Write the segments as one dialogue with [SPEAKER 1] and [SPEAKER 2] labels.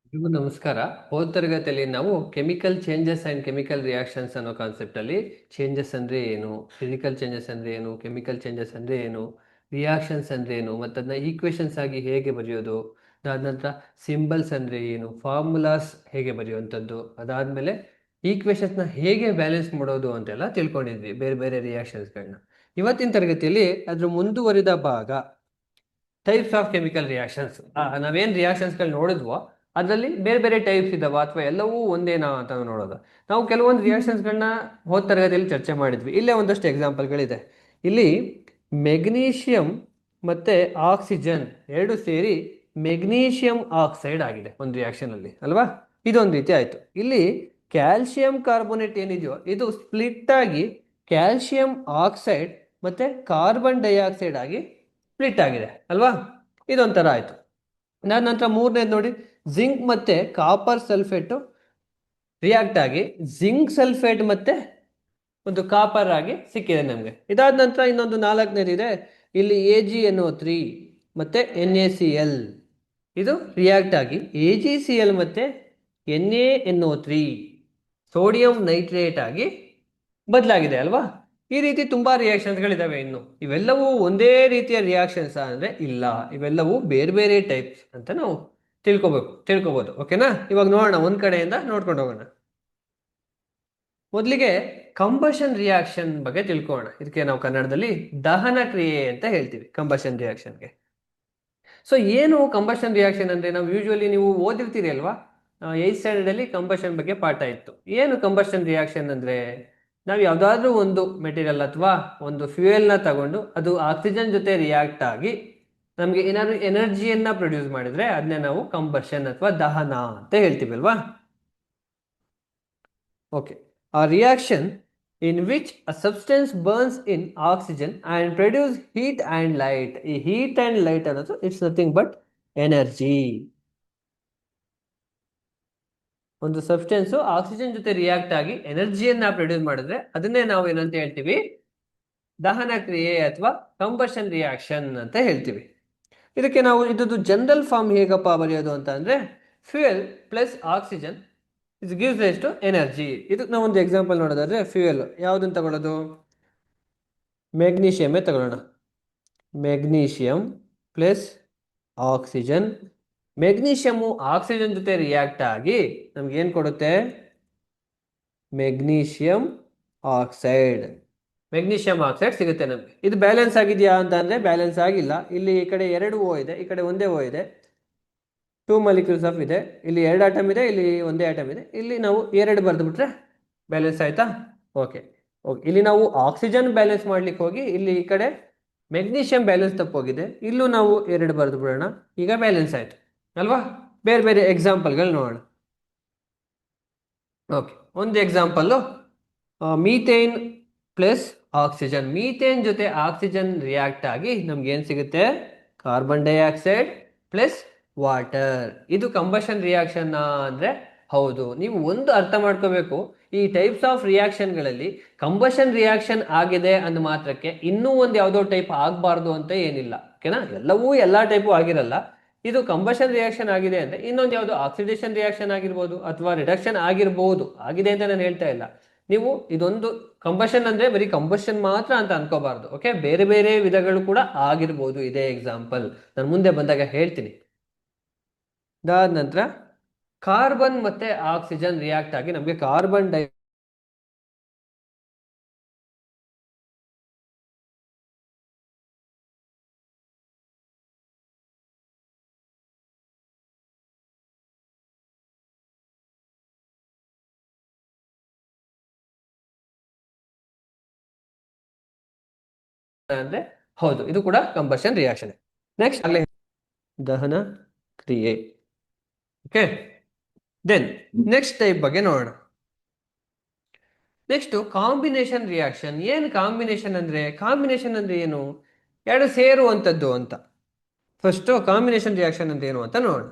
[SPEAKER 1] ಎಲ್ರಿಗೂ ನಮಸ್ಕಾರ. ಹೋದ ತರಗತಿಯಲ್ಲಿ ನಾವು chemical changes and chemical reactions ಅನ್ನೋ ಕಾನ್ಸೆಪ್ಟ್ ಅಲ್ಲಿ ಚೇಂಜಸ್ ಅಂದ್ರೆ ಏನು, ಫಿಸಿಕಲ್ ಚೇಂಜಸ್ ಅಂದ್ರೆ ಏನು, ಕೆಮಿಕಲ್ ಚೇಂಜಸ್ ಅಂದ್ರೆ ಏನು, ರಿಯಾಕ್ಷನ್ಸ್ ಅಂದ್ರೆ ಏನು, ಮತ್ತು ಅದನ್ನ ಈಕ್ವೇಶನ್ಸ್ ಆಗಿ ಹೇಗೆ ಬರೆಯೋದು, ಅದಾದ ನಂತರ ಸಿಂಬಲ್ಸ್ ಅಂದ್ರೆ ಏನು, ಫಾರ್ಮುಲಾಸ್ ಹೇಗೆ ಬರೆಯುವಂಥದ್ದು, ಅದಾದ್ಮೇಲೆ ಈಕ್ವೇಶನ್ಸ್ನ ಹೇಗೆ ಬ್ಯಾಲೆನ್ಸ್ ಮಾಡೋದು ಅಂತೆಲ್ಲ ತಿಳ್ಕೊಂಡಿದ್ವಿ ಬೇರೆ ಬೇರೆ ರಿಯಾಕ್ಷನ್ಸ್ಗಳನ್ನ. ಇವತ್ತಿನ ತರಗತಿಯಲ್ಲಿ ಅದ್ರ ಮುಂದುವರಿದ ಭಾಗ ಟೈಪ್ಸ್ ಆಫ್ ಕೆಮಿಕಲ್ ರಿಯಾಕ್ಷನ್ಸ್. ನಾವೇನ್ ರಿಯಾಕ್ಷನ್ಸ್ಗಳು ನೋಡಿದ್ವೋ ಅದರಲ್ಲಿ ಬೇರೆ ಬೇರೆ ಟೈಪ್ಸ್ ಇದಾವ ಅಥವಾ ಎಲ್ಲವೂ ಒಂದೇನಾ ಅಂತ ನೋಡೋದು. ನಾವು ಕೆಲವೊಂದು ರಿಯಾಕ್ಷನ್ಸ್ಗಳನ್ನ ಹೋದ ತರಗತಿಯಲ್ಲಿ ಚರ್ಚೆ ಮಾಡಿದ್ವಿ. ಇಲ್ಲೇ ಒಂದಷ್ಟು ಎಕ್ಸಾಂಪಲ್ಗಳಿದೆ. ಇಲ್ಲಿ ಮೆಗ್ನೀಷಿಯಂ ಮತ್ತೆ ಆಕ್ಸಿಜನ್ ಎರಡು ಸೇರಿ ಮೆಗ್ನೀಷಿಯಂ ಆಕ್ಸೈಡ್ ಆಗಿದೆ ಒಂದು ರಿಯಾಕ್ಷನ್ ಅಲ್ಲಿ, ಅಲ್ವಾ? ಇದೊಂದು ರೀತಿ ಆಯ್ತು. ಇಲ್ಲಿ ಕ್ಯಾಲ್ಸಿಯಂ ಕಾರ್ಬೋನೇಟ್ ಏನಿದೆಯೋ ಇದು ಸ್ಪ್ಲಿಟ್ ಆಗಿ ಕ್ಯಾಲ್ಸಿಯಂ ಆಕ್ಸೈಡ್ ಮತ್ತೆ ಕಾರ್ಬನ್ ಡೈಆಕ್ಸೈಡ್ ಆಗಿ ಸ್ಪ್ಲಿಟ್ ಆಗಿದೆ, ಅಲ್ವಾ? ಇದೊಂಥರ ಆಯ್ತು. ನಂತರ ಮೂರನೇದು ನೋಡಿ, ಜಿಂಕ್ ಮತ್ತೆ ಕಾಪರ್ ಸಲ್ಫೇಟ್ ರಿಯಾಕ್ಟ್ ಆಗಿ ಜಿಂಕ್ ಸಲ್ಫೇಟ್ ಮತ್ತೆ ಒಂದು ಕಾಪರ್ ಆಗಿ ಸಿಕ್ಕಿದೆ ನಮಗೆ. ಇದಾದ ನಂತರ ಇನ್ನೊಂದು ನಾಲ್ಕನೇದು ಇದೆ. ಇಲ್ಲಿ AgNO3 ಮತ್ತೆ NaCl ಇದು ರಿಯಾಕ್ಟ್ ಆಗಿ AgCl ಮತ್ತೆ NaNO3 ಸೋಡಿಯಂ ನೈಟ್ರೇಟ್ ಆಗಿ ಬದಲಾಗಿದೆ, ಅಲ್ವಾ? ಈ ರೀತಿ ತುಂಬಾ ರಿಯಾಕ್ಷನ್ಸ್ಗಳಿದಾವೆ. ಇನ್ನು ಇವೆಲ್ಲವೂ ಒಂದೇ ರೀತಿಯ ರಿಯಾಕ್ಷನ್ಸ್ ಅಂದ್ರೆ ಇಲ್ಲ, ಇವೆಲ್ಲವೂ ಬೇರೆ ಬೇರೆ ಟೈಪ್ಸ್ ಅಂತ ನಾವು ತಿಳ್ಕೊಬೋದು. ಓಕೆನಾ? ಇವಾಗ ನೋಡೋಣ, ಒಂದ್ ಕಡೆಯಿಂದ ನೋಡ್ಕೊಂಡು ಹೋಗೋಣ. ಮೊದಲಿಗೆ ಕಂಬಷನ್ ರಿಯಾಕ್ಷನ್ ಬಗ್ಗೆ ತಿಳ್ಕೊಳ್ಳೋಣ. ಇದಕ್ಕೆ ನಾವು ಕನ್ನಡದಲ್ಲಿ ದಹನ ಕ್ರಿಯೆ ಅಂತ ಹೇಳ್ತೀವಿ ಕಂಬಷನ್ ರಿಯಾಕ್ಷನ್ಗೆ. ಸೊ ಏನು ಕಂಬಷನ್ ರಿಯಾಕ್ಷನ್ ಅಂದ್ರೆ, ನಾವು ಯೂಶುವಲಿ ನೀವು ಓದಿರ್ತೀರಿ ಅಲ್ವಾ, 8th ಸ್ಟ್ಯಾಂಡರ್ಡ್ ಅಲ್ಲಿ ಕಂಬಷನ್ ಬಗ್ಗೆ ಪಾಠ ಇತ್ತು. ಏನು ಕಂಬಷನ್ ರಿಯಾಕ್ಷನ್ ಅಂದ್ರೆ, ನಾವು ಯಾವ್ದಾದ್ರು ಒಂದು ಮೆಟೀರಿಯಲ್ ಅಥವಾ ಒಂದು ಫ್ಯೂಯಲ್ ನ ತಗೊಂಡು ಅದು ಆಕ್ಸಿಜನ್ ಜೊತೆ ರಿಯಾಕ್ಟ್ ಆಗಿ ನಮ್ಗೆ ಏನಾದ್ರು ಎನರ್ಜಿಯನ್ನ ಪ್ರೊಡ್ಯೂಸ್ ಮಾಡಿದ್ರೆ ಅದನ್ನೇ ನಾವು ಕಂಬಷನ್ ಅಥವಾ ದಹನ ಅಂತ ಹೇಳ್ತೀವಿ, ಅಲ್ವಾ? Okay. A reaction in which a substance burns in oxygen and produce heat and light. ಈ heat and light ಅನ್ನೋದು ಇಟ್ಸ್ ನಥಿಂಗ್ ಬಟ್ ಎನರ್ಜಿ. ಒಂದು ಸಬ್ಸ್ಟೆನ್ಸ್ ಆಕ್ಸಿಜನ್ ಜೊತೆ ರಿಯಾಕ್ಟ್ ಆಗಿ ಎನರ್ಜಿಯನ್ನ ಪ್ರೊಡ್ಯೂಸ್ ಮಾಡಿದ್ರೆ ಅದನ್ನೇ ನಾವು ಏನಂತ ಹೇಳ್ತೀವಿ? ದಹನ ಕ್ರಿಯೆ ಅಥವಾ ಕಂಬಷನ್ ರಿಯಾಕ್ಷನ್ ಅಂತ ಹೇಳ್ತೀವಿ. ಇದಕ್ಕೆ ನಾವು ಇದ್ದು ಜನರಲ್ ಫಾರ್ಮ್ ಹೇಗಪ್ಪ ಬರೆಯೋದು ಅಂತ ಅಂದ್ರೆ, fuel plus oxygen is gives rise to energy. ಇದಕ್ಕೆ ನಾವು ಒಂದು ಎಕ್ಸಾಂಪಲ್ ನೋಡೋದಾದ್ರೆ, ಫ್ಯೂಯಲ್ ಯಾವ್ದನ್ನ ತಗೊಳ್ಳೋದು? ಮೆಗ್ನೀಷಿಯಮೇ ತಗೊಳ್ಳೋಣ. Magnesium plus oxygen. Magnesium oxygen ಜೊತೆ ರಿಯಾಕ್ಟ್ ಆಗಿ ನಮ್ಗೆ ಏನ್ ಕೊಡುತ್ತೆ? Magnesium oxide. ಮೆಗ್ನೀಷಿಯಂ ಆಕ್ಸೈಡ್ ಸಿಗುತ್ತೆ ನಮ್ಗೆ. ಇದು ಬ್ಯಾಲೆನ್ಸ್ ಆಗಿದೆಯಾ ಅಂತ ಅಂದ್ರೆ ಬ್ಯಾಲೆನ್ಸ್ ಆಗಿಲ್ಲ. ಇಲ್ಲಿ ಈ ಕಡೆ ಎರಡು ಓ ಇದೆ, ಈ ಕಡೆ ಒಂದೇ ಓ ಇದೆ. 2 ಮಾಲಿಕ್ಯೂಲ್ಸ್ ಆಫ್ ಇದೆ. ಇಲ್ಲಿ 2 ಆಟಮ್ ಇದೆ, ಇಲ್ಲಿ ಒಂದೇ ಆಟಮ್ ಇದೆ. ಇಲ್ಲಿ ನಾವು 2 ಬರೆದು ಬಿಟ್ರೆ ಬ್ಯಾಲೆನ್ಸ್ ಆಯ್ತಾ? ಓಕೆ. ಓಕೆ, ಇಲ್ಲಿ ನಾವು ಆಕ್ಸಿಜನ್ ಬ್ಯಾಲೆನ್ಸ್ ಮಾಡ್ಲಿಕ್ಕೆ ಹೋಗಿ ಇಲ್ಲಿ ಈ ಕಡೆ ಮೆಗ್ನೀಷಿಯಂ ಬ್ಯಾಲೆನ್ಸ್ ತಪ್ಪೋಗಿದೆ. ಇಲ್ಲೂ ನಾವು 2 ಬರೆದು ಬಿಡೋಣ, ಈಗ ಬ್ಯಾಲೆನ್ಸ್ ಆಯ್ತು, ಅಲ್ವಾ? ಬೇರೆ ಬೇರೆ ಎಕ್ಸಾಂಪಲ್ಗಳು ನೋಡೋಣ. ಓಕೆ, ಒಂದು example methane plus oxygen. Methane ಜೊತೆ ಆಕ್ಸಿಜನ್ ರಿಯಾಕ್ಟ್ ಆಗಿ ನಮ್ಗೆ ಏನ್ ಸಿಗುತ್ತೆ? Carbon dioxide plus water. ಇದು ಕಂಬಷನ್ ರಿಯಾಕ್ಷನ್ ಅಂದ್ರೆ ಹೌದು. ನೀವು ಒಂದು ಅರ್ಥ ಮಾಡ್ಕೋಬೇಕು, ಈ ಟೈಪ್ಸ್ ಆಫ್ ರಿಯಾಕ್ಷನ್ಗಳಲ್ಲಿ ಕಂಬಷನ್ ರಿಯಾಕ್ಷನ್ ಆಗಿದೆ ಅಂದ ಮಾತ್ರಕ್ಕೆ ಇನ್ನೂ ಒಂದು ಯಾವುದೋ ಟೈಪ್ ಆಗಬಾರ್ದು ಅಂತ ಏನಿಲ್ಲ. ಓಕೆನಾ? ಎಲ್ಲವೂ ಎಲ್ಲಾ ಟೈಪು ಆಗಿರಲ್ಲ. ಇದು ಕಂಬಷನ್ ರಿಯಾಕ್ಷನ್ ಆಗಿದೆ ಅಂದ್ರೆ ಇನ್ನೊಂದು ಯಾವುದು ಆಕ್ಸಿಡೇಷನ್ ರಿಯಾಕ್ಷನ್ ಆಗಿರ್ಬೋದು ಅಥವಾ ರಿಡಕ್ಷನ್ ಆಗಿರ್ಬೋದು. ಆಗಿದೆ ಅಂತ ನಾನು ಹೇಳ್ತಾ ಇಲ್ಲ. ನೀವು ಇದೊಂದು ಕಂಬಷನ್ ಅಂದ್ರೆ ಬರೀ ಕಂಬಷನ್ ಮಾತ್ರ ಅಂತ ಅನ್ಕೋಬಾರ್ದು. ಓಕೆ, ಬೇರೆ ಬೇರೆ ವಿಧಗಳು ಕೂಡ ಆಗಿರ್ಬೋದು. ಇದೇ ಎಕ್ಸಾಂಪಲ್ ನಾನು ಮುಂದೆ ಬಂದಾಗ ಹೇಳ್ತೀನಿ. ಅದಾದ ನಂತರ ಕಾರ್ಬನ್ ಮತ್ತೆ ಆಕ್ಸಿಜನ್ ರಿಯಾಕ್ಟ್ ಆಗಿ ನಮಗೆ ಕಾರ್ಬನ್ ಡೈ ಅಂದ್ರೆ ಹೌದು, ಇದು ಕೂಡ ಕಂಬಷನ್ ರಿಯಾಕ್ಷನ್. ನೆಕ್ಸ್ಟ್ ದಹನ ಕ್ರಿಯೆ. ಓಕೆ, ದೆನ್ ನೆಕ್ಸ್ಟ್ ಟೈಪ್ ಬಗ್ಗೆ ನೋಡೋಣ. Next combination reaction. ಏನು ಕಾಂಬಿನೇಷನ್ ಅಂದ್ರೆ? ಕಾಂಬಿನೇಷನ್ ಅಂದ್ರೆ ಏನು? ಎರಡು ಸೇರುವಂಥದ್ದು ಅಂತ. ಫಸ್ಟ್ ಕಾಂಬಿನೇಷನ್ ರಿಯಾಕ್ಷನ್ ಅಂತ ಏನು ಅಂತ ನೋಡೋಣ.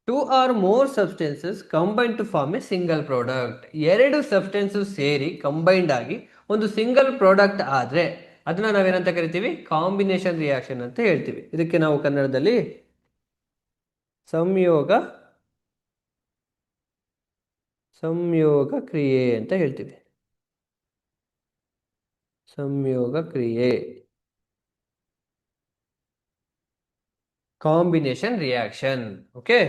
[SPEAKER 1] 2 or more substances combined to form a single product. ಎರಡು ಸಬ್ಸ್ಟೆನ್ಸಸ್ ಸೇರಿ ಕಂಬೈಂಡ್ ಆಗಿ ಒಂದು ಸಿಂಗಲ್ ಪ್ರಾಡಕ್ಟ್ ಆದ್ರೆ ಅದನ್ನ ನಾವೇನಂತ ಕರಿತೀವಿ? ಕಾಂಬಿನೇಷನ್ ರಿಯಾಕ್ಷನ್ ಅಂತ ಹೇಳ್ತೀವಿ. ಇದಕ್ಕೆ ನಾವು ಕನ್ನಡದಲ್ಲಿ ಸಂಯೋಗ ಸಂಯೋಗ ಕ್ರಿಯೆ ಅಂತ ಹೇಳ್ತೀವಿ. ಸಂಯೋಗ ಕ್ರಿಯೆ, ಕಾಂಬಿನೇಷನ್ ರಿಯಾಕ್ಷನ್. ಓಕೆ,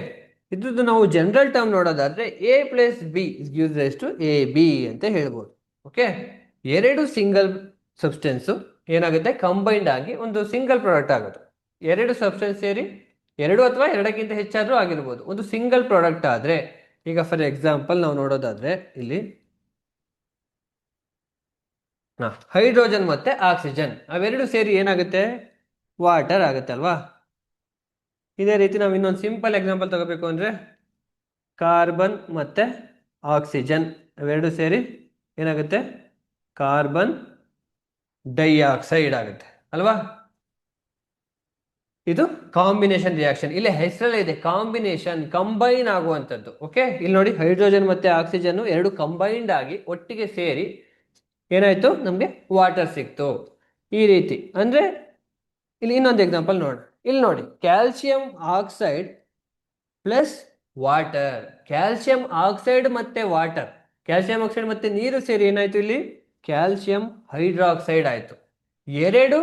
[SPEAKER 1] ಇದ್ರದ್ದು ನಾವು ಜನರಲ್ ಟರ್ಮ್ ನೋಡೋದಾದ್ರೆ A plus B gives rise to A B ಅಂತ ಹೇಳ್ಬೋದು. ಓಕೆ, ಎರಡು ಸಿಂಗಲ್ ಸಬ್ಸ್ಟೆನ್ಸು ಏನಾಗುತ್ತೆ, ಕಂಬೈಂಡ್ ಆಗಿ ಒಂದು ಸಿಂಗಲ್ ಪ್ರಾಡಕ್ಟ್ ಆಗುತ್ತೆ. ಎರಡು ಸಬ್ಸ್ಟೆನ್ಸ್ ಸೇರಿ ಎರಡು ಅಥವಾ ಎರಡಕ್ಕಿಂತ ಹೆಚ್ಚಾದ್ರೂ ಆಗಿರ್ಬೋದು, ಒಂದು ಸಿಂಗಲ್ ಪ್ರಾಡಕ್ಟ್ ಆದ್ರೆ, ಈಗ ಫಾರ್ ಎಕ್ಸಾಂಪಲ್ ನಾವು ನೋಡೋದಾದ್ರೆ ಇಲ್ಲಿ ಹೈಡ್ರೋಜನ್ ಮತ್ತೆ ಆಕ್ಸಿಜನ್ ಅವೆರಡು ಸೇರಿ ಏನಾಗುತ್ತೆ, ವಾಟರ್ ಆಗುತ್ತೆ ಅಲ್ವಾ. ಇದೇ ರೀತಿ ನಾವು ಇನ್ನೊಂದು ಸಿಂಪಲ್ ಎಕ್ಸಾಂಪಲ್ ತಗೋಬೇಕು ಅಂದ್ರೆ ಕಾರ್ಬನ್ ಮತ್ತೆ ಆಕ್ಸಿಜನ್ ಅವೆರಡು ಸೇರಿ ಏನಾಗುತ್ತೆ, ಕಾರ್ಬನ್ ಡೈಆಕ್ಸೈಡ್ ಆಗುತ್ತೆ ಅಲ್ವಾ. ಇದು ಕಾಂಬಿನೇಷನ್ ರಿಯಾಕ್ಷನ್. ಇಲ್ಲಿ ಹೆಸರಲ್ಲೇ ಇದೆ ಕಾಂಬಿನೇಷನ್, ಕಂಬೈನ್ ಆಗುವಂಥದ್ದು. ಓಕೆ, ಇಲ್ಲಿ ನೋಡಿ ಹೈಡ್ರೋಜನ್ ಮತ್ತೆ ಆಕ್ಸಿಜನ್ ಎರಡು ಕಂಬೈನ್ಡ್ ಆಗಿ ಒಟ್ಟಿಗೆ ಸೇರಿ ಏನಾಯ್ತು, ನಮಗೆ ವಾಟರ್ ಸಿಕ್ತು. ಈ ರೀತಿ ಅಂದ್ರೆ ಇಲ್ಲಿ ಇನ್ನೊಂದು ಎಕ್ಸಾಂಪಲ್ ನೋಡೋಣ. ಇಲ್ಲಿ ನೋಡಿ calcium oxide plus water, calcium oxide ಮತ್ತೆ ವಾಟರ್, ಕ್ಯಾಲ್ಸಿಯಂ ಆಕ್ಸೈಡ್ ಮತ್ತೆ ನೀರು ಸೇರಿ ಏನಾಯ್ತು, ಇಲ್ಲಿ ಕ್ಯಾಲ್ಸಿಯಂ ಹೈಡ್ರಾಕ್ಸೈಡ್ ಆಯ್ತು. ಎರಡು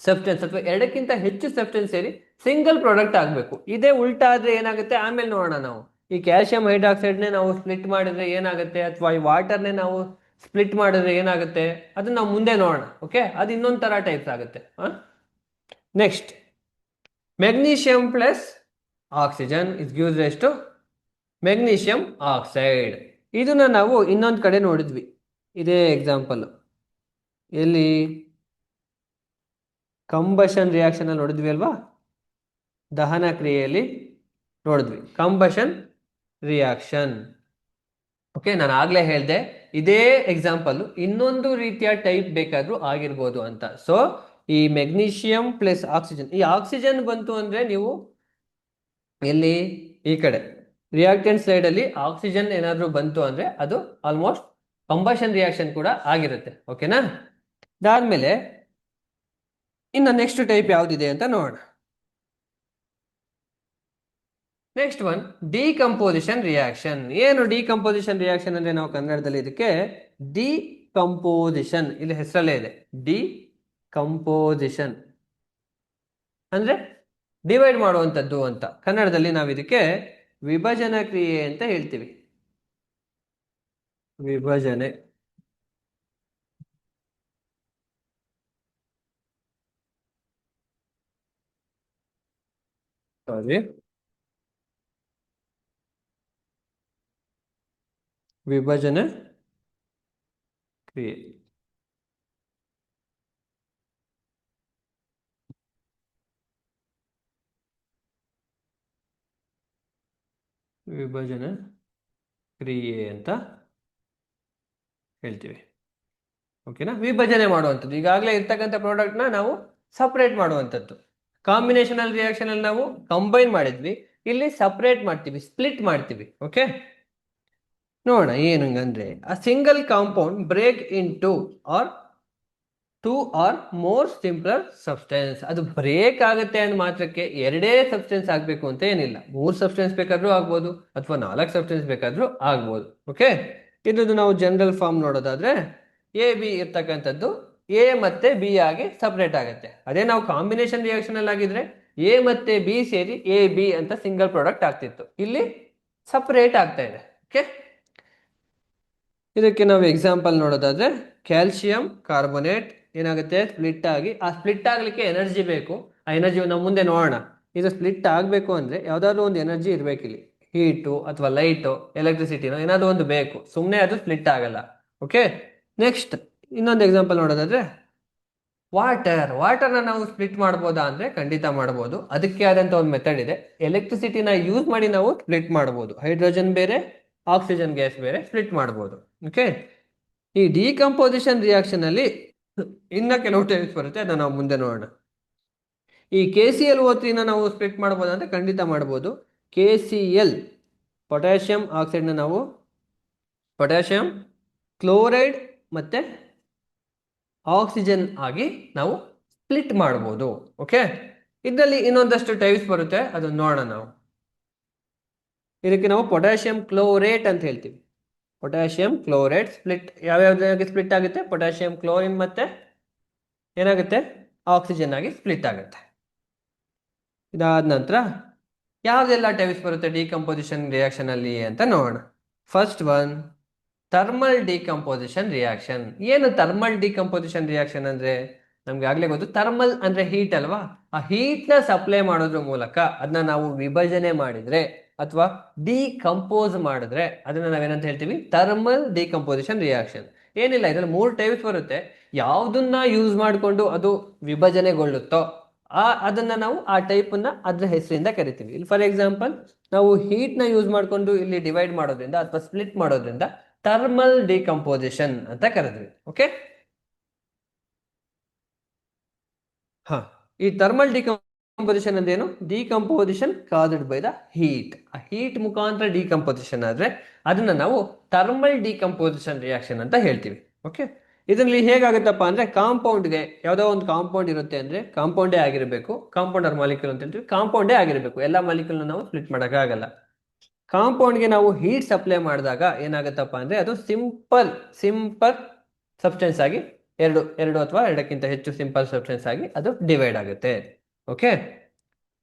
[SPEAKER 1] ಸಬ್ಸ್ಟೆನ್ಸ್ ಅಥವಾ ಎರಡಕ್ಕಿಂತ ಹೆಚ್ಚು ಸಬ್ಸ್ಟೆನ್ಸ್ ಸೇರಿ ಸಿಂಗಲ್ ಪ್ರಾಡಕ್ಟ್ ಆಗಬೇಕು. ಇದೇ ಉಲ್ಟಾ ಆದ್ರೆ ಏನಾಗುತ್ತೆ ಆಮೇಲೆ ನೋಡೋಣ. ನಾವು ಈ ಕ್ಯಾಲ್ಸಿಯಂ ಹೈಡ್ರಾಕ್ಸೈಡ್ನೇ ನಾವು ಸ್ಪ್ಲಿಟ್ ಮಾಡಿದ್ರೆ ಏನಾಗುತ್ತೆ, ಅಥವಾ ಈ ವಾಟರ್ನೇ ನಾವು ಸ್ಪ್ಲಿಟ್ ಮಾಡಿದ್ರೆ ಏನಾಗುತ್ತೆ, ಅದನ್ನ ನಾವು ಮುಂದೆ ನೋಡೋಣ. ಓಕೆ, ಅದು ಇನ್ನೊಂದು ತರ ಟೈಪ್ಸ್ ಆಗುತ್ತೆ. Next magnesium plus oxygen is gives rise to magnesium oxide. ಇದನ್ನ ನಾವು ಇನ್ನೊಂದು ಕಡೆ ನೋಡಿದ್ವಿ, ಇದೇ ಎಕ್ಸಾಂಪಲ್ ಎಲ್ಲಿ ಕಂಬಷನ್ ರಿಯಾಕ್ಷನ್ ಅಲ್ಲಿ ನೋಡಿದ್ವಿ ಅಲ್ವಾ, ದಹನ ಕ್ರಿಯೆಯಲ್ಲಿ ನೋಡಿದ್ವಿ ಕಂಬಷನ್ ರಿಯಾಕ್ಷನ್. ಓಕೆ, ನಾನು ಆಗ್ಲೇ ಹೇಳಿದೆ ಇದೇ ಎಕ್ಸಾಂಪಲ್ ಇನ್ನೊಂದು ರೀತಿಯ ಟೈಪ್ ಬೇಕಾದ್ರೂ ಆಗಿರ್ಬೋದು ಅಂತ. ಸೊ ಈ ಮೆಗ್ನೀಷಿಯಂ ಪ್ಲಸ್ ಆಕ್ಸಿಜನ್, ಈ ಆಕ್ಸಿಜನ್ ಬಂತು ಅಂದ್ರೆ ನೀವು ಎಲ್ಲಿ ಈ ಕಡೆ ರಿಯಾಕ್ಟೆಂಟ್ ಸೈಡ್ ಅಲ್ಲಿ ಆಕ್ಸಿಜನ್ ಏನಾದ್ರೂ ಬಂತು ಅಂದ್ರೆ ಅದು ಆಲ್ಮೋಸ್ಟ್ ಕಂಬಷನ್ ರಿಯಾಕ್ಷನ್ ಕೂಡ ಆಗಿರುತ್ತೆ. ಓಕೆನಾ, ಅದಾದ್ಮೇಲೆ ಇನ್ನು ನೆಕ್ಸ್ಟ್ ಟೈಪ್ ಯಾವ್ದಿದೆ ಅಂತ ನೋಡೋಣ. Next one decomposition reaction. ಏನು ಡಿಕಂಪೋಸಿಷನ್ ರಿಯಾಕ್ಷನ್ ಅಂದ್ರೆ ನಾವು ಕನ್ನಡದಲ್ಲಿ ಇದಕ್ಕೆ ಡಿಕಂಪೋಸಿಷನ್, ಇಲ್ಲಿ ಹೆಸರಲ್ಲೇ ಇದೆ ಡಿಕಂಪೋಸಿಷನ್ ಅಂದ್ರೆ ಡಿವೈಡ್ ಮಾಡುವಂಥದ್ದು ಅಂತ. ಕನ್ನಡದಲ್ಲಿ ನಾವು ಇದಕ್ಕೆ ವಿಭಜನ ಕ್ರಿಯೆ ಅಂತ ಹೇಳ್ತೀವಿ. ವಿಭಜನೆ, ಸಾರಿ ವಿಭಜನೆ ಕ್ರಿಯೆ. ವಿಭಜನೆ ಕ್ರಿಯೆ ಅಂತ ಹೇಳ್ತೀವಿ. ಓಕೆನಾ, ವಿಭಜನೆ ಮಾಡುವಂಥದ್ದು, ಈಗಾಗಲೇ ಇರ್ತಕ್ಕಂಥ ಪ್ರಾಡಕ್ಟ್ನ ನಾವು ಸಪ್ರೇಟ್ ಮಾಡುವಂಥದ್ದು. ಕಾಂಬಿನೇಷನಲ್ ರಿಯಾಕ್ಷನ್ ಅಲ್ಲಿ ನಾವು ಕಂಬೈನ್ ಮಾಡಿದ್ವಿ, ಇಲ್ಲಿ ಸಪ್ರೇಟ್ ಮಾಡ್ತೀವಿ, ಸ್ಪ್ಲಿಟ್ ಮಾಡ್ತೀವಿ. ಓಕೆ, ನೋಡೋಣ ಏನಂಗಂದ್ರೆ a single compound break in two or more simpler substance. ಅದು ಬ್ರೇಕ್ ಆಗುತ್ತೆ ಅಂದ ಮಾತ್ರಕ್ಕೆ ಎರಡೇ ಸಬ್ಸ್ಟೆನ್ಸ್ ಆಗ್ಬೇಕು ಅಂತ ಏನಿಲ್ಲ, 3 ಸಬ್ಸ್ಟೆನ್ಸ್ ಬೇಕಾದ್ರೂ ಆಗ್ಬೋದು ಅಥವಾ 4 ಸಬ್ಸ್ಟೆನ್ಸ್ ಬೇಕಾದ್ರೂ ಆಗ್ಬೋದು. ಓಕೆ, ಇದ್ರದ್ದು ನಾವು ಜನರಲ್ ಫಾರ್ಮ್ ನೋಡೋದಾದ್ರೆ ಎ ಬಿ ಇರ್ತಕ್ಕಂಥದ್ದು ಎ ಮತ್ತೆ ಬಿ ಆಗಿ ಸಪ್ರೇಟ್ ಆಗುತ್ತೆ. ಅದೇ ನಾವು ಕಾಂಬಿನೇಷನ್ ರಿಯಾಕ್ಷನ್ ಅಲ್ಲಿ ಆಗಿದ್ರೆ ಎ ಮತ್ತೆ ಬಿ ಸೇರಿ ಎ ಬಿ ಅಂತ ಸಿಂಗಲ್ ಪ್ರಾಡಕ್ಟ್ ಆಗ್ತಿತ್ತು, ಇಲ್ಲಿ ಸಪರೇಟ್ ಆಗ್ತಾ ಇದೆ. ಓಕೆ, ಇದಕ್ಕೆ ನಾವು ಎಕ್ಸಾಂಪಲ್ ನೋಡೋದಾದ್ರೆ ಕ್ಯಾಲ್ಸಿಯಂ ಕಾರ್ಬೋನೇಟ್ ಏನಾಗುತ್ತೆ, ಸ್ಪ್ಲಿಟ್ ಆಗಿ, ಆ ಸ್ಪ್ಲಿಟ್ ಆಗ್ಲಿಕ್ಕೆ ಎನರ್ಜಿ ಬೇಕು. ಆ ಎನರ್ಜಿ ನಾವು ಮುಂದೆ ನೋಡೋಣ. ಇದು ಸ್ಪ್ಲಿಟ್ ಆಗಬೇಕು ಅಂದ್ರೆ ಯಾವ್ದಾದ್ರು ಒಂದು ಎನರ್ಜಿ ಇರ್ಬೇಕು, ಇಲ್ಲಿ ಹೀಟು ಅಥವಾ ಲೈಟು ಎಲೆಕ್ಟ್ರಿಸಿಟಿನೋ ಏನಾದ್ರು ಒಂದು ಬೇಕು, ಸುಮ್ಮನೆ ಅದು ಸ್ಪ್ಲಿಟ್ ಆಗಲ್ಲ. ಓಕೆ, ನೆಕ್ಸ್ಟ್ ಇನ್ನೊಂದು ಎಕ್ಸಾಂಪಲ್ ನೋಡೋದಾದ್ರೆ ವಾಟರ್ನ ನಾವು ಸ್ಪ್ಲಿಟ್ ಮಾಡ್ಬೋದಾ ಅಂದ್ರೆ ಖಂಡಿತ ಮಾಡ್ಬೋದು. ಅದಕ್ಕೆ ಆದಂತ ಒಂದು ಮೆಥಡ್ ಇದೆ, ಎಲೆಕ್ಟ್ರಿಸಿಟಿನ ಯೂಸ್ ಮಾಡಿ ನಾವು ಸ್ಪ್ಲಿಟ್ ಮಾಡ್ಬೋದು. ಹೈಡ್ರೋಜನ್ ಬೇರೆ ಆಕ್ಸಿಜನ್ ಗ್ಯಾಸ್ ಬೇರೆ ಸ್ಪ್ಲಿಟ್ ಮಾಡ್ಬೋದು. ಓಕೆ, ಈ ಡಿಕಂಪೋಸಿಷನ್ ರಿಯಾಕ್ಷನ್ ಅಲ್ಲಿ ಇನ್ನ ಕೆಲವು ಟೈಪ್ಸ್ ಬರುತ್ತೆ, ಅದನ್ನ ನಾವು ಮುಂದೆ ನೋಡೋಣ. ಈ KClO3 ನಾವು ಸ್ಪ್ಲಿಟ್ ಮಾಡ್ಬೋದು ಅಂದ್ರೆ ಖಂಡಿತ ಮಾಡ್ಬೋದು. KCl ಪೊಟ್ಯಾಷಿಯಂ ಆಕ್ಸೈಡ್ನ ನಾವು ಪೊಟ್ಯಾಷಿಯಂ ಕ್ಲೋರೈಡ್ ಮತ್ತೆ ಆಕ್ಸಿಜನ್ ಆಗಿ ನಾವು ಸ್ಪ್ಲಿಟ್ ಮಾಡ್ಬೋದು. ಓಕೆ, ಇದರಲ್ಲಿ ಇನ್ನೊಂದಷ್ಟು ಟೈಪ್ಸ್ ಬರುತ್ತೆ, ಅದನ್ನ ನೋಡೋಣ ನಾವು. ಇದಕ್ಕೆ ನಾವು ಪೊಟ್ಯಾಷಿಯಂ ಕ್ಲೋರೇಟ್ ಅಂತ ಹೇಳ್ತೀವಿ. ಪೊಟ್ಯಾಷಿಯಂ ಕ್ಲೋರೇಟ್ ಸ್ಪ್ಲಿಟ್ ಯಾವ್ಯಾವ್ದಾಗಿ ಸ್ಪ್ಲಿಟ್ ಆಗುತ್ತೆ? ಪೊಟ್ಯಾಷಿಯಂ ಕ್ಲೋರಿನ್ ಮತ್ತೆ ಏನಾಗುತ್ತೆ? ಆಕ್ಸಿಜನ್ ಆಗಿ ಸ್ಪ್ಲಿಟ್ ಆಗುತ್ತೆ. ಇದಾದ ನಂತರ ಯಾವ್ದೆಲ್ಲ ಟೈಪ್ಸ್ ಬರುತ್ತೆ ಡಿಕಂಪೋಸಿಷನ್ ರಿಯಾಕ್ಷನ್ ಅಲ್ಲಿ ಅಂತ ನೋಡೋಣ. First one, thermal decomposition reaction. ಏನು ಥರ್ಮಲ್ ಡಿಕಂಪೋಸಿಷನ್ ರಿಯಾಕ್ಷನ್ ಅಂದ್ರೆ? ನಮ್ಗೆ ಆಗ್ಲೇ ಗೊತ್ತು, ಥರ್ಮಲ್ ಅಂದ್ರೆ ಹೀಟ್ ಅಲ್ವಾ. ಆ ಹೀಟ್ ನ ಸಪ್ಲೈ ಮಾಡೋದ್ರ ಮೂಲಕ ಅದನ್ನ ನಾವು ವಿಭಜನೆ ಮಾಡಿದ್ರೆ ಅಥವಾ ಡಿಕಂಪೋಸ್ ಮಾಡಿದ್ರೆ ಅದನ್ನ ನಾವೇನಂತ ಹೇಳ್ತೀವಿ? Thermal decomposition reaction. ಏನಿಲ್ಲ, ಇದ್ರಲ್ಲಿ 3 ಟೈಪ್ಸ್ ಬರುತ್ತೆ. ಯಾವ್ದನ್ನ ಯೂಸ್ ಮಾಡಿಕೊಂಡು ಅದು ವಿಭಜನೆಗೊಳ್ಳುತ್ತೋ ಅದನ್ನ ನಾವು ಆ ಟೈಪ್ ನ ಅದ್ರ ಹೆಸರಿಂದ ಕರಿತೀವಿ. ಇಲ್ಲಿ ಫಾರ್ ಎಕ್ಸಾಂಪಲ್ ನಾವು ಹೀಟ್ ನ ಯೂಸ್ ಮಾಡ್ಕೊಂಡು ಇಲ್ಲಿ ಡಿವೈಡ್ ಮಾಡೋದ್ರಿಂದ ಅಥವಾ ಸ್ಪ್ಲಿಟ್ ಮಾಡೋದ್ರಿಂದ ಥರ್ಮಲ್ ಡಿಕಂಪೋಸಿಷನ್ ಅಂತ ಕರೆದ್ವಿ. ಓಕೆ, ಹಾ, ಈ ಥರ್ಮಲ್ ಡಿಕಂಪೋಸಿಷನ್ ಅಂದೇನು? Decomposition caused by the heat. ಆ ಹೀಟ್ ಮುಖಾಂತರ ಡಿಕಂಪೋಸಿಷನ್ ಆದ್ರೆ ಅದನ್ನ ನಾವು ಥರ್ಮಲ್ ಡಿಕಂಪೋಸಿಷನ್ ರಿಯಾಕ್ಷನ್ ಅಂತ ಹೇಳ್ತೀವಿ. ಓಕೆ, ಇದರಲ್ಲಿ ಹೇಗಾಗುತ್ತಪ್ಪ ಅಂದ್ರೆ ಕಾಂಪೌಂಡ್ಗೆ ಯಾವುದೋ ಒಂದು ಕಾಂಪೌಂಡ್ ಇರುತ್ತೆ ಅಂದ್ರೆ ಕಾಂಪೌಂಡೇ ಆಗಿರಬೇಕು. ಕಾಂಪೌಂಡ್ ಆರ್ ಮಾಲಿಕ್ಯೂಲ್ ಅಂತ ಹೇಳ್ತೀವಿ. ಕಾಂಪೌಂಡೇ ಆಗಿರಬೇಕು, ಎಲ್ಲ ಮಾಲಿಕ್ಯೂಲ್ ನಾವು ಸ್ಪ್ಲಿಟ್ ಮಾಡೋಕ್ಕಾಗಲ್ಲ. ಕಾಂಪೌಂಡ್ಗೆ ನಾವು ಹೀಟ್ ಸಪ್ಲೈ ಮಾಡಿದಾಗ ಏನಾಗುತ್ತಪ್ಪ ಅಂದ್ರೆ ಅದು ಸಿಂಪಲ್ ಸಬ್ಸ್ಟೆನ್ಸ್ ಆಗಿ ಎರಡು ಅಥವಾ ಎರಡಕ್ಕಿಂತ ಹೆಚ್ಚು ಸಿಂಪಲ್ ಸಬ್ಸ್ಟೆನ್ಸ್ ಆಗಿ ಅದು ಡಿವೈಡ್ ಆಗುತ್ತೆ. ಓಕೆ,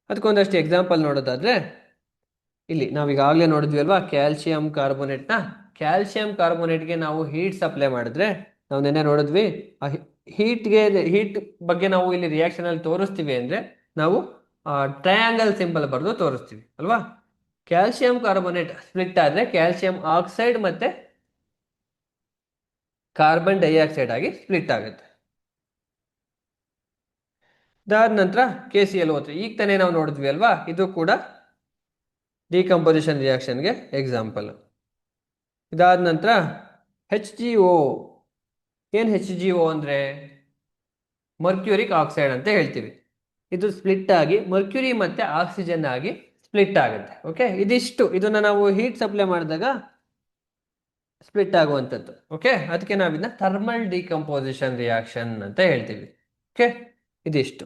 [SPEAKER 1] ಅದಕ್ಕೊಂದಷ್ಟು ಎಕ್ಸಾಂಪಲ್ ನೋಡೋದಾದ್ರೆ ಇಲ್ಲಿ ನಾವೀಗಾಗಲೇ ನೋಡಿದ್ವಿ ಅಲ್ವಾ, ಕ್ಯಾಲ್ಸಿಯಂ ಕಾರ್ಬೋನೇಟ್ನ. ಕ್ಯಾಲ್ಸಿಯಂ ಕಾರ್ಬೋನೇಟ್ಗೆ ನಾವು ಹೀಟ್ ಸಪ್ಲೈ ಮಾಡಿದ್ರೆ ನಾವು ನೆನ್ನೆ ನೋಡಿದ್ವಿ, ಆ ಹೀಟ್ ಬಗ್ಗೆ ನಾವು ಇಲ್ಲಿ ರಿಯಾಕ್ಷನ್ ಅಲ್ಲಿ ತೋರಿಸ್ತೀವಿ ಅಂದ್ರೆ ನಾವು ಟ್ರಯಾಂಗಲ್ ಸಿಂಬಲ್ ಬರೆದು ತೋರಿಸ್ತೀವಿ ಅಲ್ವಾ. ಕ್ಯಾಲ್ಸಿಯಂ ಕಾರ್ಬೋನೇಟ್ ಸ್ಪ್ಲಿಟ್ ಆದ್ರೆ ಕ್ಯಾಲ್ಸಿಯಂ ಆಕ್ಸೈಡ್ ಮತ್ತೆ ಕಾರ್ಬನ್ ಡೈಆಕ್ಸೈಡ್ ಆಗಿ ಸ್ಪ್ಲಿಟ್ ಆಗುತ್ತೆ. ಇದಾದ ನಂತರ KClO3 ಈಗ ತಾನೇ ನಾವು ನೋಡಿದ್ವಿ ಅಲ್ವಾ, ಇದು ಕೂಡ ಡಿಕಂಪೋಸಿಷನ್ ರಿಯಾಕ್ಷನ್ಗೆ ಎಕ್ಸಾಂಪಲ್. ಇದಾದ ನಂತರ HgO. ಏನ್ HgO ಅಂದ್ರೆ? ಮರ್ಕ್ಯೂರಿಕ್ ಆಕ್ಸೈಡ್ ಅಂತ ಹೇಳ್ತೀವಿ. ಇದು ಸ್ಪ್ಲಿಟ್ ಆಗಿ ಮರ್ಕ್ಯೂರಿ ಮತ್ತೆ ಆಕ್ಸಿಜನ್ ಆಗಿ ಸ್ಪ್ಲಿಟ್ ಆಗುತ್ತೆ. ಓಕೆ, ಇದಿಷ್ಟು ಇದನ್ನ ನಾವು ಹೀಟ್ ಸಪ್ಲೈ ಮಾಡಿದಾಗ ಸ್ಪ್ಲಿಟ್ ಆಗುವಂಥದ್ದು. ಓಕೆ, ಅದಕ್ಕೆ ನಾವಿನ್ನ ಥರ್ಮಲ್ ಡಿಕಂಪೋಸಿಷನ್ ರಿಯಾಕ್ಷನ್ ಅಂತ ಹೇಳ್ತೀವಿ. ಓಕೆ, ಇದಿಷ್ಟು.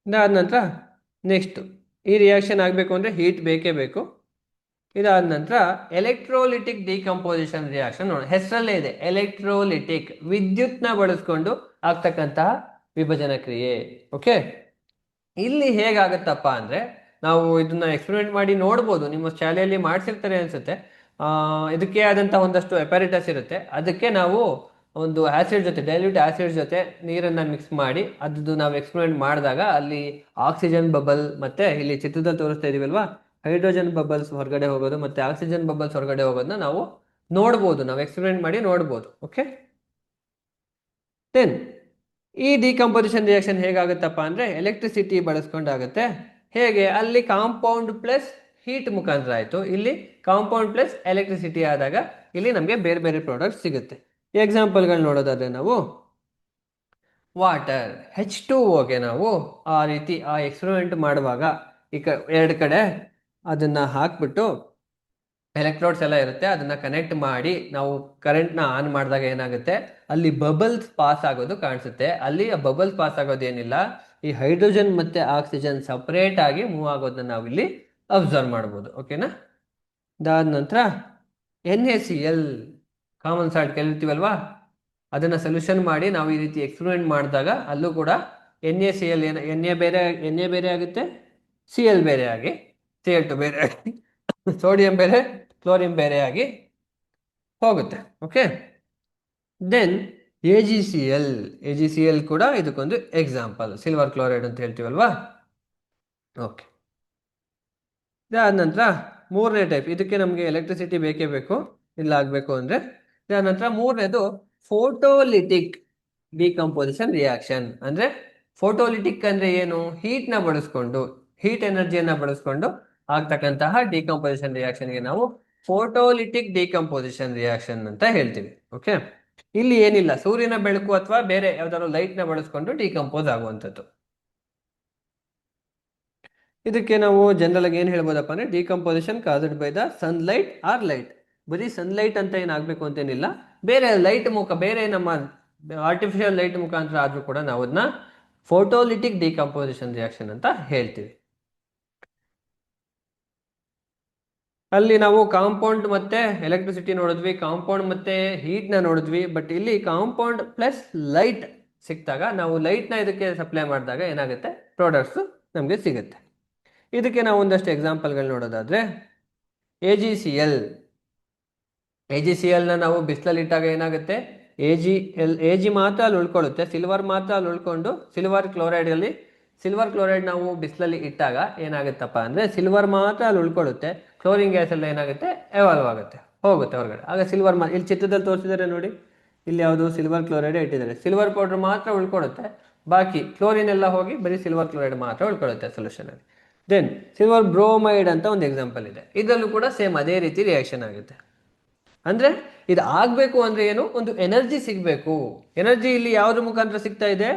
[SPEAKER 1] ಇದಾದ ನಂತರ ನೆಕ್ಸ್ಟ್, ಈ ರಿಯಾಕ್ಷನ್ ಆಗಬೇಕು ಅಂದ್ರೆ ಹೀಟ್ ಬೇಕೇ ಬೇಕು. ಇದಾದ ನಂತರ ಎಲೆಕ್ಟ್ರೋಲಿಟಿಕ್ ಡಿಕಂಪೋಸಿಷನ್ ರಿಯಾಕ್ಷನ್ ನೋಡಿ, ಹೆಸರಲ್ಲೇ ಇದೆ ಎಲೆಕ್ಟ್ರೋಲಿಟಿಕ್, ವಿದ್ಯುತ್ನ ಬಳಸ್ಕೊಂಡು ಆಗ್ತಕ್ಕಂತಹ ವಿಭಜನಾ ಕ್ರಿಯೆ. ಓಕೆ, ಇಲ್ಲಿ ಹೇಗಾಗತ್ತಪ್ಪ ಅಂದ್ರೆ ನಾವು ಇದನ್ನ ಎಕ್ಸ್ಪೆರಿಮೆಂಟ್ ಮಾಡಿ ನೋಡ್ಬೋದು, ನಿಮ್ಮ ಶಾಲೆಯಲ್ಲಿ ಮಾಡಿಸಿರ್ತಾರೆ ಅನ್ಸುತ್ತೆ. ಇದಕ್ಕೆ ಆದಂತಹ ಒಂದಷ್ಟು ಅಪ್ಯಾರಿಟಸ್ ಇರುತ್ತೆ. ಅದಕ್ಕೆ ನಾವು ಒಂದು ಆಸಿಡ್ ಜೊತೆ, ಡೈಲ್ಯೂಟ್ ಆಸಿಡ್ ಜೊತೆ ನೀರನ್ನ ಮಿಕ್ಸ್ ಮಾಡಿ ಅದು ನಾವು ಎಕ್ಸ್ಪೆರಿಮೆಂಟ್ ಮಾಡಿದಾಗ ಅಲ್ಲಿ ಆಕ್ಸಿಜನ್ ಬಬಲ್ ಮತ್ತೆ ಇಲ್ಲಿ ಚಿತ್ರದಲ್ಲಿ ತೋರಿಸ್ತಾ ಇದೀವಲ್ವಾ, ಹೈಡ್ರೋಜನ್ ಬಬಲ್ಸ್ ಹೊರಗಡೆ ಹೋಗೋದು ಮತ್ತೆ ಆಕ್ಸಿಜನ್ ಬಬಲ್ಸ್ ಹೊರಗಡೆ ಹೋಗೋದನ್ನ ನಾವು ನೋಡ್ಬೋದು, ನಾವು ಎಕ್ಸ್ಪೆರಿಮೆಂಟ್ ಮಾಡಿ ನೋಡ್ಬೋದು. ಓಕೆ, ದೆನ್ ಈ ಡಿಕಂಪೋಸಿಷನ್ ರಿಯಾಕ್ಷನ್ ಹೇಗಾಗುತ್ತಪ್ಪ ಅಂದ್ರೆ ಎಲೆಕ್ಟ್ರಿಸಿಟಿ ಬಳಸ್ಕೊಂಡಾಗುತ್ತೆ. ಹೇಗೆ? ಅಲ್ಲಿ ಕಾಂಪೌಂಡ್ ಪ್ಲಸ್ ಹೀಟ್ ಮುಖಾಂತರ ಆಯ್ತು, ಇಲ್ಲಿ ಕಾಂಪೌಂಡ್ ಪ್ಲಸ್ ಎಲೆಕ್ಟ್ರಿಸಿಟಿ ಆದಾಗ ಇಲ್ಲಿ ನಮಗೆ ಬೇರೆ ಬೇರೆ ಪ್ರಾಡಕ್ಟ್ ಸಿಗುತ್ತೆ. ಎಕ್ಸಾಂಪಲ್ಗಳು ನೋಡೋದಾದ್ರೆ ನಾವು ವಾಟರ್ H2Oಗೆ ನಾವು ಆ ರೀತಿ ಆ ಎಕ್ಸ್ಪೆರಿಮೆಂಟ್ ಮಾಡುವಾಗ ಎರಡು ಕಡೆ ಅದನ್ನ ಹಾಕ್ಬಿಟ್ಟು ಎಲೆಕ್ಟ್ರೋಡ್ಸ್ ಎಲ್ಲ ಇರುತ್ತೆ, ಅದನ್ನ ಕನೆಕ್ಟ್ ಮಾಡಿ ನಾವು ಕರೆಂಟ್ನ ಆನ್ ಮಾಡಿದಾಗ ಏನಾಗುತ್ತೆ, ಅಲ್ಲಿ ಬಬಲ್ಸ್ ಪಾಸ್ ಆಗೋದು ಕಾಣಿಸುತ್ತೆ. ಅಲ್ಲಿ ಆ ಬಬಲ್ಸ್ ಪಾಸ್ ಆಗೋದು ಏನಿಲ್ಲ, ಈ ಹೈಡ್ರೋಜನ್ ಮತ್ತೆ ಆಕ್ಸಿಜನ್ ಸಪರೇಟ್ ಆಗಿ ಮೂವ್ ಆಗೋದನ್ನ ನಾವಿಲ್ಲಿ ಅಬ್ಸರ್ವ್ ಮಾಡ್ಬೋದು. ಓಕೆನಾ? ಇದಾದ ನಂತರ NaCl ಕಾಮನ್ ಸಾಲ್ಟ್ ಕೇಳಿರ್ತೀವಲ್ವಾ, ಅದನ್ನ ಸೊಲ್ಯೂಷನ್ ಮಾಡಿ ನಾವು ಈ ರೀತಿ ಎಕ್ಸ್ಪೆರಿಮೆಂಟ್ ಮಾಡಿದಾಗ ಅಲ್ಲೂ ಕೂಡ NaCl ಎನ್ ಎ ಬೇರೆ ಆಗುತ್ತೆ, Cl ಬೇರೆ ಆಗಿ, Cl2 ಬೇರೆ ಆಗಿ, ಸೋಡಿಯಂ ಬೇರೆ ಕ್ಲೋರಿನ್ ಬೇರೆ ಆಗಿ ಹೋಗುತ್ತೆ. ಓಕೆ, ದೆನ್ AgCl ಕೂಡ ಇದಕ್ಕೊಂದು ಎಕ್ಸಾಂಪಲ್, ಸಿಲ್ವರ್ ಕ್ಲೋರೈಡ್ ಅಂತ ಹೇಳ್ತೀವಲ್ವಾ. ಓಕೆ, ಇದಾದ ನಂತರ ಮೂರನೇ ಟೈಪ್, ಇದಕ್ಕೆ ನಮಗೆ ಎಲೆಕ್ಟ್ರಿಸಿಟಿ ಬೇಕೇ ಬೇಕು ಇಲ್ಲ ಆಗಬೇಕು ಅಂದ್ರೆ. ಇದಾದ ನಂತರ ಮೂರನೇದು ಫೋಟೋಲಿಟಿಕ್ ಡಿಕಂಪೋಸಿಷನ್ ರಿಯಾಕ್ಷನ್. ಅಂದ್ರೆ ಫೋಟೋಲಿಟಿಕ್ ಅಂದ್ರೆ ಏನು? ಹೀಟ್ನ ಬಳಸ್ಕೊಂಡು, ಹೀಟ್ ಎನರ್ಜಿಯನ್ನ ಬಳಸ್ಕೊಂಡು ಆಗ್ತಕ್ಕಂತಹ ಡಿಕಂಪೋಸಿಷನ್ ರಿಯಾಕ್ಷನ್ಗೆ ನಾವು ಫೋಟೋಲಿಟಿಕ್ ಡಿಕಂಪೋಸಿಷನ್ ರಿಯಾಕ್ಷನ್ ಅಂತ ಹೇಳ್ತೀವಿ. ಓಕೆ, ಇಲ್ಲಿ ಏನಿಲ್ಲ, ಸೂರ್ಯನ ಬೆಳಕು ಅಥವಾ ಬೇರೆ ಯಾವ್ದಾದ್ರು ಲೈಟ್ ನ ಬಳಸ್ಕೊಂಡು ಡಿಕಂಪೋಸ್ ಆಗುವಂಥದ್ದು. ಇದಕ್ಕೆ ನಾವು ಜನರಲ್ ಆಗಿ ಏನ್ ಹೇಳ್ಬೋದಪ್ಪ ಅಂದ್ರೆ decomposition caused by the sunlight or light. ಬರೀ ಸನ್ಲೈಟ್ ಅಂತ ಏನಾಗಬೇಕು ಅಂತೇನಿಲ್ಲ, ಬೇರೆ ಲೈಟ್ ಬೇರೆ ನಮ್ಮ ಆರ್ಟಿಫಿಷಿಯಲ್ ಲೈಟ್ ಮುಖಾಂತರ ಆದ್ರೂ ಕೂಡ ನಾವು ಅದನ್ನ ಫೋಟೋಲಿಟಿಕ್ ಡಿಕಂಪೋಸಿಷನ್ ರಿಯಾಕ್ಷನ್ ಅಂತ ಹೇಳ್ತೀವಿ. ಅಲ್ಲಿ ನಾವು ಕಾಂಪೌಂಡ್ ಮತ್ತೆ ಎಲೆಕ್ಟ್ರಿಸಿಟಿ ನೋಡಿದ್ವಿ, ಕಾಂಪೌಂಡ್ ಮತ್ತೆ ಹೀಟ್ನ ನೋಡಿದ್ವಿ. ಬಟ್ ಇಲ್ಲಿ ಕಾಂಪೌಂಡ್ ಪ್ಲಸ್ ಲೈಟ್ ಸಿಕ್ಕಿದಾಗ ನಾವು ಲೈಟ್ನ ಇದಕ್ಕೆ ಸಪ್ಲೈ ಮಾಡಿದಾಗ ಏನಾಗುತ್ತೆ, ಪ್ರಾಡಕ್ಟ್ಸು ನಮಗೆ ಸಿಗುತ್ತೆ. ಇದಕ್ಕೆ ನಾವು ಒಂದಷ್ಟು ಎಕ್ಸಾಂಪಲ್ಗಳು ನೋಡೋದಾದ್ರೆ ಎ ಜಿ ಸಿ ಎಲ್ನ ನಾವು ಬಿಸಿಲಲ್ಲಿ ಇಟ್ಟಾಗ ಏನಾಗುತ್ತೆ, ಎ ಜಿ ಮಾತ್ರ ಅಲ್ಲಿ ಉಳ್ಕೊಳ್ಳುತ್ತೆ, ಸಿಲ್ವರ್ ಮಾತ್ರ ಅಲ್ಲಿ ಉಳ್ಕೊಂಡು ಸಿಲ್ವರ್ ಕ್ಲೋರೈಡ್ ನಾವು ಬಿಸಿಲಲ್ಲಿ ಇಟ್ಟಾಗ ಏನಾಗುತ್ತಪ್ಪ ಅಂದರೆ ಸಿಲ್ವರ್ ಮಾತ್ರ ಅಲ್ಲಿ ಉಳ್ಕೊಳ್ಳುತ್ತೆ, ಕ್ಲೋರಿನ್ ಗ್ಯಾಸ್ ಎಲ್ಲ ಏನಾಗುತ್ತೆ, ಎವಾಲ್ವ್ ಆಗುತ್ತೆ, ಹೋಗುತ್ತೆ ಹೊರಗಡೆ. ಆಗ ಸಿಲ್ವರ್ ಇಲ್ಲಿ ಚಿತ್ರದಲ್ಲಿ ತೋರಿಸಿದ್ದಾರೆ ನೋಡಿ, ಇಲ್ಲಿ ಯಾವುದು ಸಿಲ್ವರ್ ಕ್ಲೋರೈಡ್ ಇಟ್ಟಿದ್ದಾರೆ, ಸಿಲ್ವರ್ ಪೌಡರ್ ಮಾತ್ರ ಉಳ್ಕೊಳ್ಳುತ್ತೆ, ಬಾಕಿ ಕ್ಲೋರಿನ್ ಎಲ್ಲ ಹೋಗಿ ಬರೀ ಸಿಲ್ವರ್ ಕ್ಲೋರೈಡ್ ಮಾತ್ರ ಉಳ್ಕೊಳ್ಳುತ್ತೆ ಸೊಲ್ಯೂಷನಲ್ಲಿ. ದೆನ್ ಸಿಲ್ವರ್ ಬ್ರೋಮೈಡ್ ಅಂತ ಒಂದು ಎಕ್ಸಾಂಪಲ್ ಇದೆ, ಇದರಲ್ಲೂ ಕೂಡ ಸೇಮ್ ಅದೇ ರೀತಿ ರಿಯಾಕ್ಷನ್ ಆಗುತ್ತೆ. ಅಂದ್ರೆ ಇದು ಆಗಬೇಕು ಅಂದ್ರೆ ಏನು, ಒಂದು ಎನರ್ಜಿ ಸಿಗಬೇಕು. ಎನರ್ಜಿ ಇಲ್ಲಿ ಯಾವ್ದ್ರ ಮುಖಾಂತರ ಸಿಗ್ತಾ ಇದೆ,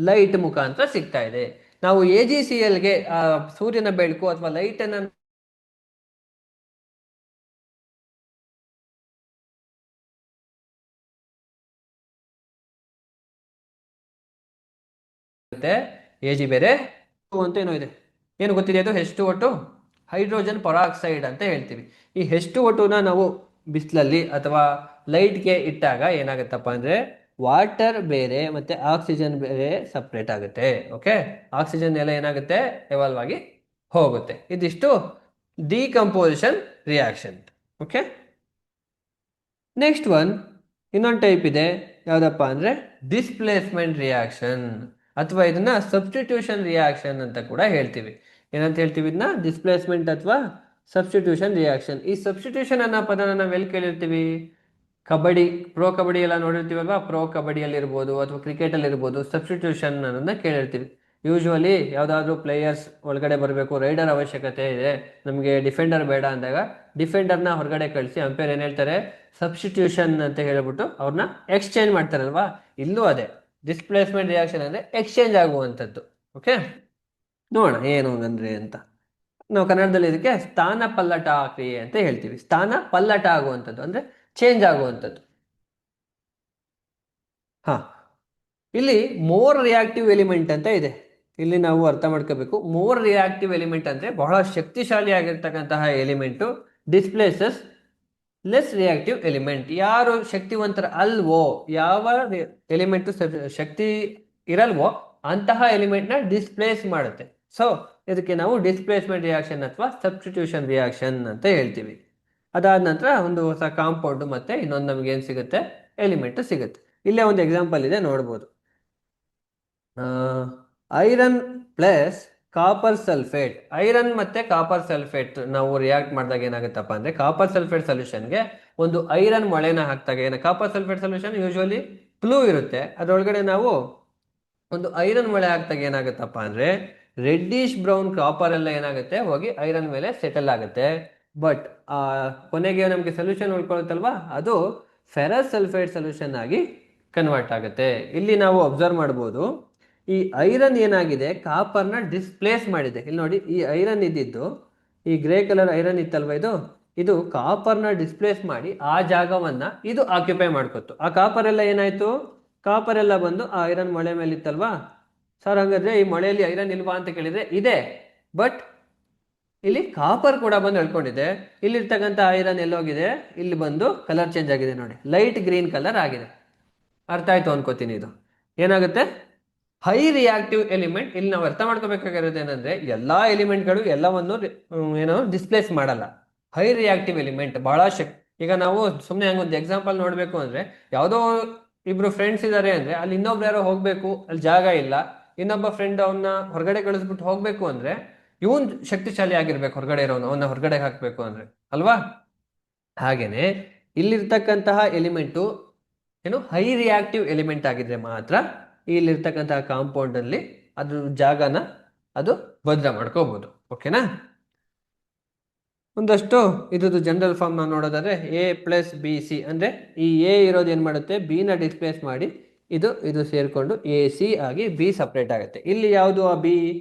[SPEAKER 1] ಲೈಟ್ ಮುಖಾಂತರ ಸಿಗ್ತಾ ಇದೆ. ನಾವು ಎ ಜಿ ಸಿ ಎಲ್ಗೆ ಸೂರ್ಯನ ಬೆಳಕು ಅಥವಾ ಲೈಟ್ ಅನ್ನ ಎ ಜಿ ಬೇರೆ ಅಂತ ಏನೋ ಇದೆ, ಏನು ಗೊತ್ತಿದೆ ಅದು, H2O2 ಹೈಡ್ರೋಜನ್ ಪರಾಕ್ಸೈಡ್ ಅಂತ ಹೇಳ್ತೀವಿ. ಈ H2O2ನ ನಾವು ಬಿಸಿಲಲ್ಲಿ ಅಥವಾ ಲೈಟ್ಗೆ ಇಟ್ಟಾಗ ಏನಾಗುತ್ತಪ್ಪ ಅಂದ್ರೆ ವಾಟರ್ ಬೇರೆ ಮತ್ತೆ ಆಕ್ಸಿಜನ್ ಬೇರೆ ಸಪ್ರೇಟ್ ಆಗುತ್ತೆ. ಓಕೆ, ಆಕ್ಸಿಜನ್ ಎಲ್ಲ ಏನಾಗುತ್ತೆ, ಎವಾಲ್ವ್ ಆಗಿ ಹೋಗುತ್ತೆ. ಇದಿಷ್ಟು decomposition reaction. Okay, next one ಇನ್ನೊಂದು ಟೈಪ್ ಇದೆ, ಯಾವುದಪ್ಪ ಅಂದ್ರೆ ಡಿಸ್ಪ್ಲೇಸ್ಮೆಂಟ್ ರಿಯಾಕ್ಷನ್, ಅಥವಾ ಇದನ್ನ ಸಬ್ಸ್ಟಿಟ್ಯೂಷನ್ ರಿಯಾಕ್ಷನ್ ಅಂತ ಕೂಡ ಹೇಳ್ತೀವಿ. ಏನಂತ ಹೇಳ್ತೀವಿ ಇದನ್ನ, ಡಿಸ್ಪ್ಲೇಸ್ಮೆಂಟ್ ಅಥವಾ ಸಬ್ಸ್ಟಿಟ್ಯೂಷನ್ ರಿಯಾಕ್ಷನ್. ಈ ಸಬ್ಸ್ಟಿಟ್ಯೂಷನ್ ಅನ್ನೋ ಪದನ ನಾವು ಎಲ್ಲಿ ಕೇಳಿರ್ತೀವಿ, ಪ್ರೋ ಕಬಡ್ಡಿ ಎಲ್ಲ ನೋಡಿರ್ತೀವಲ್ವಾ, ಪ್ರೋ ಕಬಡ್ಡಿಯಲ್ಲಿ ಇರ್ಬೋದು ಅಥವಾ ಕ್ರಿಕೆಟಲ್ಲಿ ಇರ್ಬೋದು, ಸಬ್ಸ್ಟಿಟ್ಯೂಷನ್ ಅನ್ನೋದನ್ನ ಕೇಳಿರ್ತೀವಿ. ಯೂಶ್ವಲಿ ಯಾವುದಾದ್ರೂ ಪ್ಲೇಯರ್ಸ್ ಒಳಗಡೆ ಬರಬೇಕು, ರೈಡರ್ ಅವಶ್ಯಕತೆ ಇದೆ, ನಮಗೆ ಡಿಫೆಂಡರ್ ಬೇಡ ಅಂದಾಗ ಡಿಫೆಂಡರ್ನ ಹೊರಗಡೆ ಕಳಿಸಿ ಅಂಪೈರ್ ಏನು ಹೇಳ್ತಾರೆ, ಸಬ್ಸ್ಟಿಟ್ಯೂಷನ್ ಅಂತ ಹೇಳ್ಬಿಟ್ಟು ಅವ್ರನ್ನ ಎಕ್ಸ್ಚೇಂಜ್ ಮಾಡ್ತಾರಲ್ವಾ. ಇಲ್ಲೂ ಅದೇ ಡಿಸ್ಪ್ಲೇಸ್ಮೆಂಟ್ ರಿಯಾಕ್ಷನ್ ಅಂದರೆ ಎಕ್ಸ್ಚೇಂಜ್ ಆಗುವಂಥದ್ದು. ಓಕೆ, ನೋಡೋಣ ಏನು ಅಂದ್ರೆ ಅಂತ. ನಾವು ಕನ್ನಡದಲ್ಲಿ ಇದಕ್ಕೆ ಸ್ಥಾನ ಪಲ್ಲಟ ಕ್ರಿಯೆ ಅಂತ ಹೇಳ್ತೀವಿ. ಸ್ಥಾನ ಪಲ್ಲಟ ಆಗುವಂಥದ್ದು ಅಂದ್ರೆ ಚೇಂಜ್ ಆಗುವಂಥದ್ದು. ಹಾ, ಇಲ್ಲಿ ಮೋರ್ ರಿಯಾಕ್ಟಿವ್ ಎಲಿಮೆಂಟ್ ಅಂತ ಇದೆ. ಇಲ್ಲಿ ನಾವು ಅರ್ಥ ಮಾಡ್ಕೋಬೇಕು, ಮೋರ್ ರಿಯಾಕ್ಟಿವ್ ಎಲಿಮೆಂಟ್ ಅಂದ್ರೆ ಬಹಳ ಶಕ್ತಿಶಾಲಿ ಆಗಿರ್ತಕ್ಕಂತಹ element displaces less reactive element. ಯಾರು ಶಕ್ತಿವಂತರ ಅಲ್ವೋ, ಯಾವ ಎಲಿಮೆಂಟ್ ಶಕ್ತಿ ಇರಲ್ವೋ ಅಂತಹ ಎಲಿಮೆಂಟ್ನ ಡಿಸ್ಪ್ಲೇಸ್ ಮಾಡುತ್ತೆ. ಸೊ ಇದಕ್ಕೆ ನಾವು ಡಿಸ್ಪ್ಲೇಸ್ಮೆಂಟ್ ರಿಯಾಕ್ಷನ್ ಅಥವಾ ಸಬ್ಸ್ಟಿಟ್ಯೂಷನ್ ರಿಯಾಕ್ಷನ್ ಅಂತ ಹೇಳ್ತೀವಿ. ಅದಾದ ನಂತರ ಒಂದು ಹೊಸ ಕಾಂಪೌಂಡ್ ಮತ್ತೆ ಇನ್ನೊಂದು ನಮ್ಗೆ ಏನು ಸಿಗುತ್ತೆ, ಎಲಿಮೆಂಟ್ ಸಿಗುತ್ತೆ. ಇಲ್ಲೇ ಒಂದು ಎಕ್ಸಾಂಪಲ್ ಇದೆ, ನೋಡ್ಬೋದು. Iron plus copper sulphate. Iron ಮತ್ತೆ ಕಾಪರ್ ಸಲ್ಫೇಟ್ ನಾವು ರಿಯಾಕ್ಟ್ ಮಾಡಿದಾಗ ಏನಾಗುತ್ತಪ್ಪ ಅಂದ್ರೆ, ಕಾಪರ್ ಸಲ್ಫೇಟ್ ಸೊಲ್ಯೂಷನ್ಗೆ ಒಂದು ಐರನ್ ಮೊಳೆನ ಹಾಕ್ದಾಗ copper sulphate solution usually blue ಇರುತ್ತೆ, ಅದರೊಳಗಡೆ ನಾವು ಒಂದು ಐರನ್ ಮೊಳೆ ಹಾಕ್ದಾಗ ಏನಾಗುತ್ತಪ್ಪ ಅಂದ್ರೆ ರೆಡ್ಡಿಶ್ ಬ್ರೌನ್ ಕಾಪರ್ ಎಲ್ಲ ಏನಾಗುತ್ತೆ, ಹೋಗಿ ಐರನ್ ಮೇಲೆ ಸೆಟಲ್ ಆಗುತ್ತೆ. ಬಟ್ ಕೊನೆಗೆ ನಮಗೆ ಸೊಲ್ಯೂಷನ್ ಉಳ್ಕೊಳುತ್ತಲ್ವಾ, ಅದು ಫೆರಸ್ ಸಲ್ಫೇಟ್ ಸೊಲ್ಯೂಷನ್ ಆಗಿ ಕನ್ವರ್ಟ್ ಆಗುತ್ತೆ. ಇಲ್ಲಿ ನಾವು ಅಬ್ಸರ್ವ್ ಮಾಡ್ಬೋದು, ಈ ಐರನ್ ಏನಾಗಿದೆ, ಕಾಪರ್ನ ಡಿಸ್ಪ್ಲೇಸ್ ಮಾಡಿದೆ. ಇಲ್ಲಿ ನೋಡಿ, ಈ ಐರನ್ ಇದ್ದಿದ್ದು, ಈ ಗ್ರೇ ಕಲರ್ ಐರನ್ ಇತ್ತಲ್ವ, ಇದು ಕಾಪರ್ನ ಡಿಸ್ಪ್ಲೇಸ್ ಮಾಡಿ ಆ ಜಾಗವನ್ನ ಇದು ಆಕ್ಯುಪೈ ಮಾಡ್ಕೊತು. ಆ ಕಾಪರ್ ಎಲ್ಲ ಏನಾಯ್ತು, ಕಾಪರ್ ಎಲ್ಲ ಬಂದು ಆ ಐರನ್ ಮೊಳೆ ಮೇಲೆ ಇತ್ತಲ್ವಾ. ಸರ್ ಹಾಗಾದ್ರೆ ಈ ಮೊಳೆಯಲ್ಲಿ ಐರನ್ ಇಲ್ವಾ ಅಂತ ಕೇಳಿದ್ರೆ ಇದೆ, ಬಟ್ ಇಲ್ಲಿ ಕಾಪರ್ ಕೂಡ ಬಂದು ಎಳ್ಕೊಂಡಿದೆ. ಇಲ್ಲಿರ್ತಕ್ಕಂಥ ಐರನ್ ಎಲ್ಲೋಗಿದೆ, ಇಲ್ಲಿ ಬಂದು ಕಲರ್ ಚೇಂಜ್ ಆಗಿದೆ ನೋಡಿ, ಲೈಟ್ ಗ್ರೀನ್ ಕಲರ್ ಆಗಿದೆ. ಅರ್ಥ ಆಯ್ತು ಅನ್ಕೋತೀನಿ. ಇದು ಏನಾಗುತ್ತೆ, ಹೈ ರಿಯಾಕ್ಟಿವ್ ಎಲಿಮೆಂಟ್. ಇಲ್ಲಿ ನಾವು ಅರ್ಥ ಮಾಡ್ಕೋಬೇಕಾಗಿರೋದು ಏನಂದ್ರೆ, ಎಲ್ಲಾ ಎಲಿಮೆಂಟ್ಗಳು ಎಲ್ಲವನ್ನು ಏನೋ ಡಿಸ್ಪ್ಲೇಸ್ ಮಾಡಲ್ಲ. ಹೈ ರಿಯಾಕ್ಟಿವ್ ಎಲಿಮೆಂಟ್ ಬಹಳ ಈಗ ನಾವು ಸುಮ್ಮನೆ ಹಂಗೊಂದು ಎಕ್ಸಾಂಪಲ್ ನೋಡ್ಬೇಕು ಅಂದ್ರೆ, ಯಾವುದೋ ಇಬ್ರು ಫ್ರೆಂಡ್ಸ್ ಇದ್ದಾರೆ ಅಂದ್ರೆ ಅಲ್ಲಿ ಇನ್ನೊಬ್ರು ಯಾರೋ ಹೋಗ್ಬೇಕು, ಅಲ್ಲಿ ಜಾಗ ಇಲ್ಲ, ಇನ್ನೊಬ್ಬ ಫ್ರೆಂಡ್ ಅವನ್ನ ಹೊರಗಡೆ ಕಳಿಸ್ಬಿಟ್ಟು ಹೋಗ್ಬೇಕು ಅಂದ್ರೆ ಇವನ್ ಶಕ್ತಿಶಾಲಿ ಆಗಿರ್ಬೇಕು, ಹೊರಗಡೆ ಇರೋನು ಅವನ್ನ ಹೊರಗಡೆ ಹಾಕ್ಬೇಕು ಅಂದ್ರೆ ಅಲ್ವಾ. ಹಾಗೇನೆ ಇಲ್ಲಿರ್ತಕ್ಕಂತಹ ಎಲಿಮೆಂಟು ಏನು ಹೈ ರಿಯಾಕ್ಟಿವ್ ಎಲಿಮೆಂಟ್ ಆಗಿದ್ರೆ ಮಾತ್ರ ಇಲ್ಲಿರ್ತಕ್ಕಂತಹ ಕಾಂಪೌಂಡ್ ಅಲ್ಲಿ ಅದ್ರ ಜಾಗನ ಅದು ಭದ್ರ ಮಾಡ್ಕೋಬಹುದು. ಓಕೆನಾ. ಒಂದಷ್ಟು ಇದ್ರದ್ದು ಜನರಲ್ ಫಾರ್ಮ್ ನಾವು ನೋಡೋದಾದ್ರೆ A+BC ಅಂದ್ರೆ ಈ ಎ ಇರೋದು ಏನ್ ಮಾಡುತ್ತೆ, ಬಿ ನ ಡಿಸ್ಪ್ಲೇಸ್ ಮಾಡಿ ಇದು ಸೇರ್ಕೊಂಡು AC ಆಗಿ ಬಿ ಸಪ್ರೇಟ್ ಆಗುತ್ತೆ. ಇಲ್ಲಿ ಯಾವುದು ಆ ಬಿ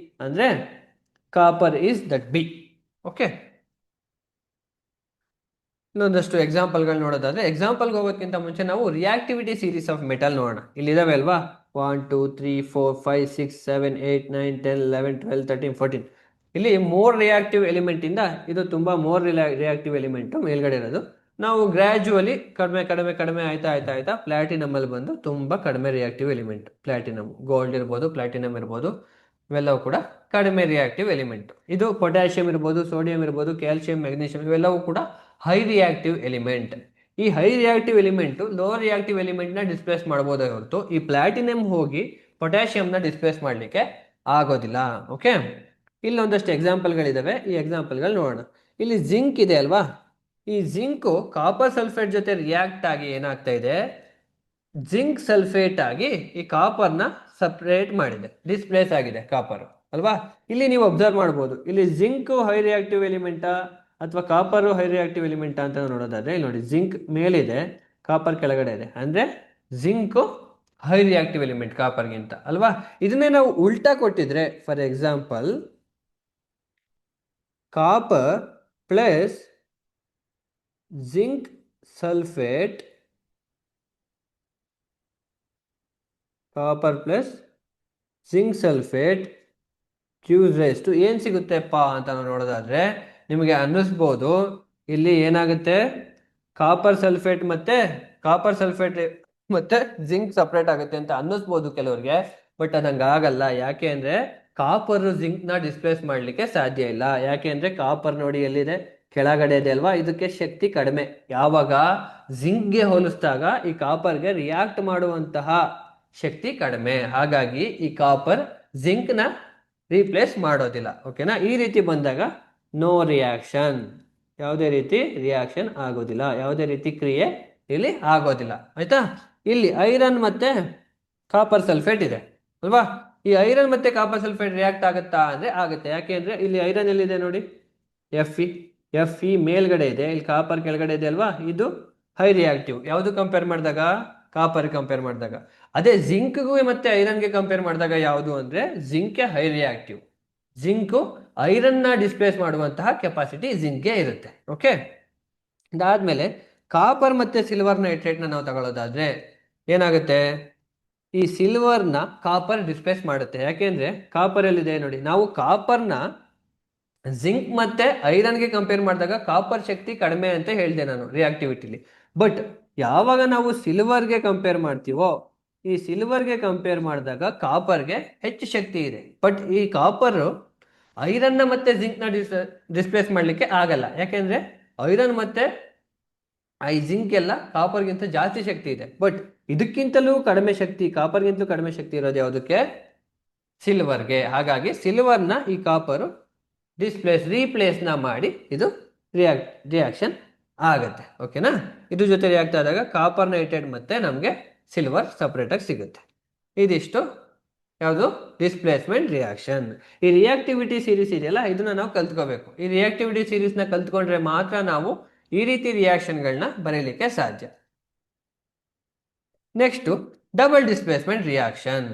[SPEAKER 1] ಅಂದ್ರೆ copper is that be. Okay, ಇನ್ನೊಂದಷ್ಟು ಎಕ್ಸಾಂಪಲ್ಗಳು ನೋಡೋದಾದ್ರೆ, ಎಕ್ಸಾಂಪಲ್ಗೆ ಹೋಗೋದಕ್ಕಿಂತ ಮುಂಚೆ ನಾವು ರಿಯಾಕ್ಟಿವಿಟಿ ಸೀರೀಸ್ ಆಫ್ ಮೆಟಲ್ ನೋಡೋಣ. ಇಲ್ಲಿ ಇದಾವೆ ಅಲ್ವಾ, 1 2 3 4 5 6 7 8 9 10 11 12 13 14 ಇಲ್ಲಿ ಮೋರ್ ರಿಯಾಕ್ಟಿವ್ ಎಲಿಮೆಂಟ್ ಇಂದ ಇದು ತುಂಬಾ ಮೋರ್ ರಿಯಾಕ್ಟಿವ್ ಎಲಿಮೆಂಟ್ ಮೇಲ್ಗಡೆ ಇರೋದು. ನಾವು ಗ್ರಾಜುವಲಿ ಕಡಿಮೆ ಕಡಿಮೆ ಕಡಿಮೆ ಆಯ್ತಾ ಆಯ್ತಾ ಆಯ್ತಾ ಪ್ಲಾಟಿನಮ್ ಅಲ್ಲಿ ಬಂದು ತುಂಬಾ ಕಡಿಮೆ ರಿಯಾಕ್ಟಿವ್ ಎಲಿಮೆಂಟ್. ಪ್ಲಾಟಿನಮ್, ಗೋಲ್ಡ್ ಇರ್ಬೋದು, ಪ್ಲಾಟಿನಮ್ ಇರ್ಬೋದು, ಇವೆಲ್ಲವೂ ಕೂಡ ಕಡಿಮೆ ರಿಯಾಕ್ಟಿವ್ ಎಲಿಮೆಂಟ್. ಇದು ಪೊಟ್ಯಾಷಿಯಂ ಇರ್ಬೋದು, ಸೋಡಿಯಂ ಇರ್ಬೋದು, ಕ್ಯಾಲ್ಸಿಯಂ, ಮೆಗ್ನೀಷಿಯಂ, ಇವೆಲ್ಲವೂ ಕೂಡ ಹೈ ರಿಯಾಕ್ಟಿವ್ ಎಲಿಮೆಂಟ್. ಈ high reactive element low reactive element ನ ಡಿಸ್ಪ್ಲೇಸ್ ಮಾಡಬಹುದೇ ಹೊರತು ಈ ಪ್ಲಾಟಿನಂ ಹೋಗಿ ಪೊಟ್ಯಾಷಿಯಂನ ಡಿಸ್ಪ್ಲೇಸ್ ಮಾಡಲಿಕ್ಕೆ ಆಗೋದಿಲ್ಲ. ಓಕೆ, ಇಲ್ಲಿ ಒಂದಷ್ಟು ಎಕ್ಸಾಂಪಲ್ಗಳಿದಾವೆ, ಈ ಎಕ್ಸಾಂಪಲ್ಗಳು ನೋಡೋಣ. ಇಲ್ಲಿ ಜಿಂಕ್ ಇದೆ ಅಲ್ವಾ, ಈ ಜಿಂಕು ಕಾಪರ್ ಸಲ್ಫೇಟ್ ಜೊತೆ ರಿಯಾಕ್ಟ್ ಆಗಿ ಏನಾಗ್ತಾ ಇದೆ, ಜಿಂಕ್ ಸಲ್ಫೇಟ್ ಆಗಿ ಈ ಕಾಪರ್ನ ಸಪ್ರೇಟ್ ಮಾಡಿದೆ, ಡಿಸ್ಪ್ಲೇಸ್ ಆಗಿದೆ ಕಾಪರ್ ಅಲ್ವಾ. ಇಲ್ಲಿ ನೀವು ಅಬ್ಸರ್ವ್ ಮಾಡ್ಬೋದು, ಇಲ್ಲಿ ಜಿಂಕ್ ಹೈ ರಿಯಾಕ್ಟಿವ್ ಎಲಿಮೆಂಟಾ ಅಥವಾ ಕಾಪರ್ ಹೈ ರಿಯಾಕ್ಟಿವ್ ಎಲಿಮೆಂಟಾ ಅಂತ ನೋಡೋದಾದ್ರೆ ಇಲ್ಲಿ ನೋಡಿ, ಜಿಂಕ್ ಮೇಲಿದೆ, ಕಾಪರ್ ಕೆಳಗಡೆ ಇದೆ, ಅಂದ್ರೆ ಜಿಂಕ್ ಹೈ ರಿಯಾಕ್ಟಿವ್ ಎಲಿಮೆಂಟ್ ಕಾಪರ್ಗಿಂತ ಅಲ್ವಾ. ಇದನ್ನೇ ನಾವು ಉಲ್ಟಾ ಕೊಟ್ಟಿದ್ರೆ, for example copper plus zinc sulphate, copper plus zinc sulphate gives rise to ಏನು ಸಿಗುತ್ತೆಪ್ಪ ಅಂತ ನಾವು ನೋಡೋದಾದ್ರೆ ನಿಮಗೆ ಅನ್ನಿಸ್ಬೋದು, ಇಲ್ಲಿ ಏನಾಗುತ್ತೆ, ಕಾಪರ್ ಸಲ್ಫೇಟ್ ಮತ್ತೆ ಜಿಂಕ್ ಸಪ್ರೇಟ್ ಆಗುತ್ತೆ ಅಂತ ಅನ್ನಿಸ್ಬೋದು ಕೆಲವ್ರಿಗೆ. ಬಟ್ ಅದಂಗ ಆಗಲ್ಲ. ಯಾಕೆ ಅಂದ್ರೆ ಕಾಪರ್ ಜಿಂಕ್ ನ ಡಿಸ್ಪ್ಲೇಸ್ ಮಾಡ್ಲಿಕ್ಕೆ ಸಾಧ್ಯ ಇಲ್ಲ. ಯಾಕೆ ಅಂದ್ರೆ ಕಾಪರ್ ನೋಡಿ ಎಲ್ಲಿದೆ, ಕೆಳಗಡೆ ಇದೆ ಅಲ್ವಾ, ಇದಕ್ಕೆ ಶಕ್ತಿ ಕಡಿಮೆ. ಯಾವಾಗ ಜಿಂಕ್ಗೆ ಹೋಲಿಸಿದಾಗ ಈ ಕಾಪರ್ಗೆ ರಿಯಾಕ್ಟ್ ಮಾಡುವಂತಹ ಶಕ್ತಿ ಕಡಿಮೆ, ಹಾಗಾಗಿ ಈ ಕಾಪರ್ ಜಿಂಕ್ ನ ರೀಪ್ಲೇಸ್ ಮಾಡೋದಿಲ್ಲ. ಓಕೆನಾ, ಈ ರೀತಿ ಬಂದಾಗ ನೋ ರಿಯಾಕ್ಷನ್, ಯಾವುದೇ ರೀತಿ ರಿಯಾಕ್ಷನ್ ಆಗೋದಿಲ್ಲ, ಯಾವುದೇ ರೀತಿ ಕ್ರಿಯೆ ಇಲ್ಲಿ ಆಗೋದಿಲ್ಲ. ಆಯ್ತಾ, ಇಲ್ಲಿ ಐರನ್ ಮತ್ತೆ ಕಾಪರ್ ಸಲ್ಫೇಟ್ ಇದೆ ಅಲ್ವಾ, ಈ ಐರನ್ ಮತ್ತೆ ಕಾಪರ್ ಸಲ್ಫೇಟ್ ರಿಯಾಕ್ಟ್ ಆಗುತ್ತಾ ಅಂದ್ರೆ ಆಗುತ್ತೆ. ಯಾಕೆ ಅಂದ್ರೆ ಇಲ್ಲಿ ಐರನ್ ಎಲ್ಲಿದೆ ನೋಡಿ, ಎಫ್ ಇ ಮೇಲ್ಗಡೆ ಇದೆ, ಇಲ್ಲಿ ಕಾಪರ್ ಕೆಳಗಡೆ ಇದೆ ಅಲ್ವಾ, ಇದು ಹೈ ರಿಯಾಕ್ಟಿವ್. ಯಾವುದು ಕಂಪೇರ್ ಮಾಡಿದಾಗ, ಕಾಪರ್ ಕಂಪೇರ್ ಮಾಡಿದಾಗ. ಅದೇ ಜಿಂಕ್ಗೂ ಮತ್ತೆ ಐರನ್ಗೆ ಕಂಪೇರ್ ಮಾಡಿದಾಗ ಯಾವುದು ಅಂದ್ರೆ zinc high reactive. Zinc iron ನ ಡಿಸ್ಪ್ಲೇಸ್ ಮಾಡುವಂತಹ ಕೆಪಾಸಿಟಿ ಜಿಂಕ್ಗೆ ಇರುತ್ತೆ. ಓಕೆ, ಅದಾದ್ಮೇಲೆ ಕಾಪರ್ ಮತ್ತೆ ಸಿಲ್ವರ್ ನೈಟ್ರೇಟ್ ನ ನಾವು ತಗೊಳ್ಳೋದಾದ್ರೆ ಏನಾಗುತ್ತೆ, ಈ ಸಿಲ್ವರ್ನ ಕಾಪರ್ ಡಿಸ್ಪ್ಲೇಸ್ ಮಾಡುತ್ತೆ. ಯಾಕೆಂದ್ರೆ ಕಾಪರ್ ಎಲ್ಲಿದೆ ನೋಡಿ, ನಾವು ಕಾಪರ್ನ ಜಿಂಕ್ ಮತ್ತೆ ಐರನ್ಗೆ ಕಂಪೇರ್ ಮಾಡಿದಾಗ ಕಾಪರ್ ಶಕ್ತಿ ಕಡಿಮೆ ಅಂತ ಹೇಳಿದೆ ನಾನು ರಿಯಾಕ್ಟಿವಿಟಿಲಿ. ಬಟ್ ಯಾವಾಗ ನಾವು ಸಿಲ್ವರ್ಗೆ ಕಂಪೇರ್ ಮಾಡ್ತೀವೋ, ಈ ಸಿಲ್ವರ್ಗೆ ಕಂಪೇರ್ ಮಾಡಿದಾಗ ಕಾಪರ್ಗೆ ಹೆಚ್ಚು ಶಕ್ತಿ ಇದೆ. ಬಟ್ ಈ ಕಾಪರ್ ಐರನ್ನ ಮತ್ತೆ ಜಿಂಕ್ನ ಡಿಸ್ಪ್ಲೇಸ್ ಮಾಡಲಿಕ್ಕೆ ಆಗಲ್ಲ. ಯಾಕೆಂದ್ರೆ ಐರನ್ ಮತ್ತೆ ಈ ಜಿಂಕ್ ಎಲ್ಲ ಕಾಪರ್ಗಿಂತ ಜಾಸ್ತಿ ಶಕ್ತಿ ಇದೆ. ಬಟ್ ಇದಕ್ಕಿಂತಲೂ ಕಡಿಮೆ ಶಕ್ತಿ, ಕಾಪರ್ಗಿಂತಲೂ ಕಡಿಮೆ ಶಕ್ತಿ ಇರೋದು ಯಾವುದಕ್ಕೆ, ಸಿಲ್ವರ್ಗೆ. ಹಾಗಾಗಿ ಸಿಲ್ವರ್ನ ಈ ಕಾಪರು ರೀಪ್ಲೇಸ್ ನ ಮಾಡಿ ಇದು ರಿಯಾಕ್ಷನ್ ಆಗತ್ತೆ. ಓಕೆನಾ, ಇದ್ರ ಜೊತೆ ರಿಯಾಕ್ಟ್ ಆದಾಗ ಕಾಪರ್ ನೈಟ್ರೇಟ್ ಮತ್ತೆ ನಮಗೆ ಸಿಲ್ವರ್ ಸಪ್ರೇಟ್ ಆಗಿ ಸಿಗುತ್ತೆ. ಇದಿಷ್ಟು ಯಾವುದು, ಡಿಸ್ಪ್ಲೇಸ್ಮೆಂಟ್ ರಿಯಾಕ್ಷನ್. ಈ ರಿಯಾಕ್ಟಿವಿಟಿ ಸೀರೀಸ್ ಇದೆಯಲ್ಲ, ಇದನ್ನ ನಾವು ಕಲ್ತ್ಕೋಬೇಕು. ಈ ರಿಯಾಕ್ಟಿವಿಟಿ ಸೀರೀಸ್ ನ ಕಲ್ತ್ಕೊಂಡ್ರೆ ಮಾತ್ರ ನಾವು ಈ ರೀತಿ ರಿಯಾಕ್ಷನ್ಗಳನ್ನ ಬರೀಲಿಕ್ಕೆ ಸಾಧ್ಯ. Next double displacement reaction.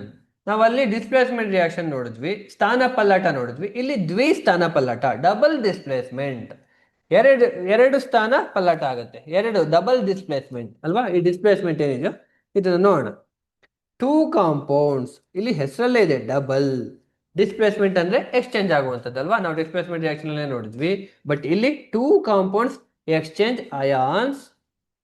[SPEAKER 1] ನಾವಲ್ಲಿ ಡಿಸ್ಪ್ಲೇಸ್ಮೆಂಟ್ ರಿಯಾಕ್ಷನ್ ನೋಡಿದ್ವಿ, ಸ್ಥಾನ ಪಲ್ಲಟ ನೋಡಿದ್ವಿ. ಇಲ್ಲಿ ದ್ವಿಸ್ಥಾನ ಪಲ್ಲಟ, ಡಬಲ್ ಡಿಸ್ಪ್ಲೇಸ್ಮೆಂಟ್, ಎರಡು ಸ್ಥಾನ ಪಲ್ಲಟ ಆಗುತ್ತೆ, ಎರಡು ಡಬಲ್ ಡಿಸ್ಪ್ಲೇಸ್ಮೆಂಟ್ ಅಲ್ವಾ. ಈ ಡಿಸ್ಪ್ಲೇಸ್ಮೆಂಟ್ ಏನಿದೆಯೋ ಇದನ್ನು ನೋಡೋಣ. ಟೂ ಕಾಂಪೌಂಡ್ಸ್, ಇಲ್ಲಿ ಹೆಸರಲ್ಲೇ ಇದೆ ಡಬಲ್ ಡಿಸ್ಪ್ಲೇಸ್ಮೆಂಟ್ ಅಂದ್ರೆ ಎಕ್ಸ್ಚೇಂಜ್ ಆಗುವಂಥದ್ದಲ್ವಾ, ನಾವು ಡಿಸ್ಪ್ಲೇಸ್ಮೆಂಟ್ ರಿಯಾಕ್ಷನ್ ಅಲ್ಲೇ ನೋಡಿದ್ವಿ. ಬಟ್ ಇಲ್ಲಿ two compounds exchange ions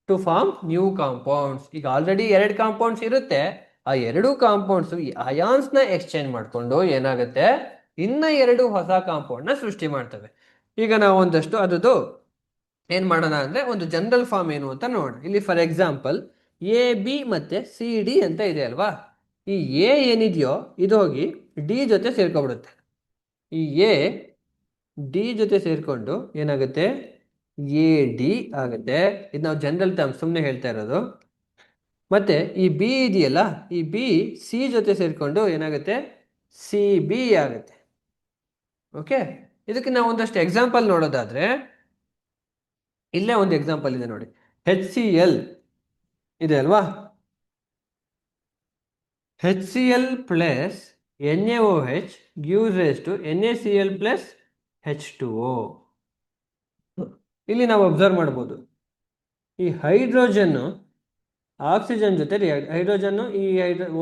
[SPEAKER 1] to form new compounds. ಈಗ ಆಲ್ರೆಡಿ ಎರಡು ಕಾಂಪೌಂಡ್ಸ್ ಇರುತ್ತೆ, ಆ ಎರಡು ಕಾಂಪೌಂಡ್ಸ್ ಈ ಅಯಾನ್ಸ್ ನ ಎಕ್ಸ್ಚೇಂಜ್ ಮಾಡ್ಕೊಂಡು ಏನಾಗುತ್ತೆ, ಇನ್ನ ಎರಡು ಹೊಸ ಕಾಂಪೌಂಡ್ ನ ಸೃಷ್ಟಿ ಮಾಡ್ತವೆ. ಈಗ ನಾವು ಒಂದಷ್ಟು ಅದದ್ದು ಏನ್ ಮಾಡೋಣ ಅಂದ್ರೆ ಒಂದು ಜನರಲ್ ಫಾರ್ಮ್ ಏನು ಅಂತ ನೋಡೋಣ. ಇಲ್ಲಿ ಫಾರ್ ಎಕ್ಸಾಂಪಲ್ ಎ ಬಿ ಮತ್ತೆ ಸಿ ಡಿ ಅಂತ ಇದೆ ಅಲ್ವಾ, ಈ ಎ ಏನಿದೆಯೋ ಇದು ಹೋಗಿ ಡಿ ಜೊತೆ ಸೇರ್ಕೊಬಿಡುತ್ತೆ. ಈ ಎ ಡಿ ಜೊತೆ ಸೇರ್ಕೊಂಡು ಏನಾಗುತ್ತೆ, ಎ ಡಿ ಆಗುತ್ತೆ. ಇದು ನಾವು ಜನರಲ್ ಟರ್ಮ್ ಸುಮ್ಮನೆ ಹೇಳ್ತಾ ಇರೋದು. ಮತ್ತೆ ಈ ಬಿ ಇದೆಯಲ್ಲ, ಈ ಬಿ ಸಿ ಜೊತೆ ಸೇರ್ಕೊಂಡು ಏನಾಗುತ್ತೆ, ಸಿ ಬಿ ಆಗುತ್ತೆ. ಓಕೆ, ಇದಕ್ಕೆ ನಾವು ಒಂದಷ್ಟು ಎಕ್ಸಾಂಪಲ್ ನೋಡೋದಾದ್ರೆ ಇಲ್ಲೇ ಒಂದು ಎಕ್ಸಾಂಪಲ್ ಇದೆ ನೋಡಿ, HCl ಇದೆ ಅಲ್ವಾ, HCl plus NaOH gives rise to NaCl plus H2O. ಇಲ್ಲಿ ನಾವು ಅಬ್ಸರ್ವ್ ಮಾಡ್ಬೋದು, ಈ ಹೈಡ್ರೋಜನ್ ಆಕ್ಸಿಜನ್ ಜೊತೆ ಹೈಡ್ರೋಜನ್ ಈ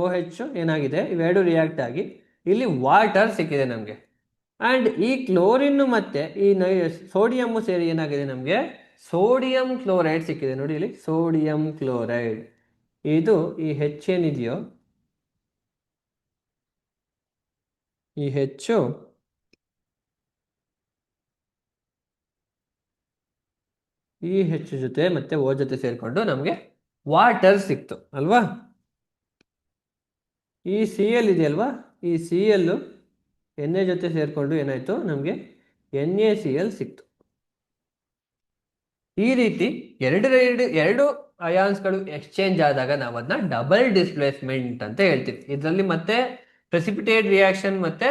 [SPEAKER 1] OH ಏನಾಗಿದೆ, ಇವೆರಡು ರಿಯಾಕ್ಟ್ ಆಗಿ ಇಲ್ಲಿ ವಾಟರ್ ಸಿಕ್ಕಿದೆ ನಮಗೆ. ಆ್ಯಂಡ್ ಈ ಕ್ಲೋರಿನ್ ಮತ್ತೆ ಈ ಸೋಡಿಯಂ ಸೇರಿ ಏನಾಗಿದೆ ನಮಗೆ ಸೋಡಿಯಂ ಕ್ಲೋರೈಡ್ ಸಿಕ್ಕಿದೆ. ನೋಡಿ ಇಲ್ಲಿ ಸೋಡಿಯಂ ಕ್ಲೋರೈಡ್. ಇದು ಈ ಏನಿದೆಯೋ ಈ ಹೆಚ್ಚು ಈ ಹೆಚ್ಚು ಜೊತೆ ಮತ್ತೆ ಓ ಜೊತೆ ಸೇರಿಕೊಂಡು ನಮಗೆ ವಾಟರ್ ಸಿಕ್ತು ಅಲ್ವಾ. ಈ ಸಿ ಎಲ್ ಇದೆಯಲ್ವಾ, ಈ ಸಿ ಎಲ್ಲು ಎನ್ ಎ ಜೊತೆ ಸೇರಿಕೊಂಡು ಏನಾಯಿತು ನಮಗೆ NaCl ಸಿಕ್ತು. ಈ ರೀತಿ ಎರಡು ಅಯಾನ್ಸ್ಗಳು ಎಕ್ಸ್ಚೇಂಜ್ ಆದಾಗ ನಾವು ಅದನ್ನ ಡಬಲ್ ಡಿಸ್ಪ್ಲೇಸ್ಮೆಂಟ್ ಅಂತ ಹೇಳ್ತೀವಿ. ಇದರಲ್ಲಿ ಮತ್ತೆ ಪ್ರೆಸಿಪಿಟೇಟ್ ರಿಯಾಕ್ಷನ್ ಮತ್ತೆ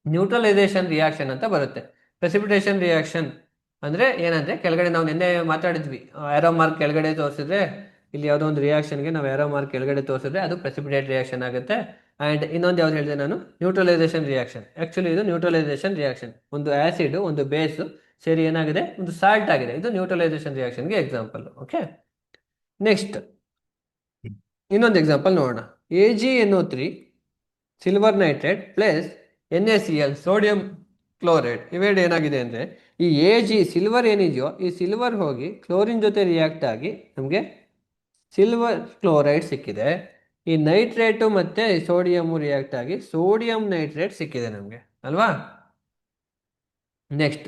[SPEAKER 1] ನ್ಯೂಟ್ರಲೈಸೇಷನ್ ರಿಯಾಕ್ಷನ್ ಅಂತ ಬರುತ್ತೆ. ಪ್ರೆಸಿಪಿಟೇಷನ್ ರಿಯಾಕ್ಷನ್ ಅಂದ್ರೆ ಏನಂದ್ರೆ ಕೆಳಗಡೆ ನಾವು ನಿನ್ನೆ ಮಾತಾಡಿದ್ವಿ, ಆರೋ ಮಾರ್ಕ್ ಕೆಳಗಡೆ ತೋರಿಸಿದ್ರೆ ಇಲ್ಲಿ ಯಾವುದೋ ಒಂದು ರಿಯಾಕ್ಷನ್ಗೆ ನಾವು ಆರೋ ಮಾರ್ಕ್ ಕೆಳಗಡೆ ತೋರಿಸಿದ್ರೆ ಅದು ಪ್ರೆಸಿಪಿಟೇಟ್ ರಿಯಾಕ್ಷನ್ ಆಗುತ್ತೆ. ಆ್ಯಂಡ್ ಇನ್ನೊಂದು ಯಾವ್ದು ಹೇಳಿದೆ ನಾನು, ನ್ಯೂಟ್ರಲೈಸೇಷನ್ ರಿಯಾಕ್ಷನ್. ಆ್ಯಕ್ಚುಲಿ ಇದು ನ್ಯೂಟ್ರಲೈಸೇಷನ್ ರಿಯಾಕ್ಷನ್, ಒಂದು ಆ್ಯಸಿಡ್ ಒಂದು ಬೇಸ್ ಸೇರಿ ಏನಾಗಿದೆ ಒಂದು ಸಾಲ್ಟ್ ಆಗಿದೆ. ಇದು ನ್ಯೂಟ್ರಲೈಸೇಷನ್ ರಿಯಾಕ್ಷನ್ಗೆ ಎಕ್ಸಾಂಪಲ್. ಓಕೆ, ನೆಕ್ಸ್ಟ್ ಇನ್ನೊಂದು ಎಕ್ಸಾಂಪಲ್ ನೋಡೋಣ. AgNO3 silver nitrate plus NaCl sodium chloride ಇವೆರಡು ಏನಾಗಿದೆ ಅಂದರೆ ಈ Ag ಸಿಲ್ವರ್ ಏನಿದೆಯೋ ಈ ಸಿಲ್ವರ್ ಹೋಗಿ ಕ್ಲೋರಿನ್ ಜೊತೆ ರಿಯಾಕ್ಟ್ ಆಗಿ ನಮಗೆ ಸಿಲ್ವರ್ ಕ್ಲೋರೈಡ್ ಸಿಕ್ಕಿದೆ. ಈ ನೈಟ್ರೇಟು ಮತ್ತು ಸೋಡಿಯಮ್ಮು ರಿಯಾಕ್ಟ್ ಆಗಿ ಸೋಡಿಯಂ ನೈಟ್ರೇಟ್ ಸಿಕ್ಕಿದೆ ನಮಗೆ ಅಲ್ವಾ. ನೆಕ್ಸ್ಟ್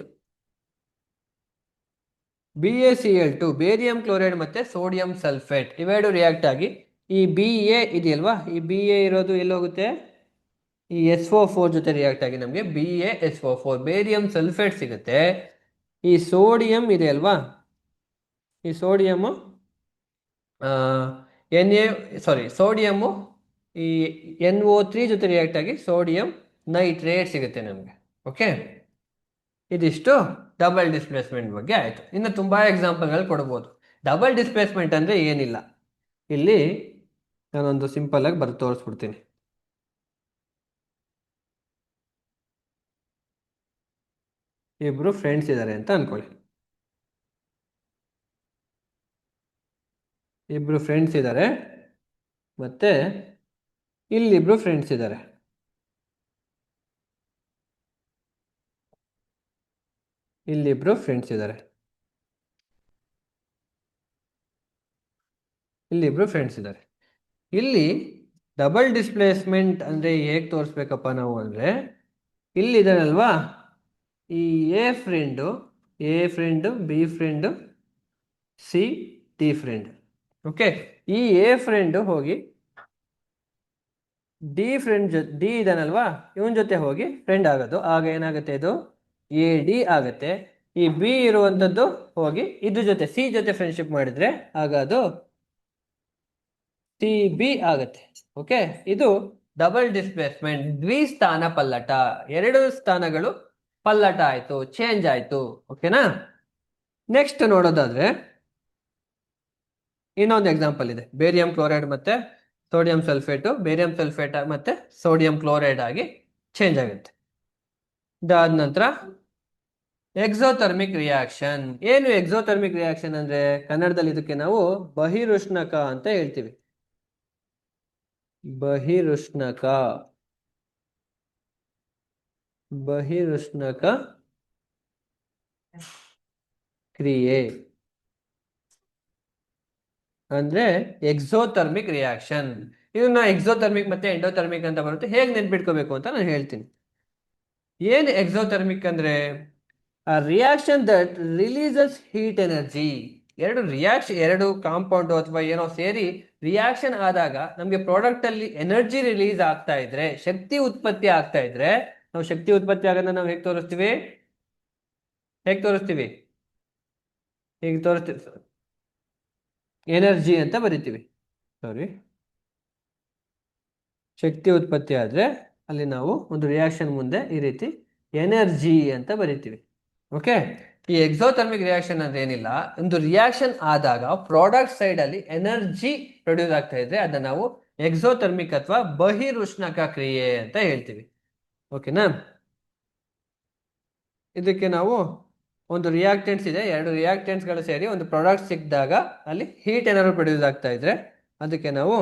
[SPEAKER 1] BaCl2 ಬೇರಿಯಂ ಕ್ಲೋರೈಡ್ ಮತ್ತು ಸೋಡಿಯಂ ಸಲ್ಫೇಟ್ ಇವೆರಡು ರಿಯಾಕ್ಟ್ ಆಗಿ ಈ Ba ಇದೆಯಲ್ವಾ, ಈ Ba ಇರೋದು ಎಲ್ಲೋಗುತ್ತೆ ಈ SO4 ಜೊತೆ ರಿಯಾಕ್ಟ್ ಆಗಿ ನಮಗೆ BaSO4 ಬೇರಿಯಂ ಸಲ್ಫೇಟ್ ಸಿಗುತ್ತೆ. ಈ ಸೋಡಿಯಂ ಇದೆ ಅಲ್ವಾ, ಈ ಸೋಡಿಯಮ್ಮು ಸೋಡಿಯಮ್ಮು ಈ NO3 ಜೊತೆ ರಿಯಾಕ್ಟ್ ಆಗಿ ಸೋಡಿಯಂ ನೈಟ್ರೇಟ್ ಸಿಗುತ್ತೆ ನಮಗೆ. ಓಕೆ, ಇದಿಷ್ಟು ಡಬಲ್ ಡಿಸ್ಪ್ಲೇಸ್ಮೆಂಟ್ ಬಗ್ಗೆ ಆಯಿತು. ಇನ್ನು ತುಂಬ ಎಕ್ಸಾಂಪಲ್ಗಳು ಕೊಡ್ಬೋದು. ಡಬಲ್ ಡಿಸ್ಪ್ಲೇಸ್ಮೆಂಟ್ ಅಂದರೆ ಏನಿಲ್ಲ, ಇಲ್ಲಿ ನಾನೊಂದು ಸಿಂಪಲ್ ಆಗಿ ಬರೆದು ತೋರಿಸ್ಬಿಡ್ತೀನಿ. ಇಬ್ರು ಫ್ರೆಂಡ್ಸ್ ಇದ್ದಾರೆ ಅಂತ ಅನ್ಕೊಳ್ಳಿ. ಇಬ್ರು ಫ್ರೆಂಡ್ಸ್ ಇದ್ದಾರೆ ಮತ್ತೆ ಇಲ್ಲಿಬ್ರು ಫ್ರೆಂಡ್ಸ್ ಇದ್ದಾರೆ. ಇಲ್ಲಿಬ್ರು ಫ್ರೆಂಡ್ಸ್ ಇದ್ದಾರೆ, ಇಲ್ಲಿಬ್ರು ಫ್ರೆಂಡ್ಸ್ ಇದ್ದಾರೆ. ಇಲ್ಲಿ ಡಬಲ್ ಡಿಸ್ಪ್ಲೇಸ್ಮೆಂಟ್ ಅಂದರೆ ಹೇಗೆ ತೋರಿಸ್ಬೇಕಪ್ಪ ನಾವು ಅಂದರೆ, ಇಲ್ಲಿದ್ದಾರಲ್ವಾ ಈ A friend B friend C D friend. Okay, ಈ ಎ ಫ್ರೆಂಡು ಹೋಗಿ ಡಿ ಫ್ರೆಂಡ್ ಡಿ ಇದಾನಲ್ವಾ ಇವನ್ ಜೊತೆ ಹೋಗಿ ಫ್ರೆಂಡ್ ಆಗೋದು. ಆಗ ಏನಾಗುತ್ತೆ, ಇದು AD ಆಗುತ್ತೆ. ಈ ಬಿ ಇರುವಂಥದ್ದು ಹೋಗಿ ಇದ್ರ ಜೊತೆ ಸಿ ಜೊತೆ ಫ್ರೆಂಡ್ಶಿಪ್ ಮಾಡಿದ್ರೆ ಆಗ ಅದು CB ಆಗುತ್ತೆ. ಓಕೆ, ಇದು ಡಬಲ್ ಡಿಸ್ಪ್ಲೇಸ್ಮೆಂಟ್, ದ್ವಿಸ್ಥಾನ ಪಲ್ಲಟ. ಎರಡು ಸ್ಥಾನಗಳು ಪಲ್ಲಟ ಆಯ್ತು, ಚೇಂಜ್ ಆಯ್ತು. ಓಕೆನಾ. ನೆಕ್ಸ್ಟ್ ನೋಡೋದಾದ್ರೆ ಇನ್ನೊಂದು ಎಕ್ಸಾಂಪಲ್ ಇದೆ, ಬೇರಿಯಂ ಕ್ಲೋರೈಡ್ ಮತ್ತೆ ಸೋಡಿಯಂ ಸಲ್ಫೇಟು ಬೇರಿಯಂ ಸಲ್ಫೇಟ್ ಮತ್ತೆ ಸೋಡಿಯಂ ಕ್ಲೋರೈಡ್ ಆಗಿ ಚೇಂಜ್ ಆಗುತ್ತೆ. ಇದಾದ ನಂತರ ಎಕ್ಸೋಥರ್ಮಿಕ್ ರಿಯಾಕ್ಷನ್. ಏನು ಎಕ್ಸೋಥರ್ಮಿಕ್ ರಿಯಾಕ್ಷನ್ ಅಂದ್ರೆ ಕನ್ನಡದಲ್ಲಿ ಇದಕ್ಕೆ ನಾವು ಬಹಿರುಷ್ಣಕ ಅಂತ ಹೇಳ್ತೀವಿ. ಬಹಿರುಷ್ಣಕ ಕ್ರಿಯೆ ಅಂದ್ರೆ ಎಕ್ಸೋಥರ್ಮಿಕ್ ರಿಯಾಕ್ಷನ್. ಇದನ್ನ ಎಕ್ಸೋಥರ್ಮಿಕ್ ಮತ್ತೆ ಎಂಡೋಥರ್ಮಿಕ್ ಅಂತ ಬರುತ್ತೆ. ಹೇಗೆ ನೆನ್ಪಿಟ್ಕೋಬೇಕು ಅಂತ ನಾನು ಹೇಳ್ತೀನಿ. ಏನು ಎಕ್ಸೋಥರ್ಮಿಕ್ ಅಂದ್ರೆ reaction that releases heat energy. ಎರಡು ಕಾಂಪೌಂಡ್ ಅಥವಾ ಏನೋ ಸೇರಿ ರಿಯಾಕ್ಷನ್ ಆದಾಗ ನಮಗೆ ಪ್ರಾಡಕ್ಟ್ ಅಲ್ಲಿ ಎನರ್ಜಿ ರಿಲೀಸ್ ಆಗ್ತಾ ಇದ್ರೆ, ಶಕ್ತಿ ಉತ್ಪತ್ತಿ ಆಗ್ತಾ ಇದ್ರೆ, ನಾವು ಶಕ್ತಿ ಉತ್ಪತ್ತಿ ಆಗೋದನ್ನ ನಾವು ಹೇಗೆ ತೋರಿಸ್ತೀವಿ ಹೇಗೆ ತೋರಿಸ್ತೀವಿ ಎನರ್ಜಿ ಅಂತ ಬರಿತೀವಿ. ಸಾರಿ, ಶಕ್ತಿ ಉತ್ಪತ್ತಿ ಆದ್ರೆ ಅಲ್ಲಿ ನಾವು ಒಂದು ರಿಯಾಕ್ಷನ್ ಮುಂದೆ ಈ ರೀತಿ ಎನರ್ಜಿ ಅಂತ ಬರಿತೀವಿ. ಓಕೆ, ಈ ಎಕ್ಸೋಥರ್ಮಿಕ್ ರಿಯಾಕ್ಷನ್ ಅಂದ್ರೆ ಏನಿಲ್ಲ, ಒಂದು ರಿಯಾಕ್ಷನ್ ಆದಾಗ ಪ್ರಾಡಕ್ಟ್ ಸೈಡ್ ಅಲ್ಲಿ ಎನರ್ಜಿ ಪ್ರೊಡ್ಯೂಸ್ ಆಗ್ತಾ ಇದ್ರೆ ಅದನ್ನ ನಾವು ಎಕ್ಸೋಥರ್ಮಿಕ್ ಅಥವಾ ಬಹಿರುಷ್ಣಕ ಕ್ರಿಯೆ ಅಂತ ಹೇಳ್ತೀವಿ. ಓಕೆನಾ. ಇದಕ್ಕೆ ನಾವು ಒಂದು ರಿಯಾಕ್ಟೆಂಟ್ಸ್ ಇದೆ, ಎರಡು ರಿಯಾಕ್ಟೆಂಟ್ಸ್ಗಳು ಸೇರಿ ಒಂದು ಪ್ರಾಡಕ್ಟ್ ಸಿಕ್ಕಿದಾಗ ಅಲ್ಲಿ ಹೀಟ್ ಏನಾದ್ರು ಪ್ರೊಡ್ಯೂಸ್ ಆಗ್ತಾ ಇದ್ರೆ ಅದಕ್ಕೆ ನಾವು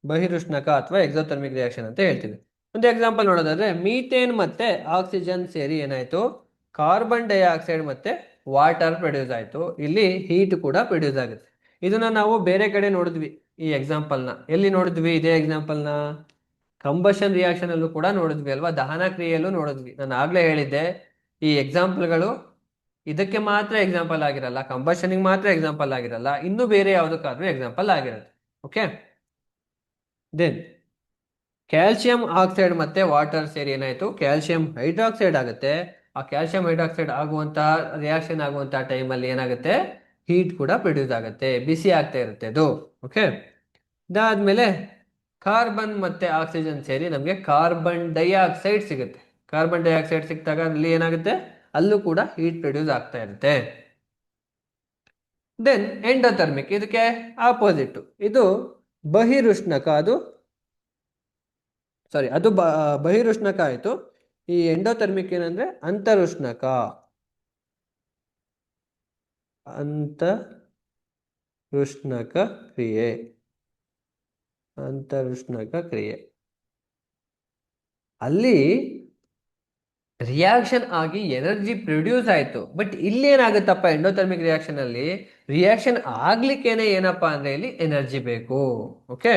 [SPEAKER 1] ಬಹಿರುಷ್ಣಕ ಅಥವಾ ಎಕ್ಸೋಥರ್ಮಿಕ್ ರಿಯಾಕ್ಷನ್ ಅಂತ ಹೇಳ್ತೀವಿ. ಒಂದು ಎಕ್ಸಾಂಪಲ್ ನೋಡೋದಾದ್ರೆ ಮೀಥೇನ್ ಮತ್ತೆ ಆಕ್ಸಿಜನ್ ಸೇರಿ ಏನಾಯ್ತು, ಕಾರ್ಬನ್ ಡೈಆಕ್ಸೈಡ್ ಮತ್ತೆ ವಾಟರ್ ಪ್ರೊಡ್ಯೂಸ್ ಆಯ್ತು. ಇಲ್ಲಿ ಹೀಟ್ ಕೂಡ ಪ್ರೊಡ್ಯೂಸ್ ಆಗುತ್ತೆ. ಇದನ್ನ ನಾವು ಬೇರೆ ಕಡೆ ನೋಡಿದ್ವಿ. ಈ ಎಕ್ಸಾಂಪಲ್ನ ಎಲ್ಲಿ ನೋಡಿದ್ವಿ? ಇದೇ ಎಕ್ಸಾಂಪಲ್ನ ಕಂಬಷನ್ ರಿಯಾಕ್ಷನ್ ಅಲ್ಲೂ ಕೂಡ ನೋಡಿದ್ವಿ ಅಲ್ವಾ, ದಹನ ಕ್ರಿಯೆಯಲ್ಲೂ ನೋಡಿದ್ವಿ. ನಾನು ಆಗ್ಲೇ ಹೇಳಿದ್ದೆ, ಈ ಎಕ್ಸಾಂಪಲ್ಗಳು ಇದಕ್ಕೆ ಮಾತ್ರ ಎಕ್ಸಾಂಪಲ್ ಆಗಿರಲ್ಲ, ಕಂಬಷನ್ಗೆ ಮಾತ್ರ ಎಕ್ಸಾಂಪಲ್ ಆಗಿರಲ್ಲ, ಇನ್ನು ಬೇರೆ ಯಾವುದಕ್ಕಾದ್ರೂ ಎಕ್ಸಾಂಪಲ್ ಆಗಿರುತ್ತೆ. ಓಕೆ, ದೆನ್ ಕ್ಯಾಲ್ಸಿಯಂ ಆಕ್ಸೈಡ್ ಮತ್ತೆ ವಾಟರ್ ಸೇರಿ ಏನಾಯ್ತು, ಕ್ಯಾಲ್ಸಿಯಂ ಹೈಡ್ರಾಕ್ಸೈಡ್ ಆಗುತ್ತೆ. ಆ ಕ್ಯಾಲ್ಸಿಯಂ ಹೈಡ್ರಾಕ್ಸೈಡ್ ಆಗುವಂತ ರಿಯಾಕ್ಷನ್ ಆಗುವಂತ ಟೈಮಲ್ಲಿ ಏನಾಗುತ್ತೆ, ಹೀಟ್ ಕೂಡ ಪ್ರೊಡ್ಯೂಸ್ ಆಗುತ್ತೆ, ಬಿಸಿ ಆಗ್ತಾ ಇರುತ್ತೆ ಅದು. ಓಕೆ, ಇದಾದ್ಮೇಲೆ ಕಾರ್ಬನ್ ಮತ್ತೆ ಆಕ್ಸಿಜನ್ ಸೇರಿ ನಮಗೆ ಕಾರ್ಬನ್ ಡೈಆಕ್ಸೈಡ್ ಸಿಗುತ್ತೆ. ಕಾರ್ಬನ್ ಡೈಆಕ್ಸೈಡ್ ಸಿಕ್ಕಿದಾಗ ಅಲ್ಲಿ ಏನಾಗುತ್ತೆ, ಅಲ್ಲೂ ಕೂಡ ಹೀಟ್ ಪ್ರೊಡ್ಯೂಸ್ ಆಗ್ತಾ ಇರುತ್ತೆ. ದೆನ್ ಎಂಡೋಥರ್ಮಿಕ್, ಇದಕ್ಕೆ ಆಪೋಸಿಟ್. ಇದು ಬಹಿರುಷ್ಣಕ, ಅದು ಬಹಿರುಷ್ಣಕ ಆಯಿತು. ಈ ಎಂಡೋಥರ್ಮಿಕ್ ಏನಂದ್ರೆ ಅಂತರುಷ್ಣಕ. ಅಂತರುಷ್ಣಕ ಕ್ರಿಯೆ, ಅಂತರುಷ್ಣಕ ಕ್ರಿಯೆ ಅಲ್ಲಿ ರಿಯಾಕ್ಷನ್ ಆಗಿ ಎನರ್ಜಿ ಪ್ರೊಡ್ಯೂಸ್ ಆಯ್ತು. ಬಟ್ ಇಲ್ಲಿ ಏನಾಗುತ್ತಪ್ಪ, ಎಂಡೋಥರ್ಮಿಕ್ ರಿಯಾಕ್ಷನ್ ಅಲ್ಲಿ ರಿಯಾಕ್ಷನ್ ಆಗ್ಲಿಕ್ಕೇನೆ ಏನಪ್ಪಾ ಅಂದ್ರೆ ಇಲ್ಲಿ ಎನರ್ಜಿ ಬೇಕು. ಓಕೆ,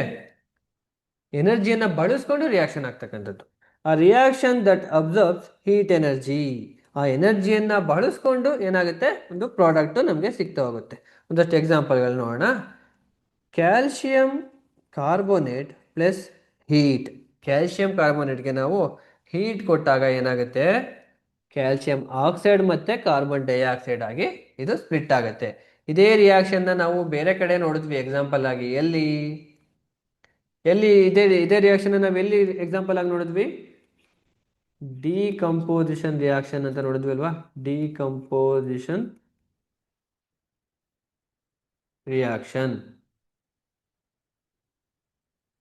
[SPEAKER 1] ಎನರ್ಜಿಯನ್ನ ಬಳಸ್ಕೊಂಡು ರಿಯಾಕ್ಷನ್ ಆಗ್ತಕ್ಕಂಥದ್ದು. ಆ reaction that observes heat energy, ಆ ಎನರ್ಜಿಯನ್ನ ಬಳಸ್ಕೊಂಡು ಏನಾಗುತ್ತೆ, ಒಂದು ಪ್ರಾಡಕ್ಟ್ ನಮಗೆ ಸಿಗ್ತಾ ಹೋಗುತ್ತೆ. ಒಂದಷ್ಟು ಎಕ್ಸಾಂಪಲ್ಗಳು ನೋಡೋಣ. Calcium carbonate plus heat. Calcium ಕಾರ್ಬೋನೇಟ್ಗೆ ನಾವು ಹೀಟ್ ಕೊಟ್ಟಾಗ ಏನಾಗುತ್ತೆ, ಕ್ಯಾಲ್ಸಿಯಂ ಆಕ್ಸೈಡ್ ಮತ್ತೆ ಕಾರ್ಬನ್ ಡೈಆಕ್ಸೈಡ್ ಆಗಿ ಇದು ಸ್ಪ್ಲಿಟ್ ಆಗುತ್ತೆ. ಇದೇ ರಿಯಾಕ್ಷನ್ನ ನಾವು ಬೇರೆ ಕಡೆ ನೋಡಿದ್ವಿ ಎಕ್ಸಾಂಪಲ್ ಆಗಿ. ಎಲ್ಲಿ ಎಲ್ಲಿ ಇದೇ ರಿಯಾಕ್ಷನ್ ನಾವು ಎಲ್ಲಿ ಎಕ್ಸಾಂಪಲ್ ಆಗಿ ನೋಡಿದ್ವಿ? ಡಿಕಂಪೋಸಿಷನ್ ರಿಯಾಕ್ಷನ್ ಅಂತ ನೋಡಿದ್ವಿ ಅಲ್ವಾ, ಡಿಕಂಪೋಸಿಷನ್ ರಿಯಾಕ್ಷನ್.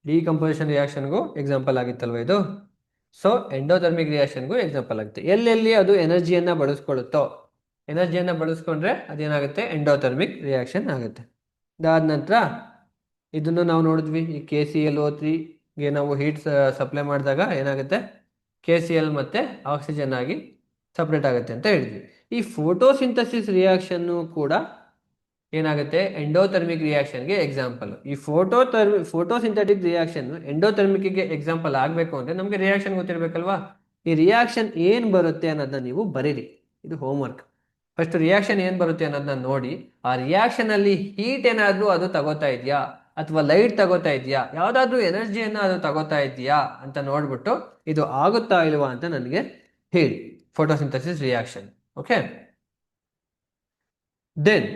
[SPEAKER 1] ಡಿಕಂಪೋಸಿಷನ್ ರಿಯಾಕ್ಷನ್ಗೂ ಎಕ್ಸಾಂಪಲ್ ಆಗಿತ್ತಲ್ವ ಇದು. ಸೊ ಎಂಡೋಥರ್ಮಿಕ್ ರಿಯಾಕ್ಷನ್ಗೂ ಎಕ್ಸಾಂಪಲ್ ಆಗುತ್ತೆ. ಎಲ್ಲೆಲ್ಲಿ ಅದು ಎನರ್ಜಿಯನ್ನ ಬಳಸ್ಕೊಳ್ಳುತ್ತೋ, ಎನರ್ಜಿಯನ್ನ ಬಳಸ್ಕೊಂಡ್ರೆ ಅದೇನಾಗುತ್ತೆ, ಎಂಡೋಥರ್ಮಿಕ್ ರಿಯಾಕ್ಷನ್ ಆಗುತ್ತೆ. ಇದಾದ ನಂತರ ಇದನ್ನು ನಾವು ನೋಡಿದ್ವಿ, ಈ KClO3ಗೆ ನಾವು ಹೀಟ್ ಸಪ್ಲೈ ಮಾಡಿದಾಗ ಏನಾಗುತ್ತೆ, KCl ಮತ್ತೆ ಆಕ್ಸಿಜನ್ ಆಗಿ ಸಪ್ರೇಟ್ ಆಗುತ್ತೆ ಅಂತ ಹೇಳಿದ್ವಿ. ಈ ಫೋಟೋಸಿಂಥಸಿಸ್ ರಿಯಾಕ್ಷನ್ನು ಕೂಡ ಏನಾಗುತ್ತೆ, ಎಂಡೋಥರ್ಮಿಕ್ ರಿಯಾಕ್ಷನ್ಗೆ ಎಕ್ಸಾಂಪಲ್. ಈ ಫೋಟೋಸಿಂಥೆಟಿಕ್ ರಿಯಾಕ್ಷನ್ ಎಂಡೋಥರ್ಮಿಕ್ಗೆ ಎಕ್ಸಾಂಪಲ್ ಆಗಬೇಕು ಅಂದ್ರೆ ನಮಗೆ ರಿಯಾಕ್ಷನ್ ಗೊತ್ತಿರಬೇಕಲ್ವಾ. ಈ ರಿಯಾಕ್ಷನ್ ಏನು ಬರುತ್ತೆ ಅನ್ನೋದನ್ನ ನೀವು ಬರೀರಿ, ಇದು ಹೋಮ್ವರ್ಕ್. ಫಸ್ಟ್ ರಿಯಾಕ್ಷನ್ ಏನು ಬರುತ್ತೆ ಅನ್ನೋದನ್ನ ನೋಡಿ, ಆ ರಿಯಾಕ್ಷನ್ ಅಲ್ಲಿ ಹೀಟ್ ಏನಾದ್ರೂ ಅದು ತಗೋತಾ ಇದೆಯಾ ಅಥವಾ ಲೈಟ್ ತಗೋತಾ ಇದೆಯಾ, ಯಾವ್ದಾದ್ರು ಎನರ್ಜಿಯನ್ನ ಅದು ತಗೋತಾ ಇದೆಯಾ ಅಂತ ನೋಡ್ಬಿಟ್ಟು ಇದು ಆಗುತ್ತಾ ಇಲ್ವಾ ಅಂತ ನನಗೆ ಹೇಳಿ. Photosynthesis reaction. Okay, then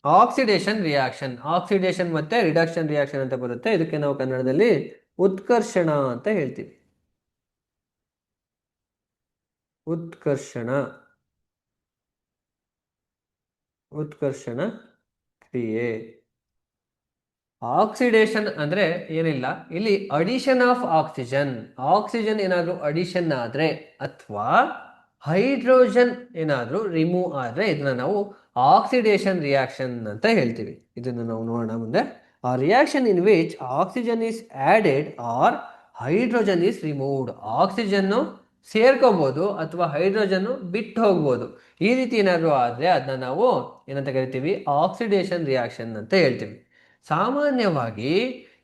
[SPEAKER 1] oxidation reaction. Oxidation ಮತ್ತೆ ರಿಡಕ್ಷನ್ ರಿಯಾಕ್ಷನ್ ಅಂತ ಬರುತ್ತೆ. ಇದಕ್ಕೆ ನಾವು ಕನ್ನಡದಲ್ಲಿ ಉತ್ಕರ್ಷಣ ಅಂತ ಹೇಳ್ತೀವಿ. ಉತ್ಕರ್ಷಣ ಕ್ರಿಯೆ. ಆಕ್ಸಿಡೇಷನ್ ಅಂದ್ರೆ ಏನಿಲ್ಲ, ಇಲ್ಲಿ ಅಡಿಷನ್ ಆಫ್ ಆಕ್ಸಿಜನ್. ಆಕ್ಸಿಜನ್ ಏನಾದ್ರೂ ಅಡಿಷನ್ ಆದ್ರೆ ಅಥವಾ ಹೈಡ್ರೋಜನ್ ಏನಾದ್ರೂ ರಿಮೂವ್ ಆದ್ರೆ ಇದನ್ನ ನಾವು ಆಕ್ಸಿಡೇಷನ್ ರಿಯಾಕ್ಷನ್ ಅಂತ ಹೇಳ್ತೀವಿ. ಇದನ್ನು ನಾವು ನೋಡೋಣ ಮುಂದೆ. A reaction in which oxygen is added or hydrogen is removed. Oxygen ಸೇರ್ಕೋಬಹುದು ಅಥವಾ ಹೈಡ್ರೋಜನ್ ಬಿಟ್ಟು ಹೋಗ್ಬೋದು. ಈ ರೀತಿ ಏನಾದ್ರು ಆದ್ರೆ ಅದನ್ನ ನಾವು ಏನಂತ ಕರಿತೀವಿ, ಆಕ್ಸಿಡೇಷನ್ ರಿಯಾಕ್ಷನ್ ಅಂತ ಹೇಳ್ತೀವಿ. ಸಾಮಾನ್ಯವಾಗಿ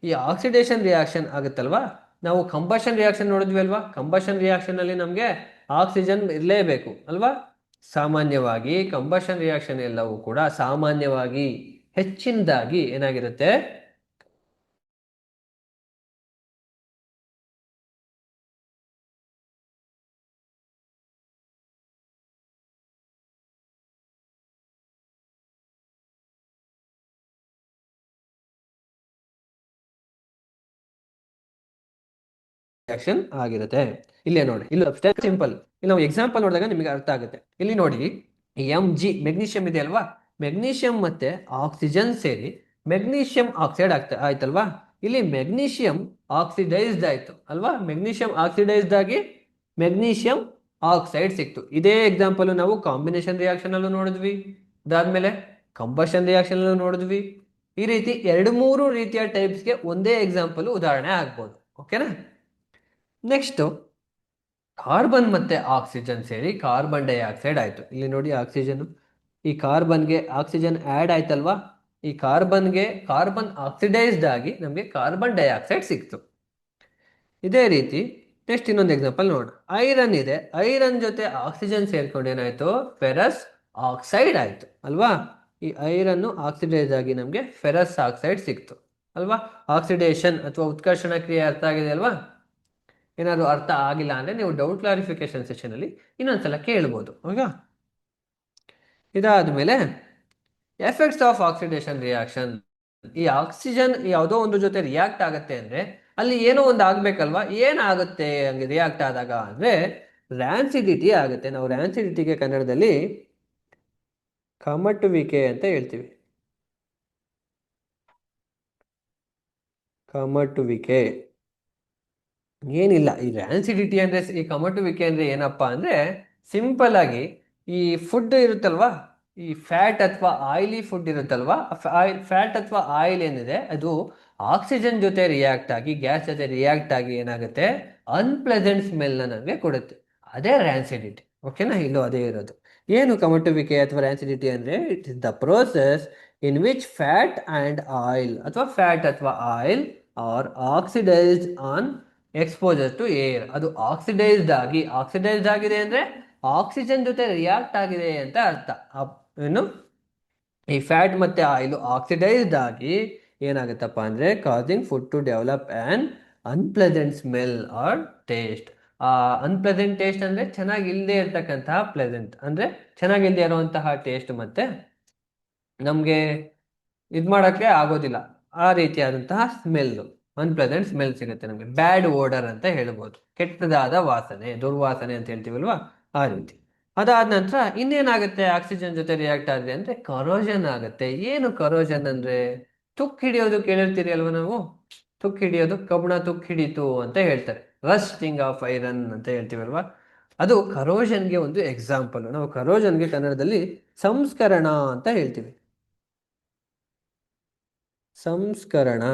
[SPEAKER 1] ಈ ಆಕ್ಸಿಡೇಷನ್ ರಿಯಾಕ್ಷನ್ ಆಗುತ್ತಲ್ವಾ, ನಾವು ಕಂಬಷನ್ ರಿಯಾಕ್ಷನ್ ನೋಡಿದ್ವಿ ಅಲ್ವಾ. ಕಂಬಷನ್ ರಿಯಾಕ್ಷನ್ ಅಲ್ಲಿ ನಮಗೆ ಆಕ್ಸಿಜನ್ ಇರಲೇಬೇಕು ಅಲ್ವಾ. ಸಾಮಾನ್ಯವಾಗಿ ಕಂಬಷನ್ ರಿಯಾಕ್ಷನ್ ಎಲ್ಲವೂ ಕೂಡ ಸಾಮಾನ್ಯವಾಗಿ ಹೆಚ್ಚಿನದಾಗಿ ಏನಾಗಿರುತ್ತೆ, ರಿಯಾಕ್ಷನ್ ಆಗಿರುತ್ತೆ. ಇಲ್ಲೇ ನೋಡಿ, ಇಲ್ಲಿ ಸಿಂಪಲ್. ಇಲ್ಲಿ ನಾವು ಎಕ್ಸಾಂಪಲ್ ನೋಡಿದಾಗ ನಿಮಗೆ ಅರ್ಥ ಆಗುತ್ತೆ. ಇಲ್ಲಿ ನೋಡಿ, Mg ಮೆಗ್ನೀಷಿಯಂ ಇದೆ ಅಲ್ವಾ, ಮೆಗ್ನೀಷಿಯಂ ಮತ್ತೆ ಆಕ್ಸಿಜನ್ ಸೇರಿ ಮೆಗ್ನೀಷಿಯಂ ಆಕ್ಸೈಡ್ ಆಯ್ತಲ್ವಾ. ಇಲ್ಲಿ ಮೆಗ್ನೀಷಿಯಂ ಆಕ್ಸಿಡೈಸ್ಡ್ ಆಯ್ತು ಅಲ್ವಾ. ಮೆಗ್ನೀಷಿಯಂ ಆಕ್ಸಿಡೈಸ್ಡ್ ಆಗಿ ಮೆಗ್ನೀಷಿಯಂ ಆಕ್ಸೈಡ್ ಸಿಕ್ತು. ಇದೇ ಎಕ್ಸಾಂಪಲ್ ನಾವು ಕಾಂಬಿನೇಷನ್ ರಿಯಾಕ್ಷನ್ ಅಲ್ಲೂ ನೋಡಿದ್ವಿ, ಅದಾದ್ಮೇಲೆ ಕಂಬಷನ್ ರಿಯಾಕ್ಷನ್ ಅಲ್ಲೂ ನೋಡಿದ್ವಿ. ಈ ರೀತಿ 2-3 ರೀತಿಯ ಟೈಪ್ಸ್ಗೆ ಒಂದೇ ಎಕ್ಸಾಂಪಲ್ ಉದಾಹರಣೆ ಆಗ್ಬೋದು. ಓಕೆನಾ. ನೆಕ್ಸ್ಟು ಕಾರ್ಬನ್ ಮತ್ತೆ ಆಕ್ಸಿಜನ್ ಸೇರಿ ಕಾರ್ಬನ್ ಡೈಆಕ್ಸೈಡ್ ಆಯಿತು. ಇಲ್ಲಿ ನೋಡಿ ಆಕ್ಸಿಜನ್, ಈ ಕಾರ್ಬನ್ಗೆ ಆಕ್ಸಿಜನ್ ಆ್ಯಡ್ ಆಯ್ತಲ್ವಾ, ಈ ಕಾರ್ಬನ್ಗೆ ಕಾರ್ಬನ್ ಆಕ್ಸಿಡೈಸ್ಡ್ ಆಗಿ ನಮಗೆ ಕಾರ್ಬನ್ ಡೈಆಕ್ಸೈಡ್ ಸಿಕ್ತು. ಇದೇ ರೀತಿ ನೆಕ್ಸ್ಟ್ ಇನ್ನೊಂದು ಎಕ್ಸಾಂಪಲ್ ನೋಡೋಣ. ಐರನ್ ಇದೆ, ಐರನ್ ಜೊತೆ ಆಕ್ಸಿಜನ್ ಸೇರ್ಕೊಂಡು ಏನಾಯ್ತು, ಫೆರಸ್ ಆಕ್ಸೈಡ್ ಆಯ್ತು ಅಲ್ವಾ. ಈ ಐರನ್ ಆಕ್ಸಿಡೈಸ್ ಆಗಿ ನಮಗೆ ಫೆರಸ್ ಆಕ್ಸೈಡ್ ಸಿಕ್ತು ಅಲ್ವಾ. ಆಕ್ಸಿಡೇಷನ್ ಅಥವಾ ಉತ್ಕರ್ಷಣ ಕ್ರಿಯೆ ಅರ್ಥ ಆಗಿದೆ ಅಲ್ವಾ. ಏನಾದ್ರು ಅರ್ಥ ಆಗಿಲ್ಲ ಅಂದ್ರೆ ನೀವು ಡೌಟ್ ಕ್ಲಾರಿಫಿಕೇಶನ್ ಸೆಷನ್ ಅಲ್ಲಿ ಇನ್ನೊಂದ್ಸಲ ಕೇಳ್ಬೋದು. ಹೌದಾ. ಇದಾದ್ಮೇಲೆ ಎಫೆಕ್ಟ್ಸ್ ಆಫ್ ಆಕ್ಸಿಡೇಷನ್ ರಿಯಾಕ್ಷನ್. ಈ ಆಕ್ಸಿಜನ್ ಯಾವುದೋ ಒಂದು ಜೊತೆ ರಿಯಾಕ್ಟ್ ಆಗುತ್ತೆ ಅಂದ್ರೆ ಅಲ್ಲಿ ಏನೋ ಒಂದು ಆಗ್ಬೇಕಲ್ವಾ. ಏನಾಗುತ್ತೆ ಹಂಗೆ ರಿಯಾಕ್ಟ್ ಆದಾಗ ಅಂದ್ರೆ ರ್ಯಾನ್ಸಿಡಿಟಿ ಆಗುತ್ತೆ. ನಾವು ರ್ಯಾನ್ಸಿಡಿಟಿಗೆ ಕನ್ನಡದಲ್ಲಿ ಕಮಟುವಿಕೆ ಅಂತ ಹೇಳ್ತೀವಿ. ಕಮಟುವಿಕೆ ಏನಿಲ್ಲ. ಈ ರ್ಯಾನ್ಸಿಡಿಟಿ ಅಂದ್ರೆ, ಈ ಕಮಟುವಿಕೆ ಅಂದ್ರೆ ಏನಪ್ಪಾ ಅಂದ್ರೆ ಸಿಂಪಲ್ ಆಗಿ ಈ ಫುಡ್ ಇರುತ್ತಲ್ವಾ, ಈ ಫ್ಯಾಟ್ ಅಥವಾ ಆಯಿಲಿ ಫುಡ್ ಇರುತ್ತಲ್ವಾ, ಫ್ಯಾಟ್ ಅಥವಾ ಆಯಿಲ್ ಏನಿದೆ ಅದು ಆಕ್ಸಿಜನ್ ಜೊತೆ ರಿಯಾಕ್ಟ್ ಆಗಿ, ಗ್ಯಾಸ್ ಜೊತೆ ರಿಯಾಕ್ಟ್ ಆಗಿ ಏನಾಗುತ್ತೆ, ಅನ್ಪ್ಲೆಸೆಂಟ್ ಸ್ಮೆಲ್ ನಮಗೆ ಕೊಡುತ್ತೆ. ಅದೇ ರ್ಯಾನ್ಸಿಡಿಟಿ. ಓಕೆನಾ. ಇಲ್ಲೂ ಅದೇ ಇರೋದು. ಏನು ಕಮಟುವಿಕೆ ಅಥವಾ ರ್ಯಾನ್ಸಿಡಿಟಿ ಅಂದ್ರೆ, it is the process in which fat and oil ಅಥವಾ ಫ್ಯಾಟ್ ಅಥವಾ oil or oxidised on exposure to air. ಅದು ಆಕ್ಸಿಡೈಸ್ಡ್ ಆಗಿದೆ ಅಂದ್ರೆ ಆಕ್ಸಿಜನ್ ಜೊತೆ ರಿಯಾಕ್ಟ್ ಆಗಿದೆ ಅಂತ ಅರ್ಥ. ಏನು, ಈ ಫ್ಯಾಟ್ ಮತ್ತೆ ಆಯಿಲ್ ಆಕ್ಸಿಡೈಸ್ಡ್ ಆಗಿ ಏನಾಗುತ್ತಪ್ಪ ಅಂದ್ರೆ causing food to develop an unpleasant smell or taste. ಆ ಅನ್ಪ್ಲೆಸೆಂಟ್ ಟೇಸ್ಟ್ ಅಂದ್ರೆ ಚೆನ್ನಾಗಿಲ್ಲದೆ ಇರ್ತಕ್ಕಂತಹ, ಪ್ಲೆಸೆಂಟ್ ಅಂದ್ರೆ ಚೆನ್ನಾಗಿಲ್ಲದೆ ಇರುವಂತಹ ಟೇಸ್ಟ್, ಮತ್ತೆ ನಮ್ಗೆ ಇದು ಮಾಡೋಕ್ಕೆ ಆಗೋದಿಲ್ಲ ಆ ರೀತಿಯಾದಂತಹ ಸ್ಮೆಲ್, ಅನ್ಪ್ಲೆಸೆಂಟ್ ಸ್ಮೆಲ್ ಸಿಗುತ್ತೆ ನಮಗೆ. ಬ್ಯಾಡ್ ಓಡರ್ ಅಂತ ಹೇಳ್ಬೋದು, ಕೆಟ್ಟದಾದ ವಾಸನೆ, ದುರ್ವಾಸನೆ ಅಂತ ಹೇಳ್ತೀವಲ್ವಾ, ಆ ರೀತಿ. ಅದಾದ ನಂತರ ಇನ್ನೇನಾಗುತ್ತೆ ಆಕ್ಸಿಜನ್ ಜೊತೆ ರಿಯಾಕ್ಟ್ ಆದ್ರೆ ಅಂದ್ರೆ ಕರೋಷನ್ ಆಗುತ್ತೆ. ಏನು ಕರೋಷನ್ ಅಂದ್ರೆ, ತುಕ್ಕು ಹಿಡಿಯೋದು ಕೇಳಿರ್ತೀರಿ ಅಲ್ವಾ ನಾವು. ತುಕ್ಕು ಹಿಡಿಯೋದು, ಕಬ್ಬಣ ತುಕ್ಕು ಹಿಡಿತು ಅಂತ ಹೇಳ್ತಾರೆ. ರಸ್ಟಿಂಗ್ ಆಫ್ ಐರನ್ ಅಂತ ಹೇಳ್ತೀವಲ್ವಾ, ಅದು ಕರೋಷನ್ಗೆ ಒಂದು ಎಕ್ಸಾಂಪಲ್. ನಾವು ಕರೋಷನ್ಗೆ ಕನ್ನಡದಲ್ಲಿ ಸಂಸ್ಕರಣ ಅಂತ ಹೇಳ್ತೀವಿ. ಸಂಸ್ಕರಣ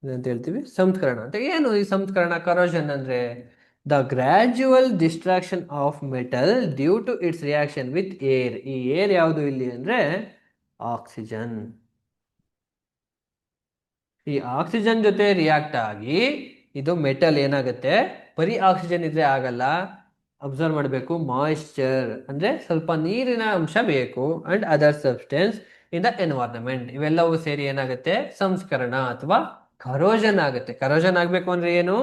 [SPEAKER 1] ಅಂತ ಹೇಳ್ತೀವಿ. ಸಂಸ್ಕರಣ ಅಂತ ಏನು, ಈ ಸಂಸ್ಕರಣ ಕರೋಷನ್ ಅಂದ್ರೆ the gradual destruction of metal due to its reaction with air. ಈ ಏರ್ ಯಾವುದು ಇಲ್ಲಿ ಅಂದ್ರೆ ಆಕ್ಸಿಜನ್. ಈ ಆಕ್ಸಿಜನ್ ಜೊತೆ ರಿಯಾಕ್ಟ್ ಆಗಿ ಇದು ಮೆಟಲ್ ಏನಾಗುತ್ತೆ, ಬರೀ ಆಕ್ಸಿಜನ್ ಇದ್ರೆ ಆಗಲ್ಲ. ಅಬ್ಸರ್ವ್ ಮಾಡಬೇಕು, ಮಾಯಿಶ್ಚರ್ ಅಂದ್ರೆ ಸ್ವಲ್ಪ ನೀರಿನ ಅಂಶ ಬೇಕು, and other substance in the environment. ಇವೆಲ್ಲವೂ ಸೇರಿ ಏನಾಗುತ್ತೆ, ಸಂಸ್ಕರಣ ಅಥವಾ ಕರೋಷನ್ ಆಗುತ್ತೆ. ಕರೋಷನ್ ಆಗ್ಬೇಕು ಅಂದ್ರೆ ಏನು,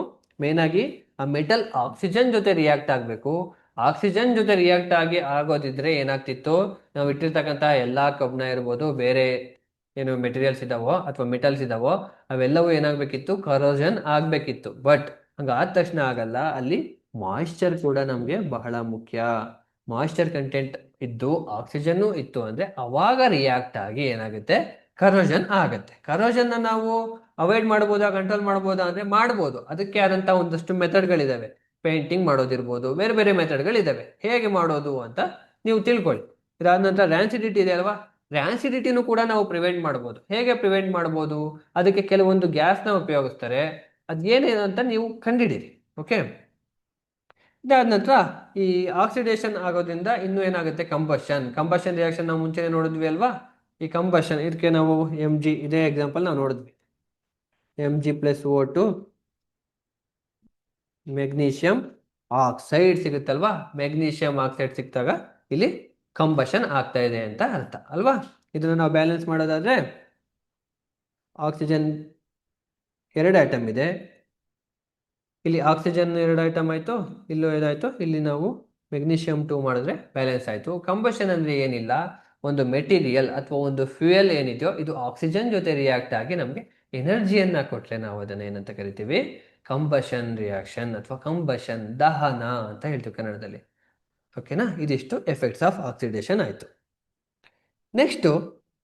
[SPEAKER 1] ಮೇನ್ ಆಗಿ ಆ ಮೆಟಲ್ ಆಕ್ಸಿಜನ್ ಜೊತೆ ರಿಯಾಕ್ಟ್ ಆಗ್ಬೇಕು. ಆಕ್ಸಿಜನ್ ಜೊತೆ ರಿಯಾಕ್ಟ್ ಆಗಿ ಆಗೋದಿದ್ರೆ ಏನಾಗ್ತಿತ್ತು, ನಾವು ಇಟ್ಟಿರ್ತಕ್ಕಂಥ ಎಲ್ಲಾ ಕಬ್ಬಿಣ ಇರ್ಬೋದು, ಬೇರೆ ಏನು ಮೆಟೀರಿಯಲ್ಸ್ ಇದಾವೋ ಅಥವಾ ಮೆಟಲ್ಸ್ ಇದಾವೋ ಅವೆಲ್ಲವೂ ಏನಾಗಬೇಕಿತ್ತು, ಕರೋಷನ್ ಆಗಬೇಕಿತ್ತು. ಬಟ್ ಹಂಗಾದ ತಕ್ಷಣ ಆಗಲ್ಲ. ಅಲ್ಲಿ ಮಾಯಿಶ್ಚರ್ ಕೂಡ ನಮಗೆ ಬಹಳ ಮುಖ್ಯ. ಮಾಯಿಶ್ಚರ್ ಕಂಟೆಂಟ್ ಇದ್ದು ಆಕ್ಸಿಜನ್ನು ಇತ್ತು ಅಂದ್ರೆ ಅವಾಗ ರಿಯಾಕ್ಟ್ ಆಗಿ ಏನಾಗುತ್ತೆ, ಕರೋಷನ್ ಆಗುತ್ತೆ. ಕರೋಷನ್ ನಾವು ಅವಾಯ್ಡ್ ಮಾಡ್ಬೋದಾ, ಕಂಟ್ರೋಲ್ ಮಾಡ್ಬೋದಾ ಅಂದ್ರೆ ಮಾಡ್ಬೋದು. ಅದಕ್ಕೆ ಆದಂತಹ ಒಂದಷ್ಟು ಮೆಥಡ್ಗಳಿದಾವೆ. ಪೇಂಟಿಂಗ್ ಮಾಡೋದಿರ್ಬೋದು, ಬೇರೆ ಬೇರೆ ಮೆಥಡ್ಗಳಿದಾವೆ. ಹೇಗೆ ಮಾಡೋದು ಅಂತ ನೀವು ತಿಳ್ಕೊಳ್ಳಿ. ಇದಾದ ನಂತರ ರ್ಯಾನ್ಸಿಡಿಟಿ ಇದೆ ಅಲ್ವಾ, ರ್ಯಾನ್ಸಿಡಿಟಿನೂ ಕೂಡ ನಾವು ಪ್ರಿವೆಂಟ್ ಮಾಡ್ಬೋದು. ಹೇಗೆ ಪ್ರಿವೆಂಟ್ ಮಾಡ್ಬೋದು, ಅದಕ್ಕೆ ಕೆಲವೊಂದು ಗ್ಯಾಸ್ನ ಉಪಯೋಗಿಸ್ತಾರೆ. ಅದೇನೇನು ಅಂತ ನೀವು ಕಂಡಿಡೀರಿ. ಓಕೆ. ಇದಾದ ನಂತರ ಈ ಆಕ್ಸಿಡೇಷನ್ ಆಗೋದ್ರಿಂದ ಇನ್ನೂ ಏನಾಗುತ್ತೆ, ಕಂಬಷನ್ ರಿಯಾಕ್ಷನ್ ನಾವು ಮುಂಚೆನೆ ನೋಡಿದ್ವಿ ಅಲ್ವಾ. ಈ ಕಂಬಷನ್ ಇದಕ್ಕೆ ನಾವು Mg, ಇದೇ ಎಕ್ಸಾಂಪಲ್ ನಾವು ನೋಡಿದ್ವಿ. Mg+O2 ಮೆಗ್ನೀಷಿಯಂ ಆಕ್ಸೈಡ್ ಸಿಗುತ್ತಲ್ವಾ. ಮೆಗ್ನೀಷಿಯಂ ಆಕ್ಸೈಡ್ ಸಿಕ್ತಾಗ ಇಲ್ಲಿ ಕಂಬಷನ್ ಆಗ್ತಾ ಇದೆ ಅಂತ ಅರ್ಥ ಅಲ್ವಾ. ಇದನ್ನು ನಾವು ಬ್ಯಾಲೆನ್ಸ್ ಮಾಡೋದಾದ್ರೆ ಆಕ್ಸಿಜನ್ 2 ಆಟಮ್ ಇದೆ, ಇಲ್ಲಿ ಆಕ್ಸಿಜನ್ 2 ಐಟಮ್ ಆಯ್ತು, ಇಲ್ಲೂ ಏನಾಯ್ತು, ಇಲ್ಲಿ ನಾವು ಮೆಗ್ನೀಷಿಯಂ 2 ಮಾಡಿದ್ರೆ ಬ್ಯಾಲೆನ್ಸ್ ಆಯ್ತು. ಕಂಬಷನ್ ಅಂದ್ರೆ ಏನಿಲ್ಲ, ಒಂದು ಮೆಟೀರಿಯಲ್ ಅಥವಾ ಒಂದು ಫ್ಯೂಯಲ್ ಏನಿದೆಯೋ ಇದು ಆಕ್ಸಿಜನ್ ಜೊತೆ ರಿಯಾಕ್ಟ್ ಆಗಿ ನಮಗೆ ಎನರ್ಜಿಯನ್ನ ಕೊಟ್ರೆ ನಾವು ಅದನ್ನ ಏನಂತ ಕರಿತೀವಿ, ಕಂಬಷನ್ ರಿಯಾಕ್ಷನ್ ಅಥವಾ ಕಂಬಷನ್, ದಹನ ಅಂತ ಹೇಳ್ತೀವಿ ಕನ್ನಡದಲ್ಲಿ. ಓಕೆನಾ. ಇದಿಷ್ಟು ಎಫೆಕ್ಟ್ಸ್ ಆಫ್ ಆಕ್ಸಿಡೇಷನ್ ಆಯ್ತು. ನೆಕ್ಸ್ಟ್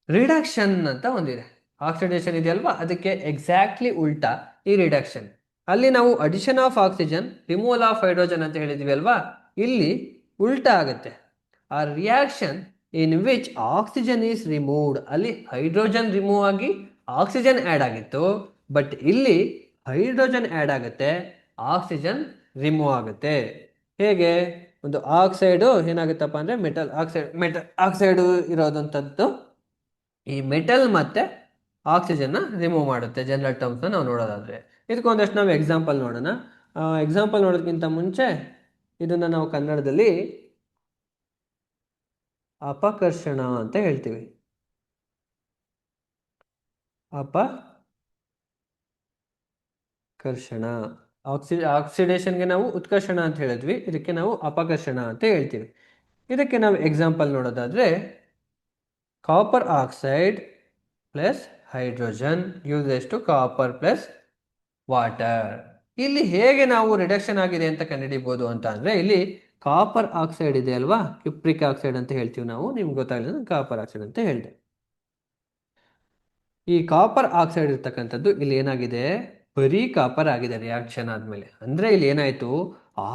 [SPEAKER 1] ರಿಡಕ್ಷನ್ ಅಂತ ಒಂದಿದೆ. ಆಕ್ಸಿಡೇಷನ್ ಇದೆಯಲ್ವಾ, ಅದಕ್ಕೆ ಎಕ್ಸಾಕ್ಟ್ಲಿ ಉಲ್ಟಾ ಈ ರಿಡಕ್ಷನ್. ಅಲ್ಲಿ ನಾವು addition of oxygen, removal of hydrogen ಅಂತ ಹೇಳಿದ್ವಿ ಅಲ್ವಾ, ಇಲ್ಲಿ ಉಲ್ಟಾ ಆಗುತ್ತೆ. ಆ reaction in which oxygen is removed, ಅಲ್ಲಿ ಹೈಡ್ರೋಜನ್ ರಿಮೂವ್ ಆಗಿ ಆಕ್ಸಿಜನ್ ಆ್ಯಡ್ ಆಗಿತ್ತು. ಬಟ್ ಇಲ್ಲಿ ಹೈಡ್ರೋಜನ್ ಆ್ಯಡ್ ಆಗುತ್ತೆ, ಆಕ್ಸಿಜನ್ ರಿಮೂವ್ ಆಗುತ್ತೆ. ಹೇಗೆ? ಒಂದು ಆಕ್ಸೈಡು ಏನಾಗುತ್ತಪ್ಪ ಅಂದರೆ ಮೆಟಲ್ ಆಕ್ಸೈಡು ಇರೋದಂಥದ್ದು ಈ ಮೆಟಲ್ ಮತ್ತು ಆಕ್ಸಿಜನ್ನ ರಿಮೂವ್ ಮಾಡುತ್ತೆ ಜನರಲ್ ಟರ್ಮ್ಸ್ನ ನಾವು ನೋಡೋದಾದರೆ. ಇದಕ್ಕೊಂದಷ್ಟು ನಾವು ಎಕ್ಸಾಂಪಲ್ ನೋಡೋಣ. ಎಕ್ಸಾಂಪಲ್ ನೋಡೋದಕ್ಕಿಂತ ಮುಂಚೆ ಇದನ್ನು ನಾವು ಕನ್ನಡದಲ್ಲಿ ಅಪಕರ್ಷಣ ಅಂತ ಹೇಳ್ತೀವಿ. ಅಪಕರ್ಷಣ. ಆಕ್ಸಿಡೇಷನ್ಗೆ ನಾವು ಉತ್ಕರ್ಷಣ ಅಂತ ಹೇಳಿದ್ವಿ, ಇದಕ್ಕೆ ನಾವು ಅಪಕರ್ಷಣ ಅಂತ ಹೇಳ್ತೀವಿ. ಇದಕ್ಕೆ ನಾವು ಎಕ್ಸಾಂಪಲ್ ನೋಡೋದಾದರೆ copper oxide plus hydrogen uses to copper plus water. ಇಲ್ಲಿ ಹೇಗೆ ನಾವು ರಿಡಕ್ಷನ್ ಆಗಿದೆ ಅಂತ ಕಂಡುಹಿಡಿಬೋದು ಅಂತ ಅಂದರೆ, ಇಲ್ಲಿ ಕಾಪರ್ ಆಕ್ಸೈಡ್ ಇದೆ ಅಲ್ವಾ, ಕ್ಯುಪ್ರಿಕ್ ಆಕ್ಸೈಡ್ ಅಂತ ಹೇಳ್ತೀವಿ ನಾವು, ನಿಮ್ಗೆ ಗೊತ್ತಾಗಲಿಲ್ಲ ಕಾಪರ್ ಆಕ್ಸೈಡ್ ಅಂತ ಹೇಳಿದೆ. ಈ ಕಾಪರ್ ಆಕ್ಸೈಡ್ ಇರ್ತಕ್ಕಂಥದ್ದು ಇಲ್ಲಿ ಏನಾಗಿದೆ, ಬರೀ ಕಾಪರ್ ಆಗಿದೆ ರಿಯಾಕ್ಷನ್ ಆದಮೇಲೆ. ಅಂದರೆ ಇಲ್ಲಿ ಏನಾಯಿತು,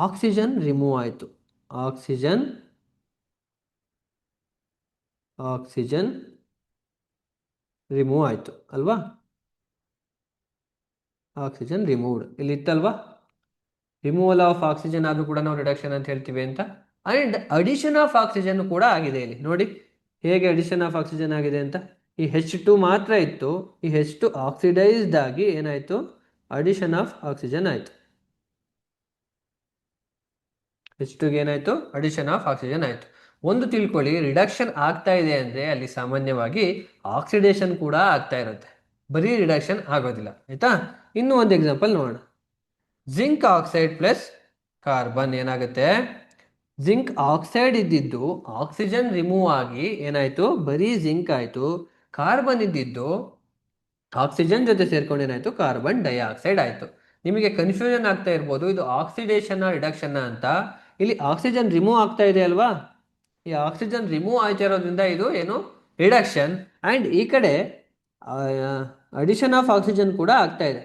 [SPEAKER 1] ಆಕ್ಸಿಜನ್ ರಿಮೂವ್ ಆಯಿತು. ಆಕ್ಸಿಜನ್ ರಿಮೂವ್ ಆಯಿತು ಅಲ್ವಾ, ಆಕ್ಸಿಜನ್ ರಿಮೂವ್ಡ್ ಇಲ್ಲಿ ಇತ್ತಲ್ವಾ. ರಿಮೂವಲ್ ಆಫ್ ಆಕ್ಸಿಜನ್ ಆದರೂ ಕೂಡ ನಾವು ರಿಡಕ್ಷನ್ ಅಂತ ಹೇಳ್ತೀವಿ ಅಂತ. ಆ್ಯಂಡ್ ಅಡಿಷನ್ ಆಫ್ ಆಕ್ಸಿಜನ್ ಕೂಡ ಆಗಿದೆ. ಇಲ್ಲಿ ನೋಡಿ ಹೇಗೆ ಅಡಿಷನ್ ಆಫ್ ಆಕ್ಸಿಜನ್ ಆಗಿದೆ ಅಂತ. ಈ H2 ಮಾತ್ರ ಇತ್ತು, ಈ H2 ಆಕ್ಸಿಡೈಸ್ಡ್ ಆಗಿ ಏನಾಯಿತು, ಅಡಿಷನ್ ಆಫ್ ಆಕ್ಸಿಜನ್ ಆಯಿತು. H2ಗೆ ಏನಾಯಿತು, ಅಡಿಷನ್ ಆಫ್ ಆಕ್ಸಿಜನ್ ಆಯಿತು. ಒಂದು ತಿಳ್ಕೊಳ್ಳಿ, ರಿಡಕ್ಷನ್ ಆಗ್ತಾ ಇದೆ ಅಂದರೆ ಅಲ್ಲಿ ಸಾಮಾನ್ಯವಾಗಿ ಆಕ್ಸಿಡೇಷನ್ ಕೂಡ ಆಗ್ತಾ ಇರುತ್ತೆ, ಬರೀ ರಿಡಕ್ಷನ್ ಆಗೋದಿಲ್ಲ. ಆಯಿತಾ? ಇನ್ನೂ ಒಂದು ಎಕ್ಸಾಂಪಲ್ ನೋಡೋಣ. ಜಿಂಕ್ ಆಕ್ಸೈಡ್ ಪ್ಲಸ್ ಕಾರ್ಬನ್ ಏನಾಗುತ್ತೆ, ಜಿಂಕ್ ಆಕ್ಸೈಡ್ ಇದ್ದಿದ್ದು ಆಕ್ಸಿಜನ್ ರಿಮೂವ್ ಆಗಿ ಏನಾಯಿತು, ಬರೀ ಜಿಂಕ್ ಆಯಿತು. ಕಾರ್ಬನ್ ಇದ್ದಿದ್ದು ಆಕ್ಸಿಜನ್ ಜೊತೆ ಸೇರ್ಕೊಂಡು ಏನಾಯಿತು, ಕಾರ್ಬನ್ ಡೈಆಕ್ಸೈಡ್ ಆಯಿತು. ನಿಮಗೆ ಕನ್ಫ್ಯೂಷನ್ ಆಗ್ತಾ ಇರ್ಬೋದು, ಇದು ಆಕ್ಸಿಡೇಷನ್ ರಿಡಕ್ಷನ್ ಅಂತ. ಇಲ್ಲಿ ಆಕ್ಸಿಜನ್ ರಿಮೂವ್ ಆಗ್ತಾ ಇದೆ ಅಲ್ವಾ, ಈ ಆಕ್ಸಿಜನ್ ರಿಮೂವ್ ಆಗ್ತಾ ಇರೋದ್ರಿಂದ ಇದು ಏನು, ರಿಡಕ್ಷನ್. ಆ್ಯಂಡ್ ಈ ಕಡೆ ಅಡಿಷನ್ ಆಫ್ ಆಕ್ಸಿಜನ್ ಕೂಡ ಆಗ್ತಾ ಇದೆ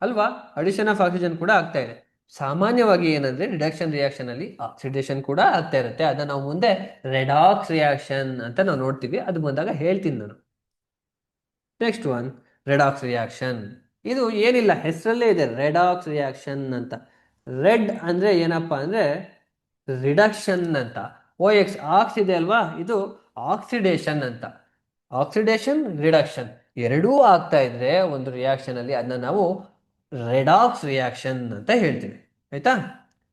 [SPEAKER 1] ಅಲ್ವಾ, ಅಡಿಷನ್ ಆಫ್ ಆಕ್ಸಿಜನ್ ಕೂಡ ಆಗ್ತಾ ಇದೆ. ಸಾಮಾನ್ಯವಾಗಿ ಏನಂದ್ರೆ ರಿಡಕ್ಷನ್ ರಿಯಾಕ್ಷನ್ ಅಲ್ಲಿ ಆಕ್ಸಿಡೇಷನ್ ಕೂಡ ಆಗ್ತಾ ಇರುತ್ತೆ. ಅದನ್ನ ನಾವು ಮುಂದೆ ರೆಡಾಕ್ಸ್ ರಿಯಾಕ್ಷನ್ ಅಂತ ನಾವು ನೋಡ್ತೀವಿ, ಅದು ಬಂದಾಗ ಹೇಳ್ತೀನಿ ನಾನು. Next one redox reaction. ಇದು ಏನಿಲ್ಲ, ಹೆಸರಲ್ಲೇ ಇದೆ ರೆಡಾಕ್ಸ್ ರಿಯಾಕ್ಷನ್ ಅಂತ. ರೆಡ್ ಅಂದ್ರೆ ಏನಪ್ಪಾ ಅಂದ್ರೆ ರಿಡಕ್ಷನ್ ಅಂತ. OX ಆಕ್ಸ್ ಇದೆ ಅಲ್ವಾ, ಇದು ಆಕ್ಸಿಡೇಷನ್ ಅಂತ. ಆಕ್ಸಿಡೇಷನ್ ರಿಡಕ್ಷನ್ ಎರಡೂ ಆಗ್ತಾ ಇದ್ರೆ ಒಂದು ರಿಯಾಕ್ಷನ್ ಅಲ್ಲಿ ಅದನ್ನ ನಾವು ರೆಡಾಕ್ಸ್ ರಿಯಾಕ್ಷನ್ ಅಂತ ಹೇಳ್ತೀವಿ. ಆಯ್ತಾ?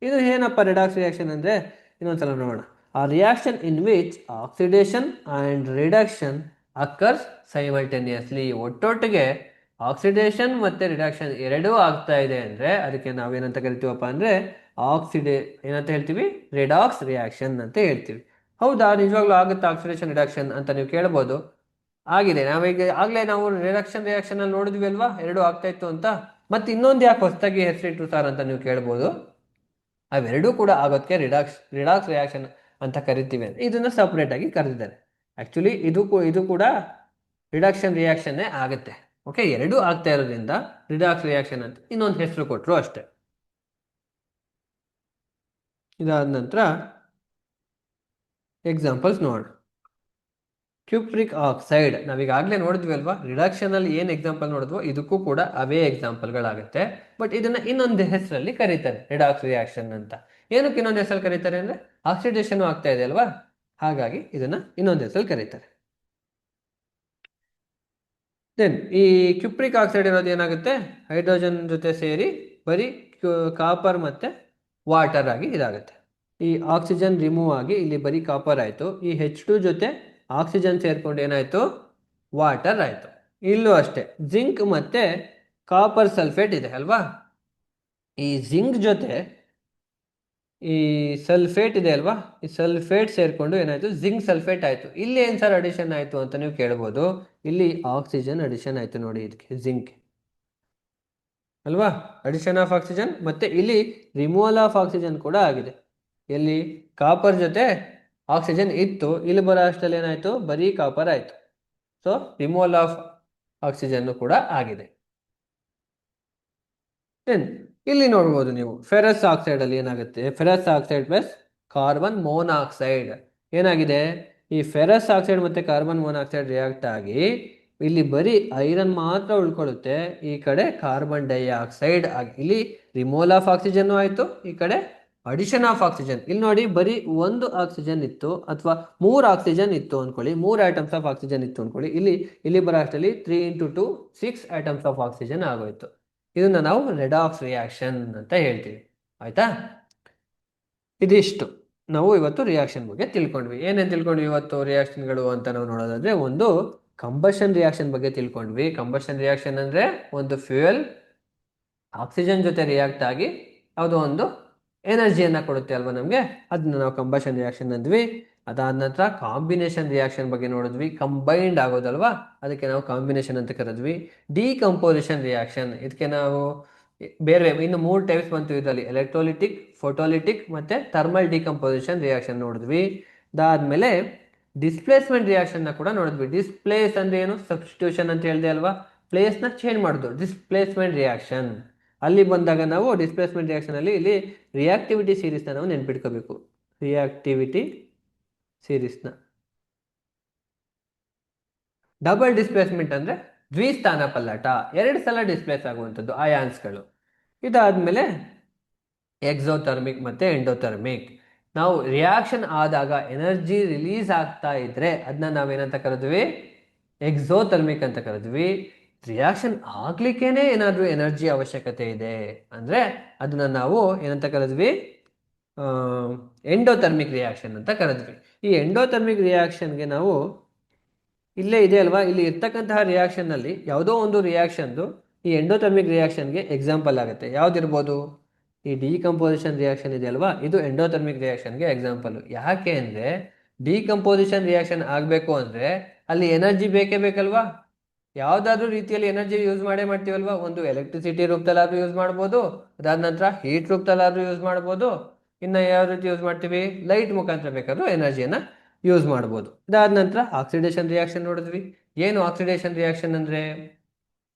[SPEAKER 1] ಇದು ಏನಪ್ಪ ರೆಡಾಕ್ಸ್ ರಿಯಾಕ್ಷನ್ ಅಂದ್ರೆ, ಇನ್ನೊಂದ್ಸಲ ನೋಡೋಣ. A reaction in which oxidation and reduction occurs simultaneously. ಒಟ್ಟೊಟ್ಟಿಗೆ ಆಕ್ಸಿಡೇಷನ್ ಮತ್ತೆ ರಿಡಕ್ಷನ್ ಎರಡೂ ಆಗ್ತಾ ಇದೆ ಅಂದ್ರೆ ಅದಕ್ಕೆ ನಾವೇನಂತ ಕರಿತೀವಪ್ಪ ಅಂದ್ರೆ ಏನಂತ ಹೇಳ್ತೀವಿ, ರೆಡಾಕ್ಸ್ ರಿಯಾಕ್ಷನ್ ಅಂತ ಹೇಳ್ತೀವಿ. ಹೌದಾ, ನಿಜವಾಗ್ಲೂ ಆಗುತ್ತಾ ಆಕ್ಸಿಡೇಷನ್ ರಿಡಕ್ಷನ್ ಅಂತ ನೀವು ಕೇಳ್ಬೋದು. ಆಗಿದೆ, ನಾವೀಗ ಆಗ್ಲೇ ನಾವು ರಿಯಾಕ್ಷನ್ ಅಲ್ಲಿ ನೋಡಿದ್ವಿ ಅಲ್ವಾ, ಎರಡು ಆಗ್ತಾ ಇತ್ತು ಅಂತ. ಮತ್ತೆ ಇನ್ನೊಂದು ಯಾಕೆ ಹೊಸದಾಗಿ ಹೆಸರಿಟ್ರು ಸರ್ ಅಂತ ನೀವು ಕೇಳ್ಬೋದು. ಅವೆರಡೂ ಕೂಡ ಆಗೋದಕ್ಕೆ ರಿಡಾಕ್ಸ್ ರಿಯಾಕ್ಷನ್ ಅಂತ ಕರಿತೀವಿ. ಇದನ್ನ ಸಪ್ರೇಟ್ ಆಗಿ ಕರೆದಿದ್ದಾರೆ. ಆಕ್ಚುಲಿ ಇದು ಕೂಡ ರಿಡಕ್ಷನ್ ರಿಯಾಕ್ಷನ್ನೇ ಆಗುತ್ತೆ. ಓಕೆ, ಎರಡೂ ಆಗ್ತಾ ಇರೋದ್ರಿಂದ ರಿಡಾಕ್ಸ್ ರಿಯಾಕ್ಷನ್ ಅಂತ ಇನ್ನೊಂದು ಹೆಸರು ಕೊಟ್ಟರು ಅಷ್ಟೇ. ಇದಾದ ನಂತರ ಎಕ್ಸಾಂಪಲ್ಸ್ ನೋಡೋಣ. ಕ್ಯೂಪ್ರಿಕ್ ಆಕ್ಸೈಡ್ ನಾವೀಗಾಗಲೇ ನೋಡಿದ್ವಿ ಅಲ್ವಾ, ರಿಡಕ್ಷನ್ ಅಲ್ಲಿ ಏನು ಎಕ್ಸಾಂಪಲ್ ನೋಡಿದ್ವೋ ಇದಕ್ಕೂ ಕೂಡ ಅವೇ ಎಕ್ಸಾಂಪಲ್ಗಳಾಗುತ್ತೆ. ಬಟ್ ಇದನ್ನ ಇನ್ನೊಂದು ಹೆಸರಲ್ಲಿ ಕರೀತಾರೆ, ರಿಡಾಕ್ಸ್ ರಿಯಾಕ್ಷನ್ ಅಂತ. ಏನಕ್ಕೆ ಇನ್ನೊಂದು ಹೆಸರಲ್ಲಿ ಕರೀತಾರೆ ಅಂದ್ರೆ ಆಕ್ಸಿಡೇಷನ್ ಆಗ್ತಾ ಇದೆ ಅಲ್ವಾ, ಹಾಗಾಗಿ ಇದನ್ನ ಇನ್ನೊಂದು ಹೆಸರಲ್ಲಿ ಕರೀತಾರೆ. ದೆನ್ ಈ ಕ್ಯೂಪ್ರಿಕ್ ಆಕ್ಸೈಡ್ ಇರೋದು ಏನಾಗುತ್ತೆ, ಹೈಡ್ರೋಜನ್ ಜೊತೆ ಸೇರಿ ಬರೀ ಕಾಪರ್ ಮತ್ತೆ ವಾಟರ್ ಆಗಿ ಇದಾಗುತ್ತೆ. ಈ ಆಕ್ಸಿಜನ್ ರಿಮೂವ್ ಆಗಿ ಇಲ್ಲಿ ಬರೀ ಕಾಪರ್ ಆಯಿತು. ಈ H2 ಜೊತೆ ಆಕ್ಸಿಜನ್ ಸೇರ್ಕೊಂಡು ಏನಾಯಿತು, ವಾಟರ್ ಆಯಿತು. ಇಲ್ಲೂ ಅಷ್ಟೇ, ಜಿಂಕ್ ಮತ್ತೆ ಕಾಪರ್ ಸಲ್ಫೇಟ್ ಇದೆ ಅಲ್ವಾ, ಈ ಜಿಂಕ್ ಜೊತೆ ಈ ಸಲ್ಫೇಟ್ ಇದೆ ಅಲ್ವಾ, ಈ ಸಲ್ಫೇಟ್ ಸೇರ್ಕೊಂಡು ಏನಾಯ್ತು, ಜಿಂಕ್ ಸಲ್ಫೇಟ್ ಆಯ್ತು. ಇಲ್ಲಿ ಏನ್ ಸರ್ ಅಡಿಷನ್ ಆಯ್ತು ಅಂತ ನೀವು ಕೇಳ್ಬೋದು. ಇಲ್ಲಿ ಆಕ್ಸಿಜನ್ ಅಡಿಷನ್ ಆಯ್ತು ನೋಡಿ, ಇದಕ್ಕೆ ಜಿಂಕ್ ಅಲ್ವಾ, ಅಡಿಷನ್ ಆಫ್ ಆಕ್ಸಿಜನ್. ಮತ್ತೆ ಇಲ್ಲಿ ರಿಮೂವಲ್ ಆಫ್ ಆಕ್ಸಿಜನ್ ಕೂಡ ಆಗಿದೆ. ಎಲ್ಲಿ ಕಾಪರ್ ಜೊತೆ ಆಕ್ಸಿಜನ್ ಇತ್ತು, ಇಲ್ಲಿ ಬರೋ ಅಷ್ಟರಲ್ಲಿ ಏನಾಯ್ತು, ಬರೀ ಕಾಪರ್ ಆಯ್ತು. ಸೊ ರಿಮೂವಲ್ ಆಫ್ ಆಕ್ಸಿಜನ್ ಕೂಡ ಆಗಿದೆ. ಇಲ್ಲಿ ನೋಡ್ಬೋದು ನೀವು ಫೆರಸ್ ಆಕ್ಸೈಡ್ ಅಲ್ಲಿ ಏನಾಗುತ್ತೆ, ferrous oxide plus carbon monoxide ಏನಾಗಿದೆ, ಈ ಫೆರಸ್ ಆಕ್ಸೈಡ್ ಮತ್ತೆ ಕಾರ್ಬನ್ ಮೋನಾಕ್ಸೈಡ್ ರಿಯಾಕ್ಟ್ ಆಗಿ ಇಲ್ಲಿ ಬರೀ ಐರನ್ ಮಾತ್ರ ಉಳ್ಕೊಳ್ಳುತ್ತೆ, ಈ ಕಡೆ ಕಾರ್ಬನ್ ಡೈಆಕ್ಸೈಡ್ ಆಗಿ ಇಲ್ಲಿ ರಿಮೂವಲ್ ಆಫ್ ಆಕ್ಸಿಜನ್ ಆಯ್ತು, ಈ ಕಡೆ ಅಡಿಷನ್ ಆಫ್ ಆಕ್ಸಿಜನ್. ಇಲ್ಲಿ ನೋಡಿ ಬರೀ ಒಂದು ಆಕ್ಸಿಜನ್ ಇತ್ತು ಅಥವಾ 3 ಆಕ್ಸಿಜನ್ ಇತ್ತು ಅನ್ಕೊಳ್ಳಿ, 3 ಆಟಮ್ಸ್ ಆಫ್ ಆಕ್ಸಿಜನ್ ಇತ್ತು ಅನ್ಕೊಳ್ಳಿ, ಇಲ್ಲಿ ಬರೋ ಅಷ್ಟರಲ್ಲಿ 3 × 2 6 ಆಟಮ್ಸ್ ಆಫ್ ಆಕ್ಸಿಜನ್ ಆಗೋಯ್ತು. ಇದನ್ನ ನಾವು ರೆಡಾಕ್ಸ್ ರಿಯಾಕ್ಷನ್ ಅಂತ ಹೇಳ್ತೀವಿ. ಆಯ್ತಾ? ಇದಿಷ್ಟು ನಾವು ಇವತ್ತು ರಿಯಾಕ್ಷನ್ ಬಗ್ಗೆ ತಿಳ್ಕೊಂಡ್ವಿ. ಏನೇನು ತಿಳ್ಕೊಂಡ್ವಿ ಇವತ್ತು ರಿಯಾಕ್ಷನ್ಗಳು ಅಂತ ನಾವು ನೋಡೋದಾದ್ರೆ, ಒಂದು ಕಂಬಷನ್ ರಿಯಾಕ್ಷನ್ ಬಗ್ಗೆ ತಿಳ್ಕೊಂಡ್ವಿ. ಕಂಬಷನ್ ರಿಯಾಕ್ಷನ್ ಅಂದ್ರೆ ಒಂದು ಫ್ಯೂಯಲ್ ಆಕ್ಸಿಜನ್ ಜೊತೆ ರಿಯಾಕ್ಟ್ ಆಗಿ ಯಾವುದೋ ಒಂದು ಎನರ್ಜಿಯನ್ನ ಕೊಡುತ್ತೆ ಅಲ್ವಾ ನಮಗೆ, ಅದನ್ನ ನಾವು ಕಂಬಷನ್ ರಿಯಾಕ್ಷನ್ ಅಂದ್ವಿ. ಅದಾದ ನಂತರ ಕಾಂಬಿನೇಷನ್ ರಿಯಾಕ್ಷನ್ ಬಗ್ಗೆ ನೋಡಿದ್ವಿ. ಕಂಬೈಂಡ್ ಆಗೋದಲ್ವಾ, ಅದಕ್ಕೆ ನಾವು ಕಾಂಬಿನೇಷನ್ ಅಂತ ಕರೆದ್ವಿ. ಡಿಕಂಪೋಸಿಷನ್ ರಿಯಾಕ್ಷನ್, ಇದಕ್ಕೆ ನಾವು ಬೇರೆ ಇನ್ನು 3 ಟೈಪ್ಸ್ ಬಂತು ಇದರಲ್ಲಿ, ಎಲೆಕ್ಟ್ರೋಲಿಟಿಕ್, ಫೋಟೋಲಿಟಿಕ್ ಮತ್ತೆ ಥರ್ಮಲ್ ಡಿಕಂಪೋಸಿಷನ್ ರಿಯಾಕ್ಷನ್ ನೋಡಿದ್ವಿ. ಅದಾದ್ಮೇಲೆ ಡಿಸ್ಪ್ಲೇಸ್ಮೆಂಟ್ ರಿಯಾಕ್ಷನ್ ನ ಕೂಡ ನೋಡಿದ್ವಿ. ಡಿಸ್ಪ್ಲೇಸ್ ಅಂದ್ರೆ ಏನು? ಸಬ್ಸ್ಟಿಟ್ಯೂಷನ್ ಅಂತ ಹೇಳಿದೆ ಅಲ್ವಾ, ಪ್ಲೇಸ್ ನ ಚೇಂಜ್ ಮಾಡೋದು ಡಿಸ್ಪ್ಲೇಸ್ಮೆಂಟ್ ರಿಯಾಕ್ಷನ್. ಅಲ್ಲಿ ಬಂದಾಗ ನಾವು ಡಿಸ್ಪ್ಲೇಸ್ಮೆಂಟ್ ರಿಯಾಕ್ಷನ್ ಅಲ್ಲಿ ಇಲ್ಲಿ ರಿಯಾಕ್ಟಿವಿಟಿ ಸೀರೀಸ್ನ ನಾವು ನೆನ್ಪಿಟ್ಕೋಬೇಕು. ರಿಯಾಕ್ಟಿವಿಟಿ ಸೀರೀಸ್ನ ಡಬಲ್ ಡಿಸ್ಪ್ಲೇಸ್ಮೆಂಟ್ ಅಂದ್ರೆ ದ್ವಿಸ್ಥಾನ ಪಲ್ಲಟ, 2 ಸಲ ಡಿಸ್ಪ್ಲೇಸ್ ಆಗುವಂಥದ್ದು ಅಯಾನ್ಸ್ಗಳು. ಇದಾದ್ಮೇಲೆ ಎಕ್ಸೋಥರ್ಮಿಕ್ ಮತ್ತೆ ಎಂಡೋಥರ್ಮಿಕ್. ನಾವು ರಿಯಾಕ್ಷನ್ ಆದಾಗ ಎನರ್ಜಿ ರಿಲೀಸ್ ಆಗ್ತಾ ಇದ್ರೆ ಅದನ್ನ ನಾವೇನಂತ ಕರೆದ್ವಿ? ಎಕ್ಸೋಥರ್ಮಿಕ್ ಅಂತ ಕರೆದ್ವಿ. ರಿಯಾಕ್ಷನ್ ಆಗ್ಲಿಕ್ಕೇನೆ ಏನಾದ್ರೂ ಎನರ್ಜಿ ಅವಶ್ಯಕತೆ ಇದೆ ಅಂದ್ರೆ ಅದನ್ನ ನಾವು ಏನಂತ ಕರೆದ್ವಿ? ಎಂಡೋಥರ್ಮಿಕ್ ರಿಯಾಕ್ಷನ್ ಅಂತ ಕರೆದ್ವಿ. ಈ ಎಂಡೋಥರ್ಮಿಕ್ ರಿಯಾಕ್ಷನ್ಗೆ ನಾವು ಇಲ್ಲೇ ಇದೆ ಅಲ್ವಾ, ಇಲ್ಲಿ ಇರ್ತಕ್ಕಂತಹ ರಿಯಾಕ್ಷನ್ ನಲ್ಲಿ ಯಾವುದೋ ಒಂದು ರಿಯಾಕ್ಷನ್ದು ಈ ಎಂಡೋಥರ್ಮಿಕ್ ರಿಯಾಕ್ಷನ್ಗೆ ಎಕ್ಸಾಂಪಲ್ ಆಗುತ್ತೆ. ಯಾವ್ದಿರ್ಬೋದು? ಈ ಡಿಕಂಪೋಸಿಷನ್ ರಿಯಾಕ್ಷನ್ ಇದೆ ಅಲ್ವಾ, ಇದು ಎಂಡೋಥರ್ಮಿಕ್ ರಿಯಾಕ್ಷನ್ಗೆ ಎಕ್ಸಾಂಪಲ್. ಯಾಕೆ ಅಂದ್ರೆ ಡಿಕಂಪೋಸಿಷನ್ ರಿಯಾಕ್ಷನ್ ಆಗಬೇಕು ಅಂದ್ರೆ ಅಲ್ಲಿ ಎನರ್ಜಿ ಬೇಕೇ ಬೇಕಲ್ವಾ. ಯಾವ್ದಾದ್ರು ರೀತಿಯಲ್ಲಿ ಎನರ್ಜಿ ಯೂಸ್ ಮಾಡ್ತೀವಲ್ವಾ. ಒಂದು ಎಲೆಕ್ಟ್ರಿಸಿಟಿ ರೂಪದಲ್ಲಾದ್ರೂ ಯೂಸ್ ಮಾಡ್ಬೋದು, ಅದಾದ ನಂತರ ಹೀಟ್ ರೂಪದಲ್ಲಾದ್ರೂ ಯೂಸ್ ಮಾಡ್ಬೋದು, ಇನ್ನು ಯಾವ ರೀತಿ ಯೂಸ್ ಮಾಡ್ತೀವಿ? ಲೈಟ್ ಮುಖಾಂತರ ಬೇಕಾದ್ರೂ ಎನರ್ಜಿಯನ್ನ ಯೂಸ್ ಮಾಡ್ಬೋದು. ಅದಾದ ನಂತರ ಆಕ್ಸಿಡೇಷನ್ ರಿಯಾಕ್ಷನ್ ನೋಡಿದ್ವಿ. ಏನು ಆಕ್ಸಿಡೇಷನ್ ರಿಯಾಕ್ಷನ್ ಅಂದ್ರೆ?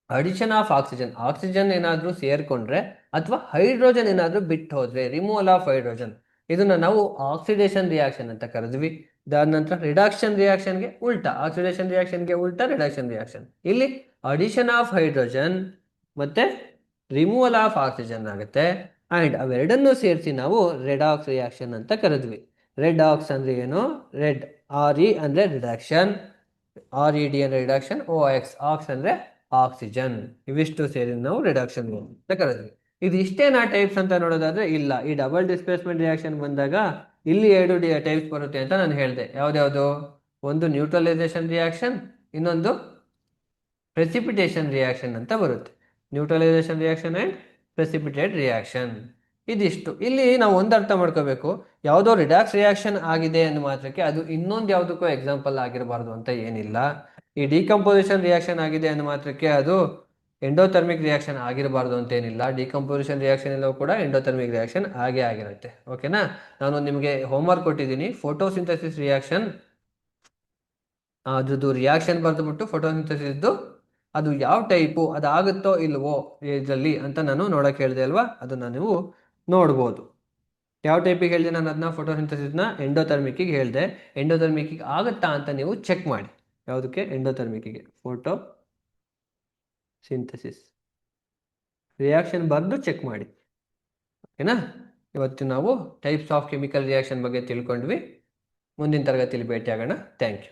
[SPEAKER 1] ಅಡಿಷನ್ ಆಫ್ ಆಕ್ಸಿಜನ್, ಆಕ್ಸಿಜನ್ ಏನಾದ್ರೂ ಸೇರ್ಕೊಂಡ್ರೆ ಅಥವಾ ಹೈಡ್ರೋಜನ್ ಏನಾದ್ರೂ ಬಿಟ್ಟು ಹೋದ್ರೆ, ರಿಮೂವಲ್ ಆಫ್ ಹೈಡ್ರೋಜನ್, ಇದನ್ನ ನಾವು ಆಕ್ಸಿಡೇಷನ್ ರಿಯಾಕ್ಷನ್ ಅಂತ ಕರೆದ್ವಿ. ಅದಾದ ನಂತರ ರಿಡಕ್ಷನ್ ರಿಯಾಕ್ಷನ್ಗೆ ಉಲ್ಟಾ, ಆಕ್ಸಿಡೇಷನ್ ರಿಯಾಕ್ಷನ್ಗೆ ಉಲ್ಟಾ ರಿಡಕ್ಷನ್ ರಿಯಾಕ್ಷನ್. ಇಲ್ಲಿ ಅಡಿಷನ್ ಆಫ್ ಹೈಡ್ರೋಜನ್ ಮತ್ತೆ ರಿಮೂವಲ್ ಆಫ್ ಆಕ್ಸಿಜನ್ ಆಗುತ್ತೆ. ಅಂಡ್ ಅವೆರಡನ್ನು ಸೇರಿಸಿ ನಾವು ರೆಡಾಕ್ಸ್ ರಿಯಾಕ್ಷನ್ ಅಂತ ಕರೆದ್ವಿ. ರೆಡಾಕ್ಸ್ ಅಂದ್ರೆ ಏನು? ರೆಡ್, RE ಅಂದ್ರೆ ರಿಡಕ್ಷನ್, RED ಅಂದ್ರೆ ರಿಡಕ್ಷನ್, OX ಆಕ್ಸ್ ಅಂದ್ರೆ ಆಕ್ಸಿಜನ್. ಇವಿಷ್ಟು ಸೇರಿ ನಾವು ರಿಡಕ್ಷನ್ ಅಂತ ಕರೆದ್ವಿ. ಇದು ಇಷ್ಟೇನಾ ಟೈಪ್ಸ್ ಅಂತ ನೋಡೋದಾದ್ರೆ ಇಲ್ಲ. ಈ ಡಬಲ್ ಡಿಸ್ಪ್ಲೇಸ್ಮೆಂಟ್ ರಿಯಾಕ್ಷನ್ ಬಂದಾಗ ಇಲ್ಲಿ 2 ಟೈಪ್ಸ್ ಬರುತ್ತೆ ಅಂತ ನಾನು ಹೇಳಿದೆ. ಯಾವ್ದ್ಯಾವ್ದು? ಒಂದು ನ್ಯೂಟ್ರಲೈಸೇಷನ್ ರಿಯಾಕ್ಷನ್, ಇನ್ನೊಂದು ಪ್ರೆಸಿಪಿಟೇಷನ್ ರಿಯಾಕ್ಷನ್ ಅಂತ ಬರುತ್ತೆ. Neutralisation reaction and precipitate reaction. ಇದಿಷ್ಟು. ಇಲ್ಲಿ ನಾವು ಒಂದು ಅರ್ಥ ಮಾಡ್ಕೋಬೇಕು, ಯಾವುದೋ ರಿಡಾಕ್ಸ್ ರಿಯಾಕ್ಷನ್ ಆಗಿದೆ ಅಂದ ಮಾತ್ರಕ್ಕೆ ಅದು ಇನ್ನೊಂದು ಯಾವುದಕ್ಕೂ ಎಕ್ಸಾಂಪಲ್ ಆಗಿರಬಾರ್ದು ಅಂತ ಏನಿಲ್ಲ. ಈ ಡಿಕಂಪೋಸಿಷನ್ ರಿಯಾಕ್ಷನ್ ಆಗಿದೆ ಅಂದ ಮಾತ್ರಕ್ಕೆ ಅದು ಎಂಡೋಥರ್ಮಿಕ್ ರಿಯಾಕ್ಷನ್ ಆಗಿರಬಾರ್ದು ಅಂತ ಏನಿಲ್ಲ. ಡಿಕಂಪೋಸಿಷನ್ ರಿಯಾಕ್ಷನ್ ಎಲ್ಲವೂ ಕೂಡ ಎಂಡೋಥರ್ಮಿಕ್ ರಿಯಾಕ್ಷನ್ ಆಗೇ ಆಗಿರುತ್ತೆ. ಓಕೆನಾ? ನಾನು ನಿಮಗೆ ಹೋಮ್ವರ್ಕ್ ಕೊಟ್ಟಿದ್ದೀನಿ, ಫೋಟೋಸಿಂಥಸಿಸ್ ರಿಯಾಕ್ಷನ್, ಅದ್ರದ್ದು ರಿಯಾಕ್ಷನ್ ಬರೆದುಬಿಟ್ಟು ಫೋಟೋಸಿಂಥಸಿಸ್ದು ಅದು ಯಾವ ಟೈಪು, ಅದಾಗುತ್ತೋ ಇಲ್ವೋ ಇದರಲ್ಲಿ ಅಂತ ನಾನು ನೋಡಕ್ಕೆ ಹೇಳಿದೆ ಅಲ್ವಾ, ಅದನ್ನ ನೀವು ನೋಡ್ಬೋದು. ಯಾವ ಟೈಪಿಗೆ ಹೇಳಿದೆ ನಾನು ಅದನ್ನ? ಫೋಟೋಸಿಂಥಸಿಸ್ನ ಎಂಡೋಥರ್ಮಿಕ್ಕಿಗೆ ಹೇಳಿದೆ. ಎಂಡೋಥರ್ಮಿಕ್ಕಿಗೆ ಆಗುತ್ತಾ ಅಂತ ನೀವು ಚೆಕ್ ಮಾಡಿ. ಯಾವುದಕ್ಕೆ? ಎಂಡೋಥರ್ಮಿಕ್ಕಿಗೆ ಫೋಟೋ ಸಿಂಥಸಿಸ್ ರಿಯಾಕ್ಷನ್ ಬರೆದು ಚೆಕ್ ಮಾಡಿ. ಓಕೆನಾ? ಇವತ್ತು ನಾವು ಟೈಪ್ಸ್ ಆಫ್ ಕೆಮಿಕಲ್ ರಿಯಾಕ್ಷನ್ ಬಗ್ಗೆ ತಿಳ್ಕೊಂಡ್ವಿ. ಮುಂದಿನ ತರಗತಿಯಲ್ಲಿ ಭೇಟಿಯಾಗೋಣ. Thank you.